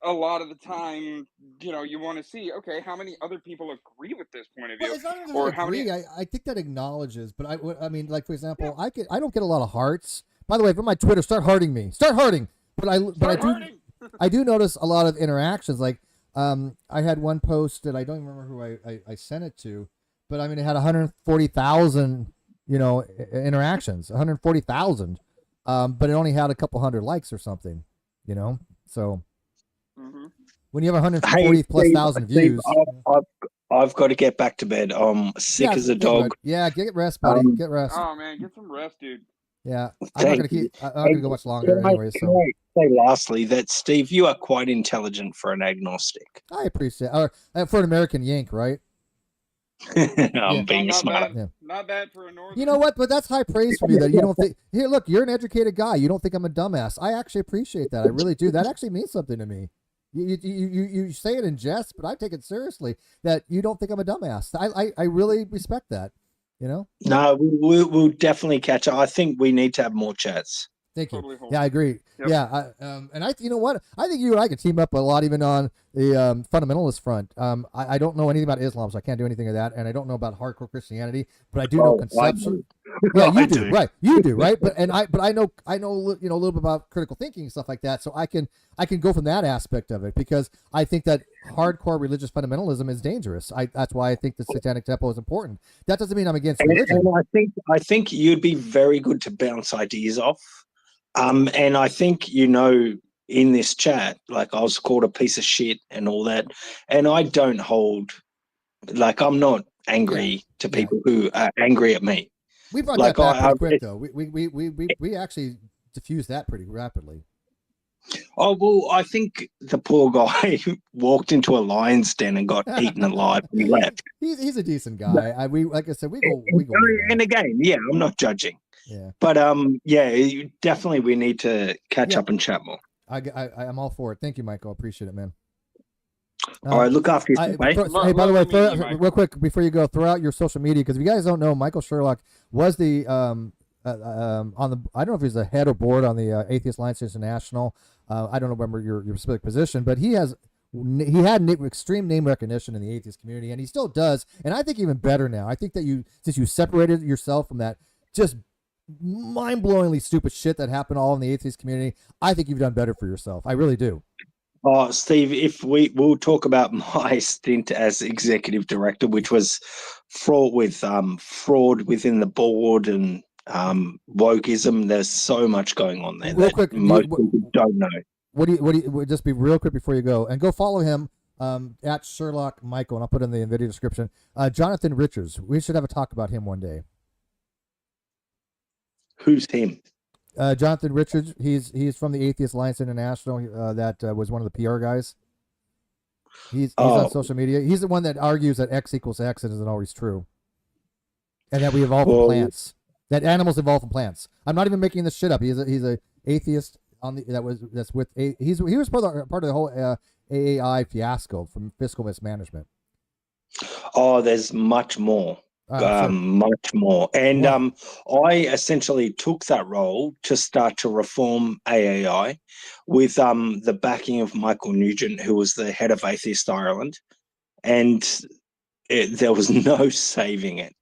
a lot of the time, you want to see, okay, how many other people agree with this point of view, Well, it's not even or that how agree. many. I think that acknowledges, but I mean, like for example, I don't get a lot of hearts. By the way, from my Twitter, start hearting me. Start hearting. But I do notice a lot of interactions. Like, I had one post that I don't even remember who I sent it to, but I mean, it had 140,000, interactions, 140,000. But it only had a couple hundred likes or something, So when you have 140 plus thousand views, I've got to get back to bed. I'm sick as a dog. Yeah, get rest, buddy. Get rest. Oh man, get some rest, dude. Yeah, I'm not gonna go much longer anyway. So can I say lastly that Steve, you are quite intelligent for an agnostic. I appreciate it. For an American Yank, right? I'm being smart. Not bad for a Northern. You know what? But that's high praise for me that you don't think. Here, look, you're an educated guy. You don't think I'm a dumbass. I actually appreciate that. I really do. That actually means something to me. You say it in jest, but I take it seriously that you don't think I'm a dumbass. I really respect that. No, we'll definitely catch up. I think we need to have more chats. Thank you. Totally Yeah, I agree. Yep. Yeah, and you know what? I think you and I could team up a lot, even on the fundamentalist front. I don't know anything about Islam, so I can't do anything of that, and I don't know about hardcore Christianity, but I do know conceptually. Yeah, you do, right? You do, right? But I know a little bit about critical thinking and stuff like that, so I can go from that aspect of it because I think that hardcore religious fundamentalism is dangerous. That's why I think the Satanic Temple is important. That doesn't mean I'm against religion. And I think you'd be very good to bounce ideas off. And I think, in this chat, like I was called a piece of shit and all that. And I don't I'm not angry to people who are angry at me. We brought that back pretty quick, though. We actually diffused that pretty rapidly. Oh, well, I think the poor guy walked into a lion's den and got eaten alive and left. He's a decent But, guy. We like I said, we go way and back. again, yeah, I'm not judging. Yeah. But yeah, definitely we need to catch up and chat more. I'm all for it. Thank you, Michael. Appreciate it, man. All right, look after yourself, mate. Hey, by the way, real quick before you go, throw out your social media because if you guys don't know, Michael Sherlock was the on the I don't know if he's the head or board on the Atheist Alliance International. I don't remember your specific position, but he had extreme name recognition in the atheist community, and he still does. And I think even better now. I think that since you separated yourself from that just mind-blowingly stupid shit that happened all in the atheist community, I think you've done better for yourself. I really do. Oh, Steve, if we'll talk about my stint as executive director, which was fraught with fraud within the board and wokeism. There's so much going on there that most people don't know. What do you just be real quick before you go and go follow him at Sherlock Michael, and I'll put in the video description. Jonathan Richards. We should have a talk about him one day. Who's him? Jonathan Richards. He's from the Atheist Alliance International. That was one of the PR guys. He's on social media. He's the one that argues that X equals X and isn't always true, and that we evolve from plants. That animals evolve from plants. I'm not even making this shit up. He's a atheist on the he was part of the whole AAI fiasco from fiscal mismanagement. Oh, there's much more. Much more. And I essentially took that role to start to reform AAI with the backing of Michael Nugent, who was the head of Atheist Ireland, and there was no saving it.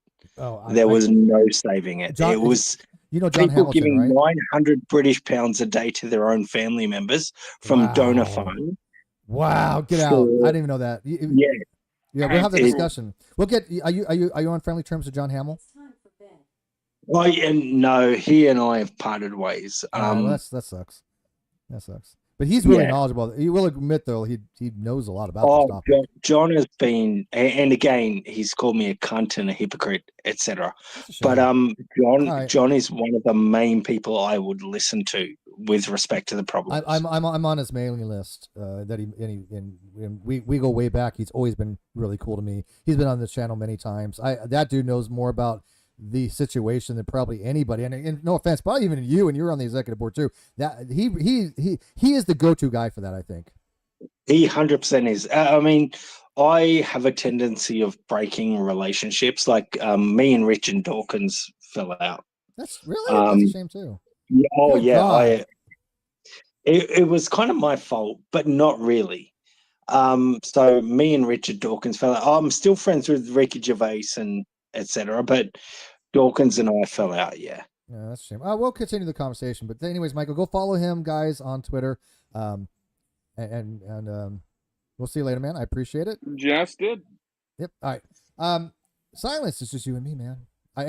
There was no saving it. It was John people Hamilton, giving right? 900 British pounds a day to their own family members from donor fund. Wow, get out! I didn't even know that. Yeah, we'll have the discussion. We'll get. Are you on friendly terms with John Hamill? Well, no, he and I have parted ways. Well, that sucks. That sucks. But he's really knowledgeable. You will admit, though, he knows a lot about this stuff. John has been, and again, he's called me a cunt and a hypocrite, etc. But John is one of the main people I would listen to with respect to the problem. I'm on his mailing list. We go way back. He's always been really cool to me. He's been on this channel many times. That dude knows more about the situation than probably anybody, and no offense, probably even you, and you're on the executive board too. That he is the go-to guy for that. I think he 100% is. I mean, I have a tendency of breaking relationships. Like me and Richard Dawkins fell out. That's really that's a shame too. It was kind of my fault, but not really. So me and Richard Dawkins fell out. I'm still friends with Ricky Gervais and etc. But Dawkins and I fell out. Yeah, that's a shame. We'll continue the conversation, but anyways, Michael, go follow him, guys, on Twitter. And we'll see you later, man. I appreciate it. Just did. Yep. All right. Silence is just you and me, man.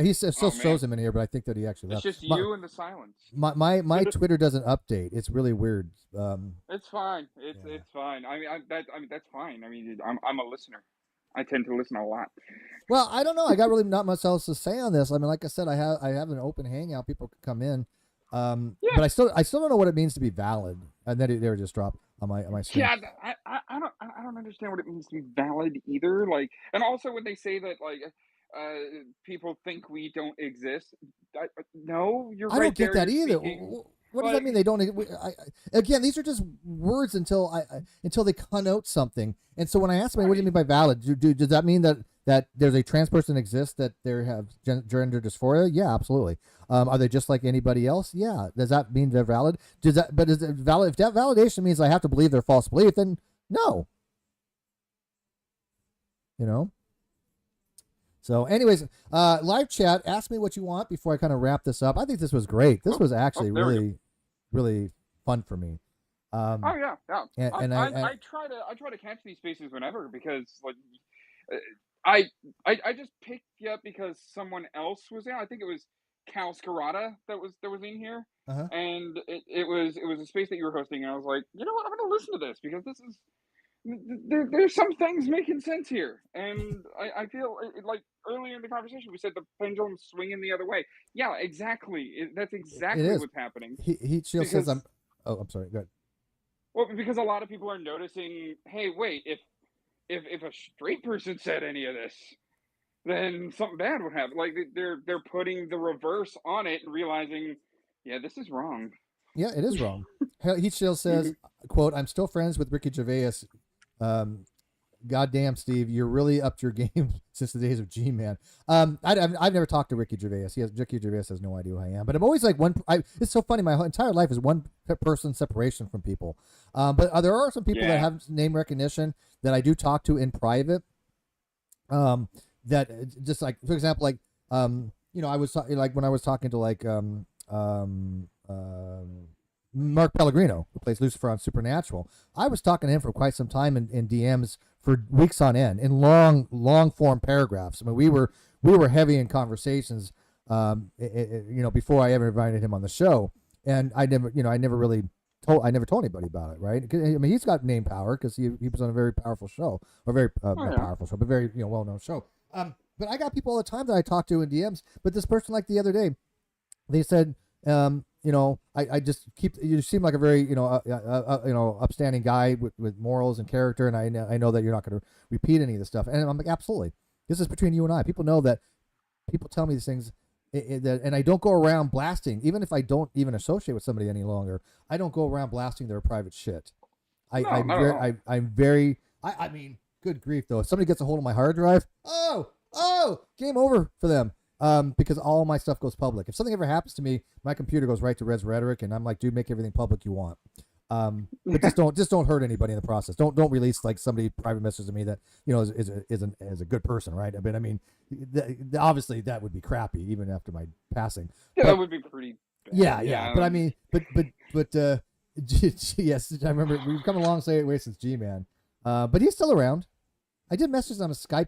He still shows him in here, but I think that he actually left. It's just you and the silence. My Twitter doesn't update. It's really weird. It's fine. It's fine. I mean, that's fine. I mean, I'm a listener. I tend to listen a lot. Well, I don't know. I got really not much else to say on this. I mean, like I said, I have an open hangout. People can come in. But I still don't know what it means to be valid. And then they were just dropped on my screen. Yeah, I don't understand what it means to be valid either. Like, and also when they say that like people think we don't exist. No, you're right. I don't get that either. What does that mean? They don't. Again, these are just words until they connote something. And so when I ask them, what do you mean by valid? Does that mean that there's a trans person exists that they have gender dysphoria? Yeah, absolutely. Are they just like anybody else? Yeah. Does that mean they're valid? But is it valid? If that validation means I have to believe their false belief, then no. You know. So, anyways, live chat. Ask me what you want before I kind of wrap this up. I think this was great. This was actually really fun for me. Yeah. And I try to catch these spaces whenever because like I just picked you up because someone else was there. I think it was Cal Scarata that was in here, and it was a space that you were hosting, and I was like, you know what, I'm going to listen to this because this is. There's some things making sense here, and I feel like earlier in the conversation we said the pendulum's swinging the other way. Yeah, exactly. That's exactly what's happening. He says I'm sorry. Go ahead. Well, because a lot of people are noticing, hey, wait, if a straight person said any of this, then something bad would happen. Like they're putting the reverse on it and realizing, yeah, this is wrong. Yeah, it is wrong. Heat Shield says, quote, I'm still friends with Ricky Gervais. Goddamn, Steve, you're really upped your game since the days of G-Man. I've never talked to Ricky Gervais. Ricky Gervais has no idea who I am. But I'm always like it's so funny. My entire life is one person separation from people. But there are some people that have name recognition that I do talk to in private. That just like, for example, like, I was like when I was talking to like, Mark Pellegrino, who plays Lucifer on Supernatural. I was talking to him for quite some time in DMs for weeks on end, in long form paragraphs. I mean, we were heavy in conversations, before I ever invited him on the show. And I never told anybody about it, right? I mean, he's got name power because he was on a very powerful show, or very not powerful show, but very well known show. But I got people all the time that I talk to in DMs. But this person, like the other day, they said, I just you seem like a very, upstanding guy with morals and character. And I know that you're not going to repeat any of this stuff. And I'm like, absolutely. This is between you and I. People know that people tell me these things and I don't go around blasting, even if I don't even associate with somebody any longer. I don't go around blasting their private shit. I'm very, I mean, good grief though. If somebody gets a hold of my hard drive, game over for them. Because all my stuff goes public. If something ever happens to me, my computer goes right to Res Rhetoric, and I'm like, dude, make everything public you want. But just don't hurt anybody in the process. Don't release like somebody private messages to me that is a good person, right? But I mean, obviously that would be crappy even after my passing. Yeah, that would be pretty bad. Yeah. But I mean, but yes, I remember we've come a long way since G-Man. But he's still around. I did messages on a Skype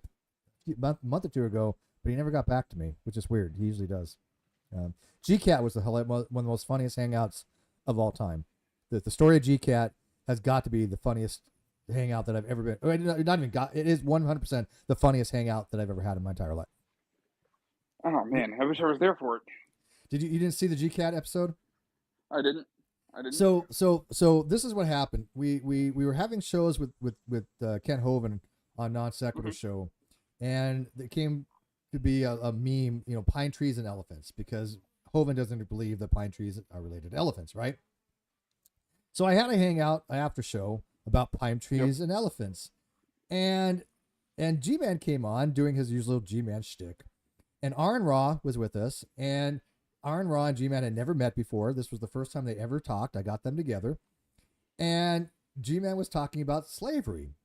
a month or two ago. But he never got back to me, which is weird. He usually does. GCat was one of the most funniest hangouts of all time. The story of GCat has got to be the funniest hangout that I've ever been. It is 100% the funniest hangout that I've ever had in my entire life. Oh man, I wish I was there for it. You didn't see the GCat episode? I didn't. So this is what happened. We were having shows with Ken Hovind on Non Sequitur show, and it came to be a meme, pine trees and elephants, because Hovind doesn't believe that pine trees are related to elephants, right? So I had a hangout after show about pine trees and elephants, and G-Man came on doing his usual G-Man shtick, and Aaron Ra was with us, and Aaron Ra and G-Man had never met before. This was the first time they ever talked. I got them together, and G-Man was talking about slavery.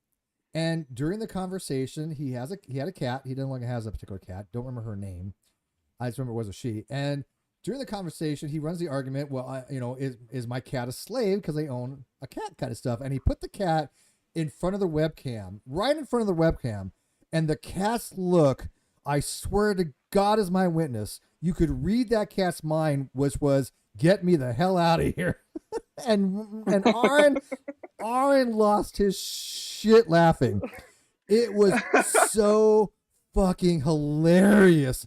And during the conversation, he had a cat. He no longer has a particular cat. Don't remember her name. I just remember it was a she. And during the conversation, he runs the argument, well, is my cat a slave because they own a cat kind of stuff. And he put the cat in front of the webcam, right in front of the webcam. And the cat's look, I swear to God is my witness, you could read that cat's mind, which was, get me the hell out of here. and Aaron lost his shit laughing. It was so fucking hilarious.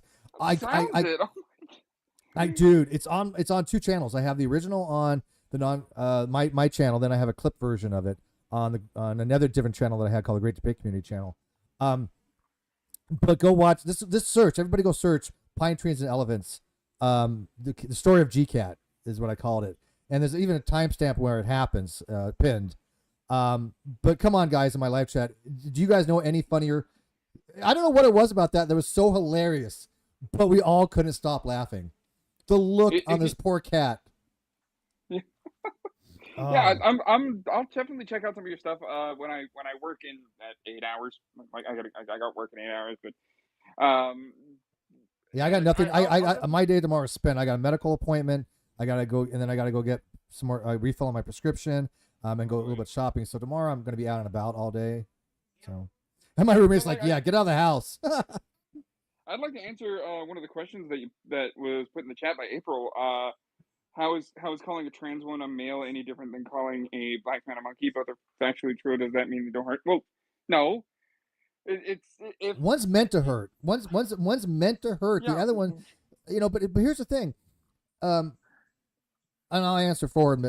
Dude, it's on two channels. I have the original on the my channel, then I have a clip version of it on another different channel that I had called the Great Debate Community channel. But go watch this search. Everybody go search Pine Trees and Elephants. The story of GCat is what I called it. And there's even a timestamp where it happens, pinned. But come on, guys, in my live chat, do you guys know any funnier? I don't know what it was about that was so hilarious, but we all couldn't stop laughing. The look on this poor cat. Yeah, I'll definitely check out some of your stuff when I work in at 8 hours. Like I got work in 8 hours, but yeah, I got nothing. I my day tomorrow is spent. I got a medical appointment. I gotta go, and then I gotta go get some more refill on my prescription, and go a little bit shopping. So tomorrow I'm gonna be out and about all day. So, and my roommate's like, "Yeah, get out of the house." I'd like to answer one of the questions that was put in the chat by April. How is calling a trans one a male any different than calling a black man a monkey? Both are factually true. Does that mean they don't hurt? Well, no. If one's meant to hurt. One's meant to hurt. Yeah. The other one, But here's the thing. And I'll answer for him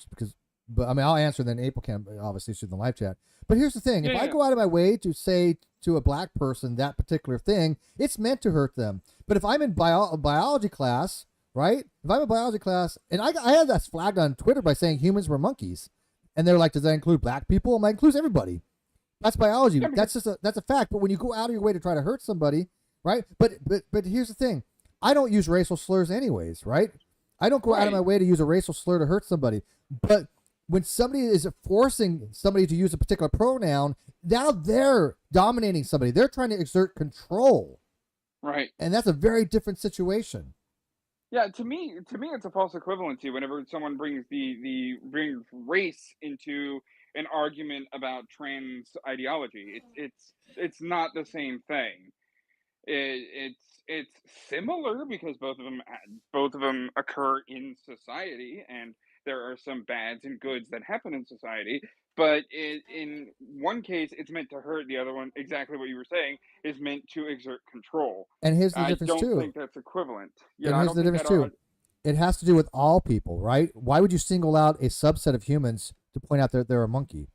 because But I mean, I'll answer. Then April can obviously through the live chat. But here's the thing: if Yeah, I yeah. go out of my way to say to a black person that particular thing, it's meant to hurt them. But if I'm in biology class, right? If I'm in biology class, and I had that flagged on Twitter by saying humans were monkeys, and they're like, does that include black people? I'm like, includes everybody. That's biology. Yeah, That's just that's a fact. But when you go out of your way to try to hurt somebody, right? But here's the thing: I don't use racial slurs anyways, right? I don't go out of my Right. way to use a racial slur to hurt somebody. But when somebody is forcing somebody to use a particular pronoun, now they're dominating somebody. They're trying to exert control, Right. and that's a very different situation. Yeah, it's a false equivalency whenever someone brings race into an argument about trans ideology. It's not the same thing. It's similar because both of them occur in society, and there are some bads and goods that happen in society. But in one case, it's meant to hurt. The other one, exactly what you were saying, is meant to exert control. And here's the I difference don't too. think that's equivalent. And I here's don't the think difference that. too. It has to do with all people, right? Why would you single out a subset of humans to point out that they're a monkey?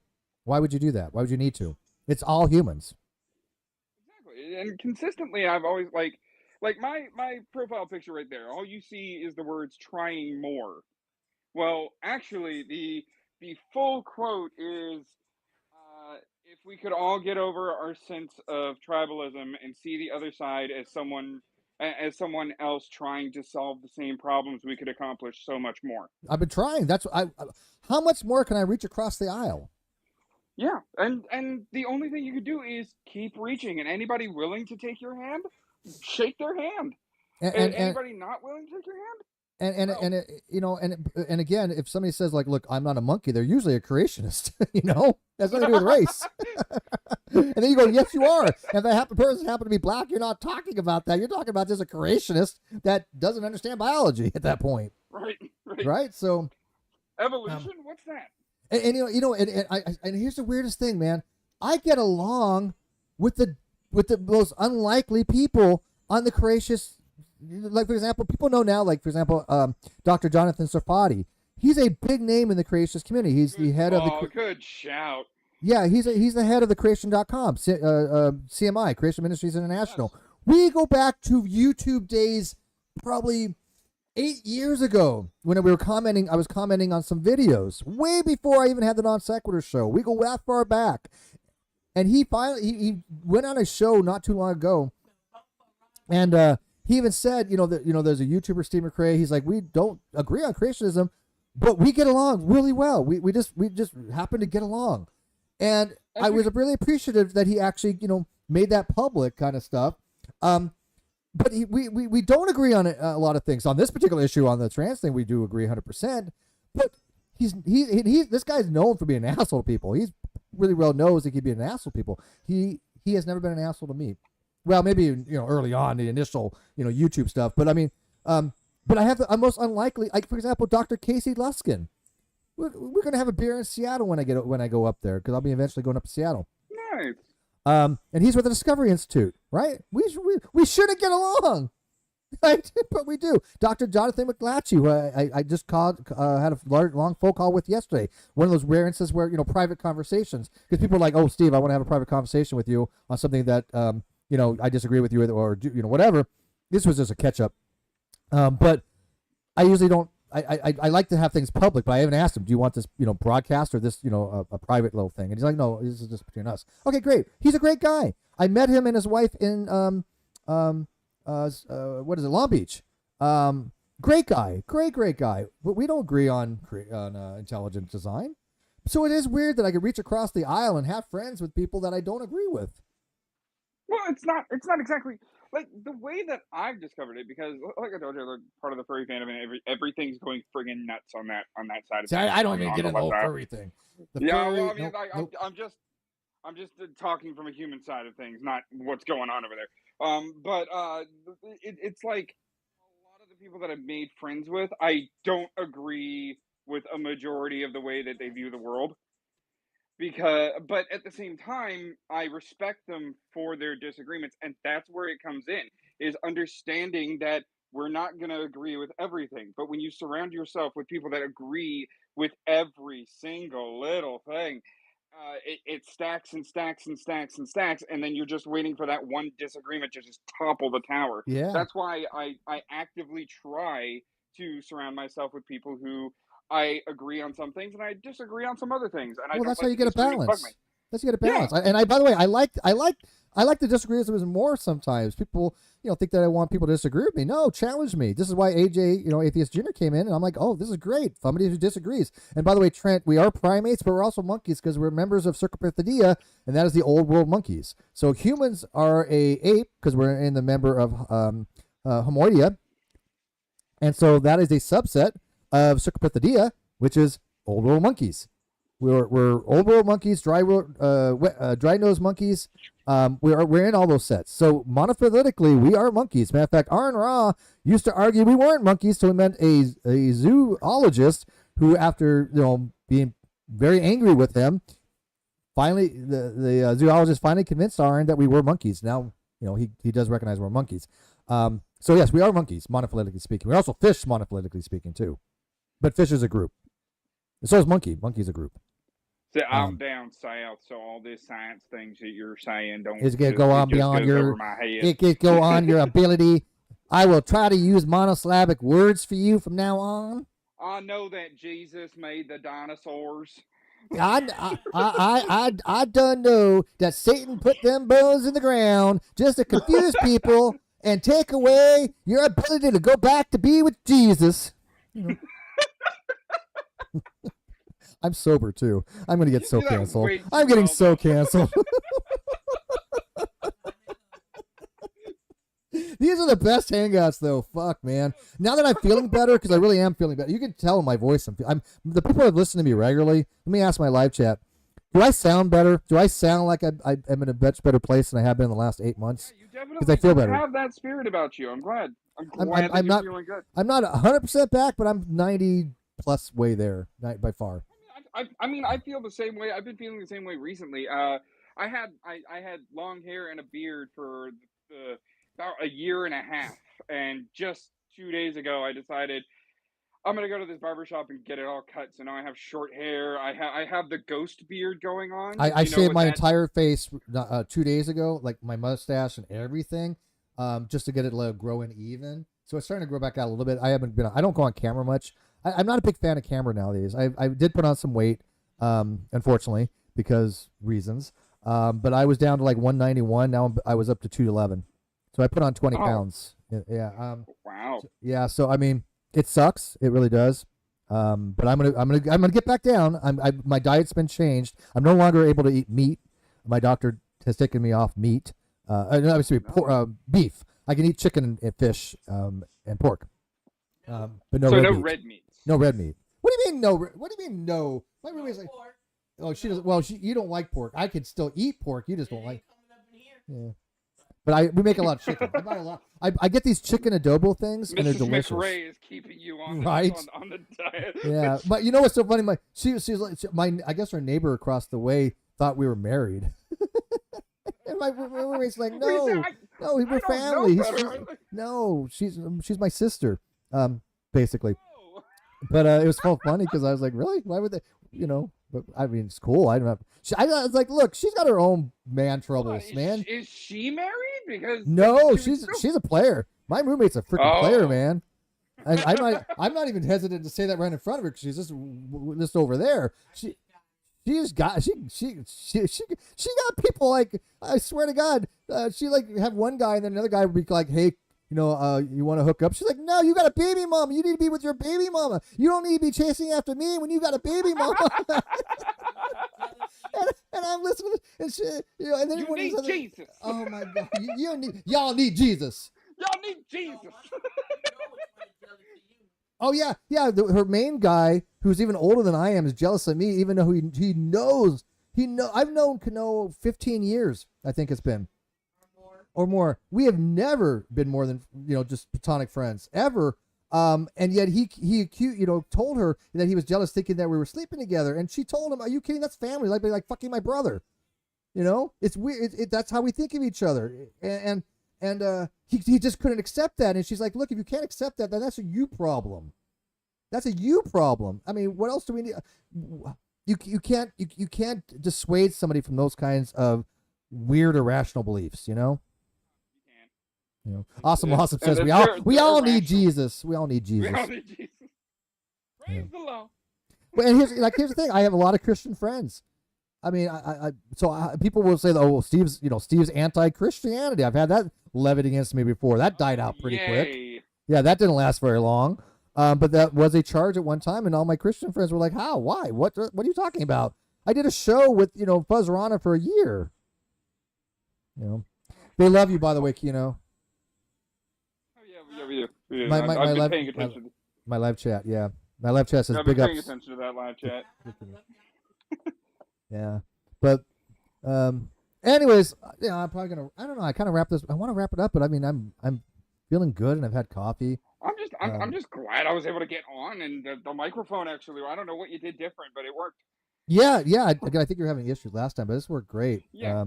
Why would you do that? Why would you need to? It's all humans. Exactly, and consistently, I've always like my profile picture right there. All you see is the words "trying more." Well, actually, the full quote is, "If we could all get over our sense of tribalism and see the other side as someone else trying to solve the same problems, we could accomplish so much more." I've been trying. How much more can I reach across the aisle? Yeah, and the only thing you could do is keep reaching, and anybody willing to take your hand, shake their hand. And and and Anybody not willing to take your hand, no. and again, if somebody says like, "Look, I'm not a monkey," they're usually a creationist. That's nothing to do with race. And then you go, "Yes, you are." And if that person happen to be black, you're not talking about that. You're talking about just a creationist that doesn't understand biology at that point, Right, right. right? So, Evolution? What's that? and here's the weirdest thing, man. I get along with the most unlikely people on the creationist. Like for example, people know now. Like for example, Dr. Jonathan Sarfati. He's a big name in the creationist community. He's the head of the. Oh, good shout. Yeah, he's the head of the creation.com, CMI, Creation Ministries International. Yes. We go back to YouTube days probably 8 years ago when we were commenting. I was commenting on some videos way before I even had the Non Sequitur show. We go that far back. And he finally he went on a show not too long ago, and he even said, there's a YouTuber, Steve McRae. He's like, we don't agree on creationism, but we get along really well. We just happen to get along. And I was really appreciative that he actually, made that public kind of stuff. But we don't agree on a lot of things. On this particular issue, on the trans thing, we do agree 100%. But this guy's known for being an asshole to people. He's really well knows he can be an asshole to people. He has never been an asshole to me. Well, maybe early on the initial YouTube stuff. But I mean, but I have the most unlikely, like for example, Dr. Casey Luskin. We're gonna have a beer in Seattle when I go up there because I'll be eventually going up to Seattle. Nice. And he's with the Discovery Institute, right? We shouldn't get along, right? But we do. Dr. Jonathan McGlatchy, who I just had a long phone call with yesterday. One of those rare instances where private conversations, because people are like, "Oh, Steve, I want to have a private conversation with you on something that I disagree with you with, or whatever." This was just a catch up, but I usually don't. I like to have things public, but I haven't asked him, do you want this, broadcast or this, a private little thing? And he's like, no, this is just between us. Okay, great. He's a great guy. I met him and his wife in, what is it, Long Beach. Great guy. Great guy. But we don't agree on intelligent design. So it is weird that I could reach across the aisle and have friends with people that I don't agree with. Well, it's not exactly like the way that I've discovered it, because like I told you, I'm part of the furry fandom, and everything's going friggin' nuts on that side of See, things. I don't even on get the into the left whole side. furry thing. Yeah, well, I mean, I'm just talking from a human side of things, not what's going on over there. But it's like a lot of the people that I've made friends with, I don't agree with a majority of the way that they view the world. But at the same time, I respect them for their disagreements, and that's where it comes in, is understanding that we're not going to agree with everything. But when you surround yourself with people that agree with everything, every single little thing. It stacks and stacks and stacks and stacks, and then you're just waiting for that one disagreement to just topple the tower. Yeah. That's why I actively try to surround myself with people who I agree on some things and I disagree on some other things, and I Well, don't that's how let you the get a disagreement bug me. balance. That's how you get a Yeah. balance. And by the way, I like to disagree with them more sometimes. People, think that I want people to disagree with me. No, challenge me. This is why AJ, Atheist Junior came in, and I'm like, oh, this is great. Somebody who disagrees. And by the way, Trent, we are primates, but we're also monkeys because we're members of Circopithidea, and that is the old world monkeys. So humans are a ape because we're in the member of Homoidea, and so that is a subset of Circopithidea, which is old world monkeys. We're old world monkeys, dry nose monkeys. We're in all those sets. So monophyletically, we are monkeys. Matter of fact, Aaron Ra used to argue we weren't monkeys, so he meant a zoologist who, after being very angry with him, finally the zoologist finally convinced Aaron that we were monkeys. Now he does recognize we're monkeys. So yes, we are monkeys, monophyletically speaking. We're also fish, monophyletically speaking too. But fish is a group. So is monkey. Monkey's a group. So I'm down south, so all this science things that you're saying don't. It's gonna go on beyond your. Over my head. It could go on your ability. I will try to use monosyllabic words for you from now on. I know that Jesus made the dinosaurs. I done know that Satan put them bones in the ground just to confuse people and take away your ability to go back to be with Jesus. I'm sober too. I'm gonna get so canceled. I'm getting so canceled. These are the best hangouts, though. Fuck, man. Now that I'm feeling better, because I really am feeling better, you can tell in my voice. I'm the people that listen to me regularly. Let me ask my live chat. Do I sound better? Do I sound like I'm in a much better place than I have been in the last 8 months? Yeah, you definitely Because I feel better. have that spirit about you. I'm glad. I'm glad that you're feeling good. I'm not 100% back, but I'm 90 plus way there by far. I mean, I feel the same way. I've been feeling the same way recently. I had long hair and a beard for about a year and a half, and just 2 days ago, I decided I'm gonna go to this barbershop and get it all cut. So now I have short hair. I have the ghost beard going on. I shaved my entire face 2 days ago, like my mustache and everything, just to get it to grow in even. So it's starting to grow back out a little bit. I don't go on camera much. I'm not a big fan of camera nowadays. I did put on some weight, unfortunately, because reasons. But I was down to like 191. Now I was up to 211. So I put on 20 pounds. Yeah. Wow. So I mean, it sucks. It really does. But I'm gonna get back down. My diet's been changed. I'm no longer able to eat meat. My doctor has taken me off meat. Beef. I can eat chicken and fish and pork. But no red meat. No red meat. What do you mean no? What do you mean no? My roommate's like, oh, she doesn't. Well, you don't like pork. I can still eat pork. You just don't like. Yeah. But we make a lot of chicken. I buy a lot. I get these chicken adobo things, and they're delicious. Mrs. McRae is keeping you on the diet. Yeah, but you know what's so funny? She's like I guess her neighbor across the way thought we were married, and my roommate's like, no, we're family. No, she's my sister, basically. But it was so funny because I was like, really? Why would they? But I mean, it's cool. I was like, look, she's got her own man troubles, man. Is she married? Because no, she's a player. My roommate's a freaking player, man. I'm not even hesitant to say that right in front of her because she's just over there. She's got she got people like, I swear to God, she like have one guy and then another guy would be like, hey, you want to hook up? She's like, no, you got a baby mama. You need to be with your baby mama. You don't need to be chasing after me when you got a baby mama. and I'm listening, and shit, and then you need Jesus. Oh my God, y'all need Jesus. Y'all need Jesus. Oh yeah. Her main guy, who's even older than I am, is jealous of me, even though he knows. I've known Kano 15 years. I think it's been. Or more. We have never been more than just platonic friends ever. And yet he told her that he was jealous, thinking that we were sleeping together. And she told him, "Are you kidding? That's family. Like fucking my brother." It's weird. That's how we think of each other. And he just couldn't accept that. And she's like, "Look, if you can't accept that, then that's a you problem." That's a you problem. I mean, what else do we need? You can't dissuade somebody from those kinds of weird irrational beliefs. You know. You know. Awesome says we all need Jesus. We all need Jesus. We all need Jesus. Praise the Lord. But and here's the thing. I have a lot of Christian friends. I mean, people will say, "Oh, well, Steve's anti-Christianity." I've had that levied against me before. That died out pretty quick. Yeah, that didn't last very long. But that was a charge at one time, and all my Christian friends were like, "How? Why? What are you talking about?" I did a show with Fuzz Rana for a year. They love you, by the way, Kino. Oh yeah, we do. I've been paying attention. My live chat, yeah. My live chat says I've been big ups. paying attention to that live chat. Yeah, but anyways, I'm probably gonna. I don't know. I kind of I want to wrap it up, but I mean, I'm feeling good, and I've had coffee. I'm just glad I was able to get on, and the microphone actually. I don't know what you did different, but it worked. Yeah. I think you were having issues last time, but this worked great. Yeah.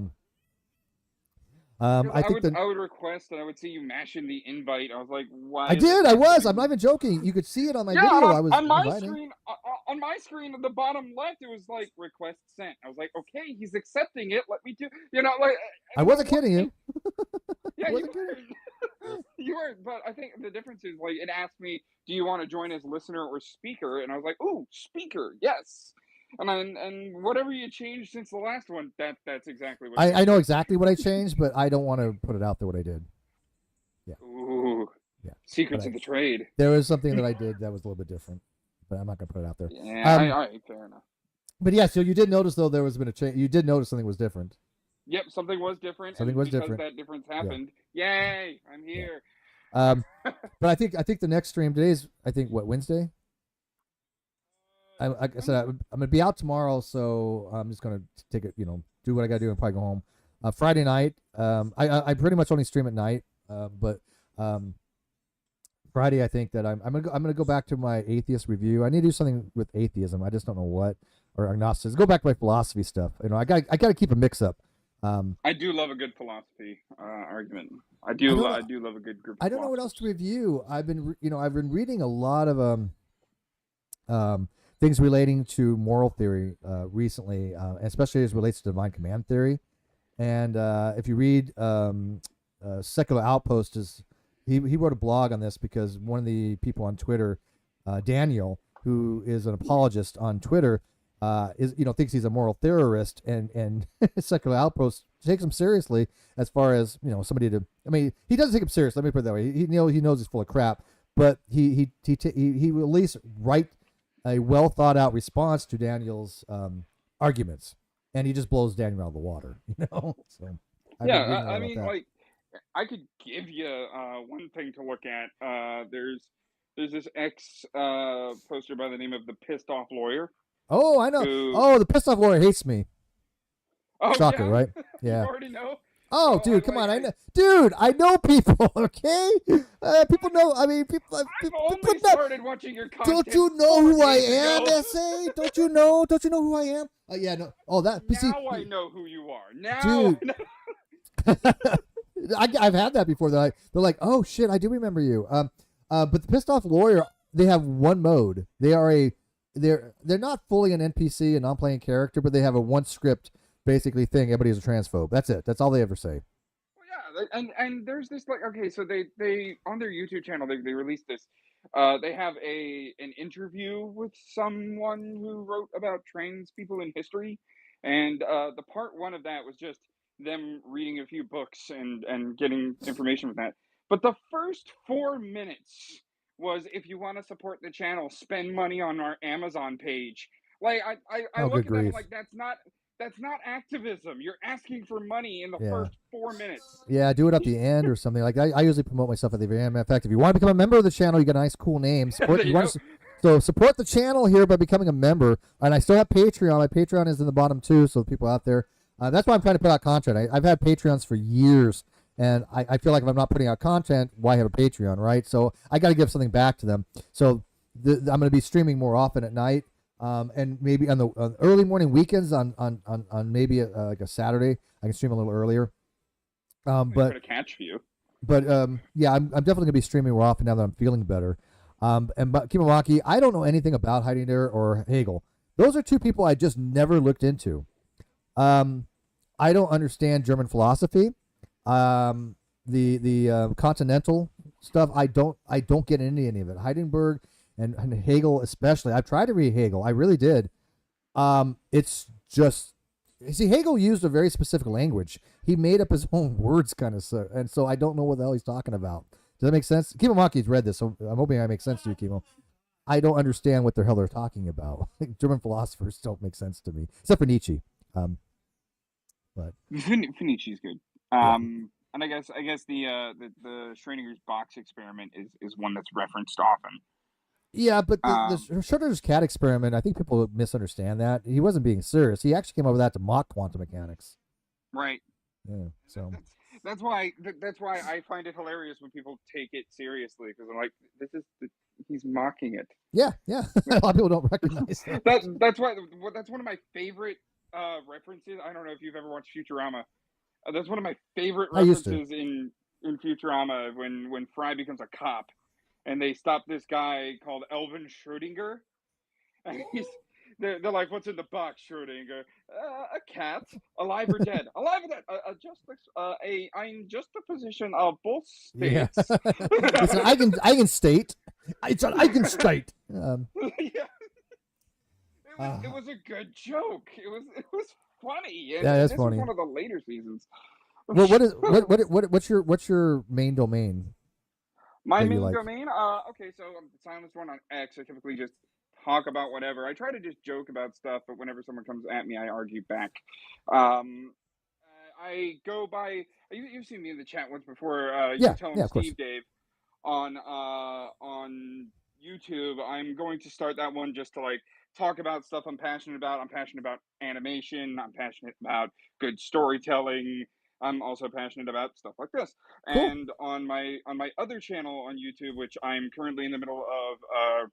I would request that I would see you mashing the invite. I was like, why? I did. I was. I'm not even joking. You could see it on my video. I was on my inviting. screen. On my screen, at the bottom left, it was like request sent. I was like, okay, he's accepting it. Let me do. I wasn't kidding you. Yeah, you were. You were. But I think the difference is it asked me, do you want to join as listener or speaker? And I was like, ooh, speaker, yes. And whatever you changed since the last one, that's exactly what I know exactly what I changed, but I don't want to put it out there what I did. Yeah. Ooh. Yeah. Secrets of the trade. There was something that I did that was a little bit different, but I'm not going to put it out there. Yeah, fair enough. But yeah, so you did notice though there was been a change. You did notice something was different. Yep, something was different. Because that difference happened. Yeah. Yay, I'm here. Yeah. But I think the next stream today's Wednesday. Like I said, I'm gonna be out tomorrow, so I'm just gonna take it, do what I gotta do and probably go home. Friday night, I pretty much only stream at night, but Friday I think that I'm gonna go back to my atheist review. I need to do something with atheism. I just don't know what, or agnosticism. Go back to my philosophy stuff. I gotta keep a mix up. I do love a good philosophy argument. I do love a good group. I don't know what else to review. I've been reading a lot of things relating to moral theory recently, especially as it relates to divine command theory. And if you read Secular Outpost, he wrote a blog on this because one of the people on Twitter, Daniel, who is an apologist on Twitter, thinks he's a moral theorist, and Secular Outpost takes him seriously as far as somebody to. I mean, he doesn't take him seriously. Let me put it that way. He knows he's full of crap, but he will at least write a well thought out response to Daniel's arguments, and he just blows Daniel out of the water. So I mean, I could give you one thing to look at. There's this ex poster by the name of the Pissed Off Lawyer. Oh, I know. The Pissed Off Lawyer hates me. Oh, shocker, yeah? right? Yeah. You already know. Oh, dude, come on! I know people. Okay, people know. I mean, people. I've only started watching your content. Don't you know who I am, SA? Don't you know? Don't you know who I am? Yeah, no. Oh, that. Now I know who you are. Now, dude. I've had that before. They're like, oh shit, I do remember you. But the Pissed Off Lawyer, they have one mode. They're not fully an NPC, a non-playing character, but they have a one script. Basically thing, everybody is a transphobe. That's it. That's all they ever say. Well, yeah, and there's this so they on their YouTube channel they released this. They have an interview with someone who wrote about trans people in history, and the part one of that was just them reading a few books and getting information from that. But the first 4 minutes was, if you want to support the channel, spend money on our Amazon page. I look at that, I'm like, that's not activism. You're asking for money in the first 4 minutes. Yeah, do it at the end or something. Like I usually promote myself at the very end. In fact, if you want to become a member of the channel, you got a nice, cool name. Support the channel here by becoming a member. And I still have Patreon. My Patreon is in the bottom too, so the people out there. That's why I'm trying to put out content. I've had Patreons for years, and I feel like if I'm not putting out content, why have a Patreon, right? So I got to give something back to them. So I'm going to be streaming more often at night. And maybe on the early morning weekends on maybe like a Saturday, I can stream a little earlier. But to catch you. But yeah, I'm definitely gonna be streaming more often now that I'm feeling better. But Kimawaki, I don't know anything about Heidegger or Hegel. Those are two people I just never looked into. I don't understand German philosophy. The continental stuff, I don't get into any of it. Heidelberg and Hegel especially. I've tried to read Hegel. I really did. It's just, see, Hegel used a very specific language. He made up his own words, kind of, so, and so I don't know what the hell he's talking about. Does that make sense? Kimo Maki's read this, so I'm hoping I make sense to you, Kimo. I don't understand what the hell they're talking about. German philosophers don't make sense to me, except for Nietzsche. But Nietzsche's good. And I guess the Schrodinger's box experiment is one that's referenced often. Yeah, but the Schrodinger's cat experiment, I think people misunderstand that. He wasn't being serious. He actually came up with that to mock quantum mechanics. Right. Yeah. So that's why I find it hilarious when people take it seriously, because I'm like, he's mocking it. Yeah. A lot of people don't recognize that. That's one of my favorite references. I don't know if you've ever watched Futurama. That's one of my favorite references in Futurama when Fry becomes a cop. And they stop this guy called Elvin Schrödinger, and they're like, "What's in the box, Schrödinger? A cat, alive or dead? Alive or dead? I'm just a position of both states." Yeah. I can state. It's an I can state. Yeah. It was a good joke. It was funny. And yeah, that's this funny. was one of the later seasons. Well, what's your main domain? My main domain? Okay, so I'm the silenced one on X. I typically just talk about whatever. I try to just joke about stuff, but whenever someone comes at me, I argue back. I go by. You've seen me in the chat once before. You tell him Steve Dave on YouTube. I'm going to start that one just to like talk about stuff I'm passionate about. I'm passionate about animation. I'm passionate about good storytelling. I'm also passionate about stuff like this. Cool. And on my other channel on YouTube, which I'm currently in the middle of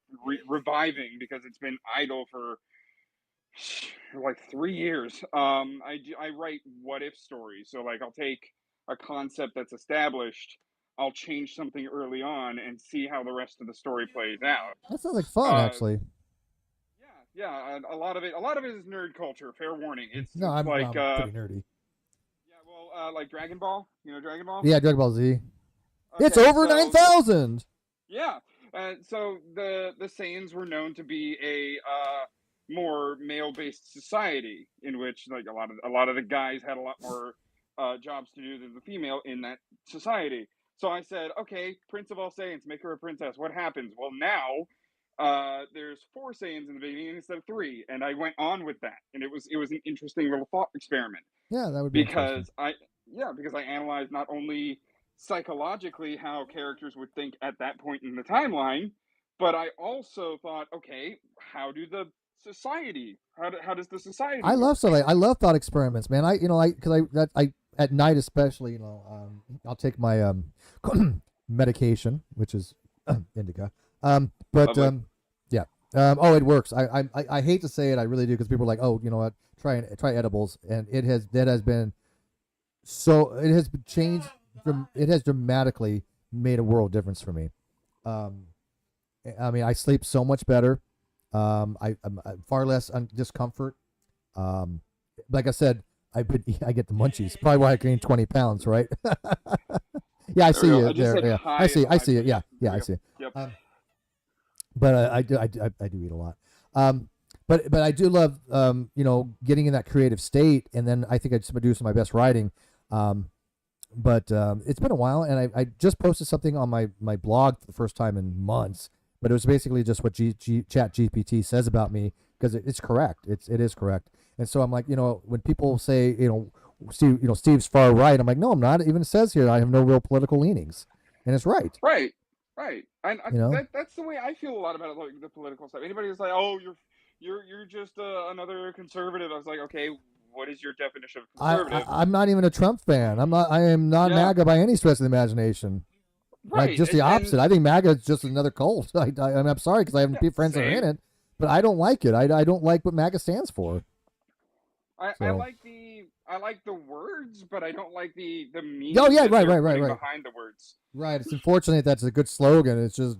reviving because it's been idle for like 3 years, I write what if stories. So like I'll take a concept that's established, I'll change something early on and see how the rest of the story plays out. That sounds like fun, actually. Yeah. A lot of it is nerd culture. Fair warning. I'm pretty nerdy. Like Dragon Ball, you know Dragon Ball? Yeah, Dragon Ball Z. Okay, it's over 9,000. Yeah, so the Saiyans were known to be a more male-based society in which like a lot of the guys had a lot more jobs to do than the female in that society. So I said, okay, Prince of all Saiyans, make her a princess. What happens? Well, now there's 4 Saiyans in the beginning instead of 3, and I went on with that, and it was an interesting little thought experiment. Yeah, that would be because I analyzed not only psychologically how characters would think at that point in the timeline, but I also thought, okay, how does the society I love thought experiments, man. I at night especially, I'll take my medication, which is indica. It works. I hate to say it, I really do, because people are like, oh, you know what, try edibles, and it has changed. It has dramatically made a world difference for me. I mean, I sleep so much better. I'm far less discomfort. Like I said, I get the munchies. Probably why I gained 20 pounds, right? Yeah, I see it there. Yeah, I see it. Yeah, I see it. Yep. But I do eat a lot. But I do love getting in that creative state, and then I think I just do some of my best writing. But it's been a while, and I just posted something on my blog for the first time in months. But it was basically just what Chat GPT says about me, because it's correct. It is correct. And so I'm like, when people say, Steve's far right, I'm like, no, I'm not. It even says here I have no real political leanings, and it's right. Right. And that's the way I feel a lot about it, like the political stuff. Anybody who's like, oh, you're just another conservative. I was like, okay, what is your definition of conservative? I'm not even a Trump fan. I am not MAGA by any stretch of the imagination. Right. Like, just the opposite. I think MAGA is just another cult. I'm sorry, because I have friends that are in it, but I don't like it. I don't like what MAGA stands for. I like the words, but I don't like the meaning. Oh yeah, right. Behind the words. Right. It's unfortunate that's a good slogan. It's just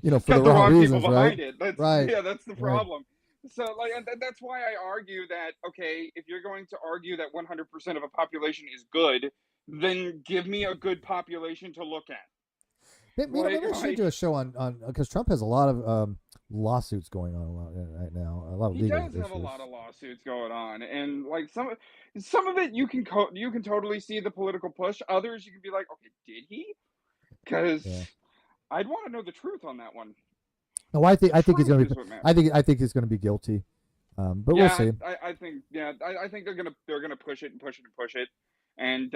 you know, for got the the wrong wrong reasons, people right? behind it. That's Right. yeah, that's the Right. problem. So like, and that's why I argue that okay, if you're going to argue that 100% of a population is good, then give me a good population to look at. Maybe I should do a show on because Trump has a lot of lawsuits going on right now, a lot of he legal does issues. have a lot of lawsuits going on, and like some of it you can totally see the political push. Others you can be like, okay, did he? Because Yeah. I'd want to know the truth on that one. No, I think he's going to be. What matters. I think he's going to be guilty, but Yeah, we'll see. I think I think they're gonna push it and push it and push it, and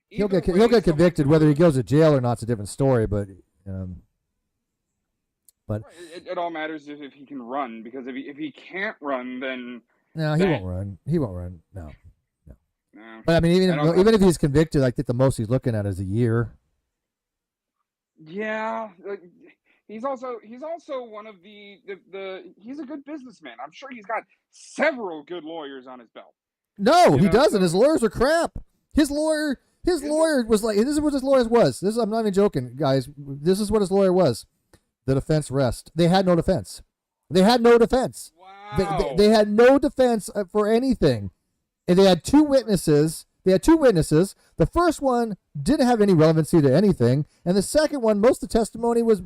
He'll either get way, convicted. someone Whether he who- goes to jail or not's a different story. But it all matters if he can run, because if he can't run, then no, he won't run. He won't run. No. no. But I mean, I don't- even if he's convicted, I think the most he's looking at is a year. Yeah, like, he's also one of the he's a good businessman. I'm sure he's got several good lawyers on his belt. No, You he know, doesn't. so- His lawyers are crap. His lawyer was like, this is what his lawyer was. I'm not even joking, guys. This is what his lawyer was. The defense rest. They had no defense. They had no defense. Wow. They had no defense for anything. And they had two witnesses. The first one didn't have any relevancy to anything, and the second one, most of the testimony was,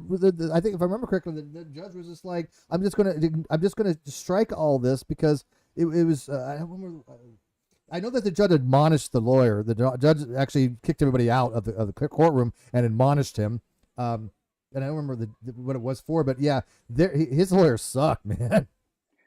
I think if I remember correctly, the judge was just like, I'm just gonna strike all this because it was. I don't remember. I know that the judge admonished the lawyer. The judge actually kicked everybody out of the courtroom and admonished him. And I don't remember what it was for, but yeah, his lawyer sucked, man.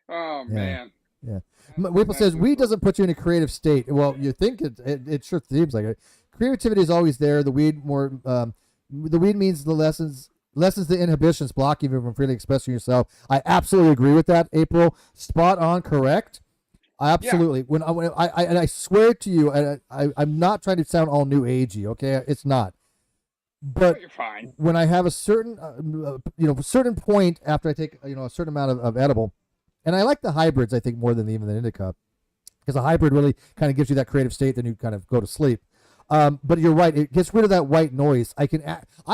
Oh Yeah. man. Yeah. Whipple says, weed doesn't put you in a creative state. Well, you think it sure seems like it. Creativity is always there. The weed means the lessons the inhibitions blocking you from freely expressing yourself. I absolutely agree with that, April. Spot on, correct. Absolutely. Yeah. I swear to you, I'm not trying to sound all new agey, okay? It's not. But you're fine. When I have a certain certain point after I take a certain amount of edible, and I like the hybrids, I think, more than even the indica, because a hybrid really kind of gives you that creative state, then you kind of go to sleep. But you're right; it gets rid of that white noise. I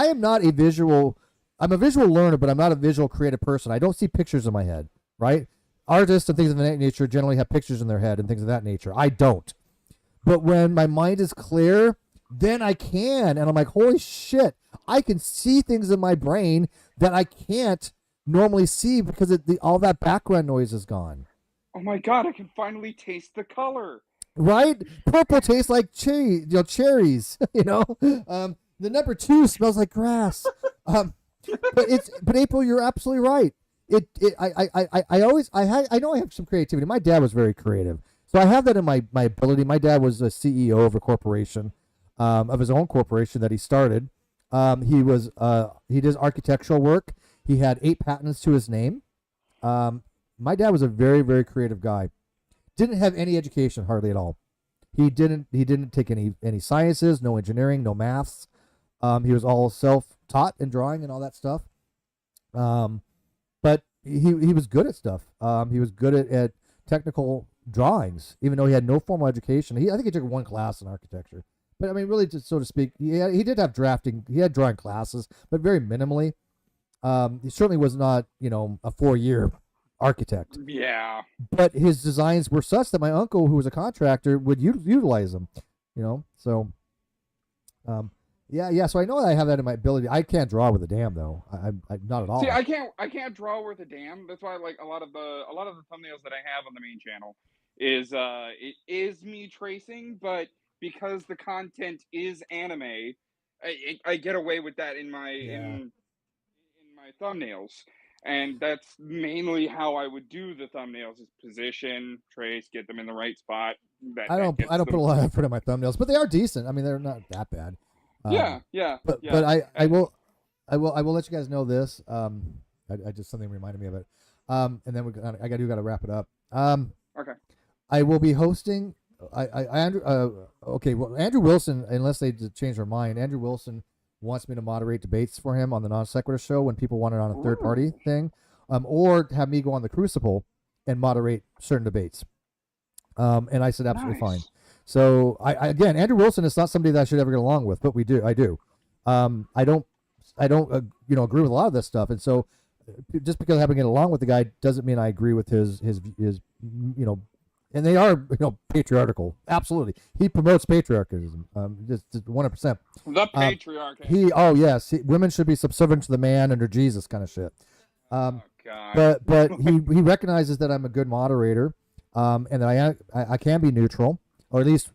am not a visual. I'm a visual learner, but I'm not a visual creative person. I don't see pictures in my head, right? Artists and things of that nature generally have pictures in their head and things of that nature. I don't. But when my mind is clear, then I can, and I'm like, holy shit! I can see things in my brain that I can't normally see because all that background noise is gone. Oh my god, I can finally taste the color. Right? Purple tastes like cherries, the number 2 smells like grass. But April, you're absolutely right. I know I have some creativity. My dad was very creative. So I have that in my ability. My dad was a CEO of a corporation, of his own corporation that he started. He does architectural work. He had 8 patents to his name. My dad was a very, very creative guy. Didn't have any education hardly at all. He didn't take any sciences, no engineering, no maths. He was all self-taught in drawing and all that stuff. But he was good at stuff. He was good at technical drawings, even though he had no formal education. I think he took 1 class in architecture. But I mean, really, so to speak, he did have drafting. He had drawing classes, but very minimally. He certainly was not, a 4-year architect. Yeah. But his designs were such that my uncle, who was a contractor, would utilize them. So. Yeah. So I know that I have that in my ability. I can't draw with a dam though. I'm not at all. See, I can't draw with a dam. That's why like a lot of the thumbnails that I have on the main channel is it is me tracing, but because the content is anime, I get away with that in my in my thumbnails. And that's mainly how I would do the thumbnails: is position, trace, get them in the right spot. I don't put a lot of effort in my thumbnails, but they are decent. I mean, they're not that bad. Yeah. But I will let you guys know this. I just something reminded me of it. And then I got to wrap it up. Okay. I will be hosting. Andrew Wilson, unless they change their mind, Andrew Wilson wants me to moderate debates for him on the Non Sequitur show when people want it on a third party thing, or have me go on the Crucible and moderate certain debates. And I said absolutely fine. So again, Andrew Wilson is not somebody that I should ever get along with, but I do. I agree with a lot of this stuff, and so just because I happen to get along with the guy doesn't mean I agree with his and they are patriarchal. Absolutely, he promotes patriarchism. Just 100%. The patriarchy. Women should be subservient to the man under Jesus kind of shit. Oh God. But he recognizes that I'm a good moderator, and that I can be neutral, or at least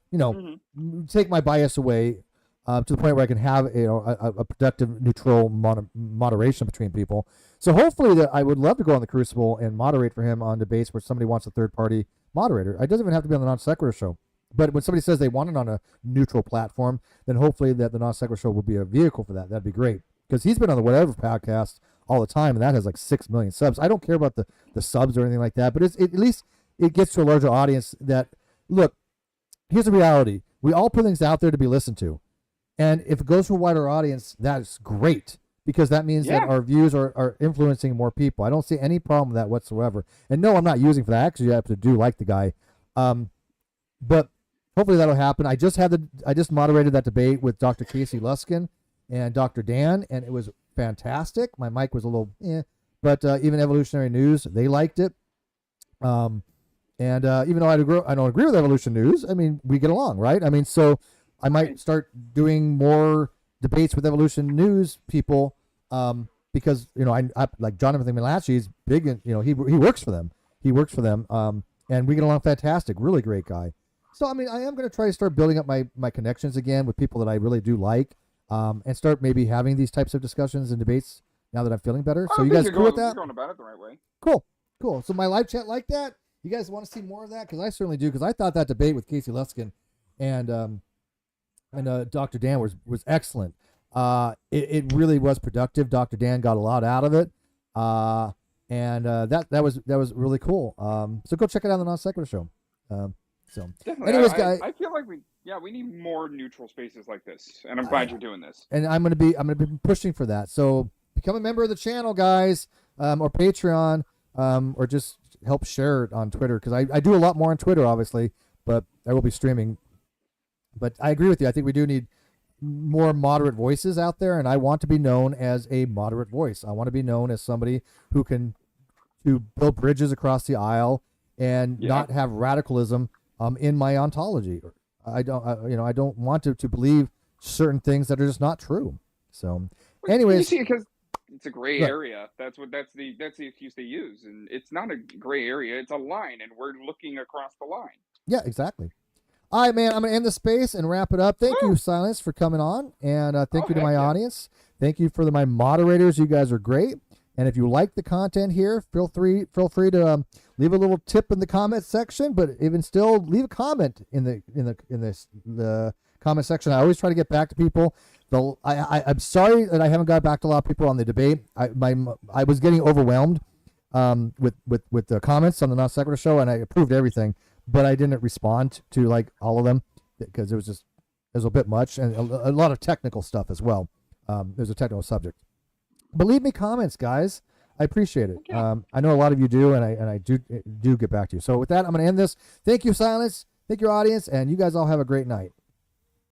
take my bias away, to the point where I can have a productive neutral moderation between people. So hopefully that I would love to go on the Crucible and moderate for him on debates where somebody wants a third party moderator. It doesn't even have to be on the Non Sequitur show. But when somebody says they want it on a neutral platform, then hopefully that the Non Sequitur show will be a vehicle for that. That'd be great. Because he's been on the Whatever podcast all the time, and that has like 6 million subs. I don't care about the subs or anything like that, but at least it gets to a larger audience that, look, here's the reality. We all put things out there to be listened to. And if it goes to a wider audience, that's great, because that means that our views are influencing more people. I don't see any problem with that whatsoever. And no, I'm not using for that. Actually, I have to do like the guy. But hopefully that'll happen. I just moderated that debate with Dr. Casey Luskin and Dr. Dan, and it was fantastic. My mic was a little but even Evolutionary News, they liked it. And even though I don't agree with Evolution News, I mean, we get along, right? I mean, so I might start doing more debates with Evolution News people, because I like Jonathan Milachi is big, and he works for them. And we get along fantastic. Really great guy. So I mean, I am going to try to start building up my connections again with people that I really do like, and start maybe having these types of discussions and debates now that I'm feeling better. So you guys cool with that? You're going about it the right way. Cool. So my live chat like that. You guys want to see more of that? Because I certainly do. Because I thought that debate with Casey Luskin and Dr. Dan was excellent. It really was productive. Dr. Dan got a lot out of it, and that was really cool. So go check it out on the Non Sequitur show. So, definitely. Anyways, guys, I feel like we need more neutral spaces like this, and I'm glad you're doing this. And I'm gonna be pushing for that. So become a member of the channel, guys, or Patreon, or just help share it on Twitter, because I do a lot more on Twitter, obviously, but I will be streaming. But I agree with you. I think we do need more moderate voices out there, and I want to be known as a moderate voice. I want to be known as somebody who can build bridges across the aisle and not have radicalism in my ontology. I don't want to believe certain things that are just not true. So, anyways, you see, because it's a gray area. That's the excuse they use, and it's not a gray area. It's a line, and we're looking across the line. Yeah, exactly. All right, man, I'm going to end the space and wrap it up. Thank you, Silence, for coming on, and thank you to my audience. Thank you for my moderators. You guys are great. And if you like the content here, feel free to leave a little tip in the comment section, but even still, leave a comment in the comment section. I always try to get back to people. I'm sorry that I haven't got back to a lot of people on the debate. I was getting overwhelmed with the comments on the Non Sequitur show, and I approved everything. But I didn't respond to like all of them because it was a bit much, and a lot of technical stuff as well. There's a technical subject. But leave me comments, guys. I appreciate it. Okay. I know a lot of you do, and I do get back to you. So with that, I'm going to end this. Thank you, Silence. Thank you, audience, and you guys all have a great night.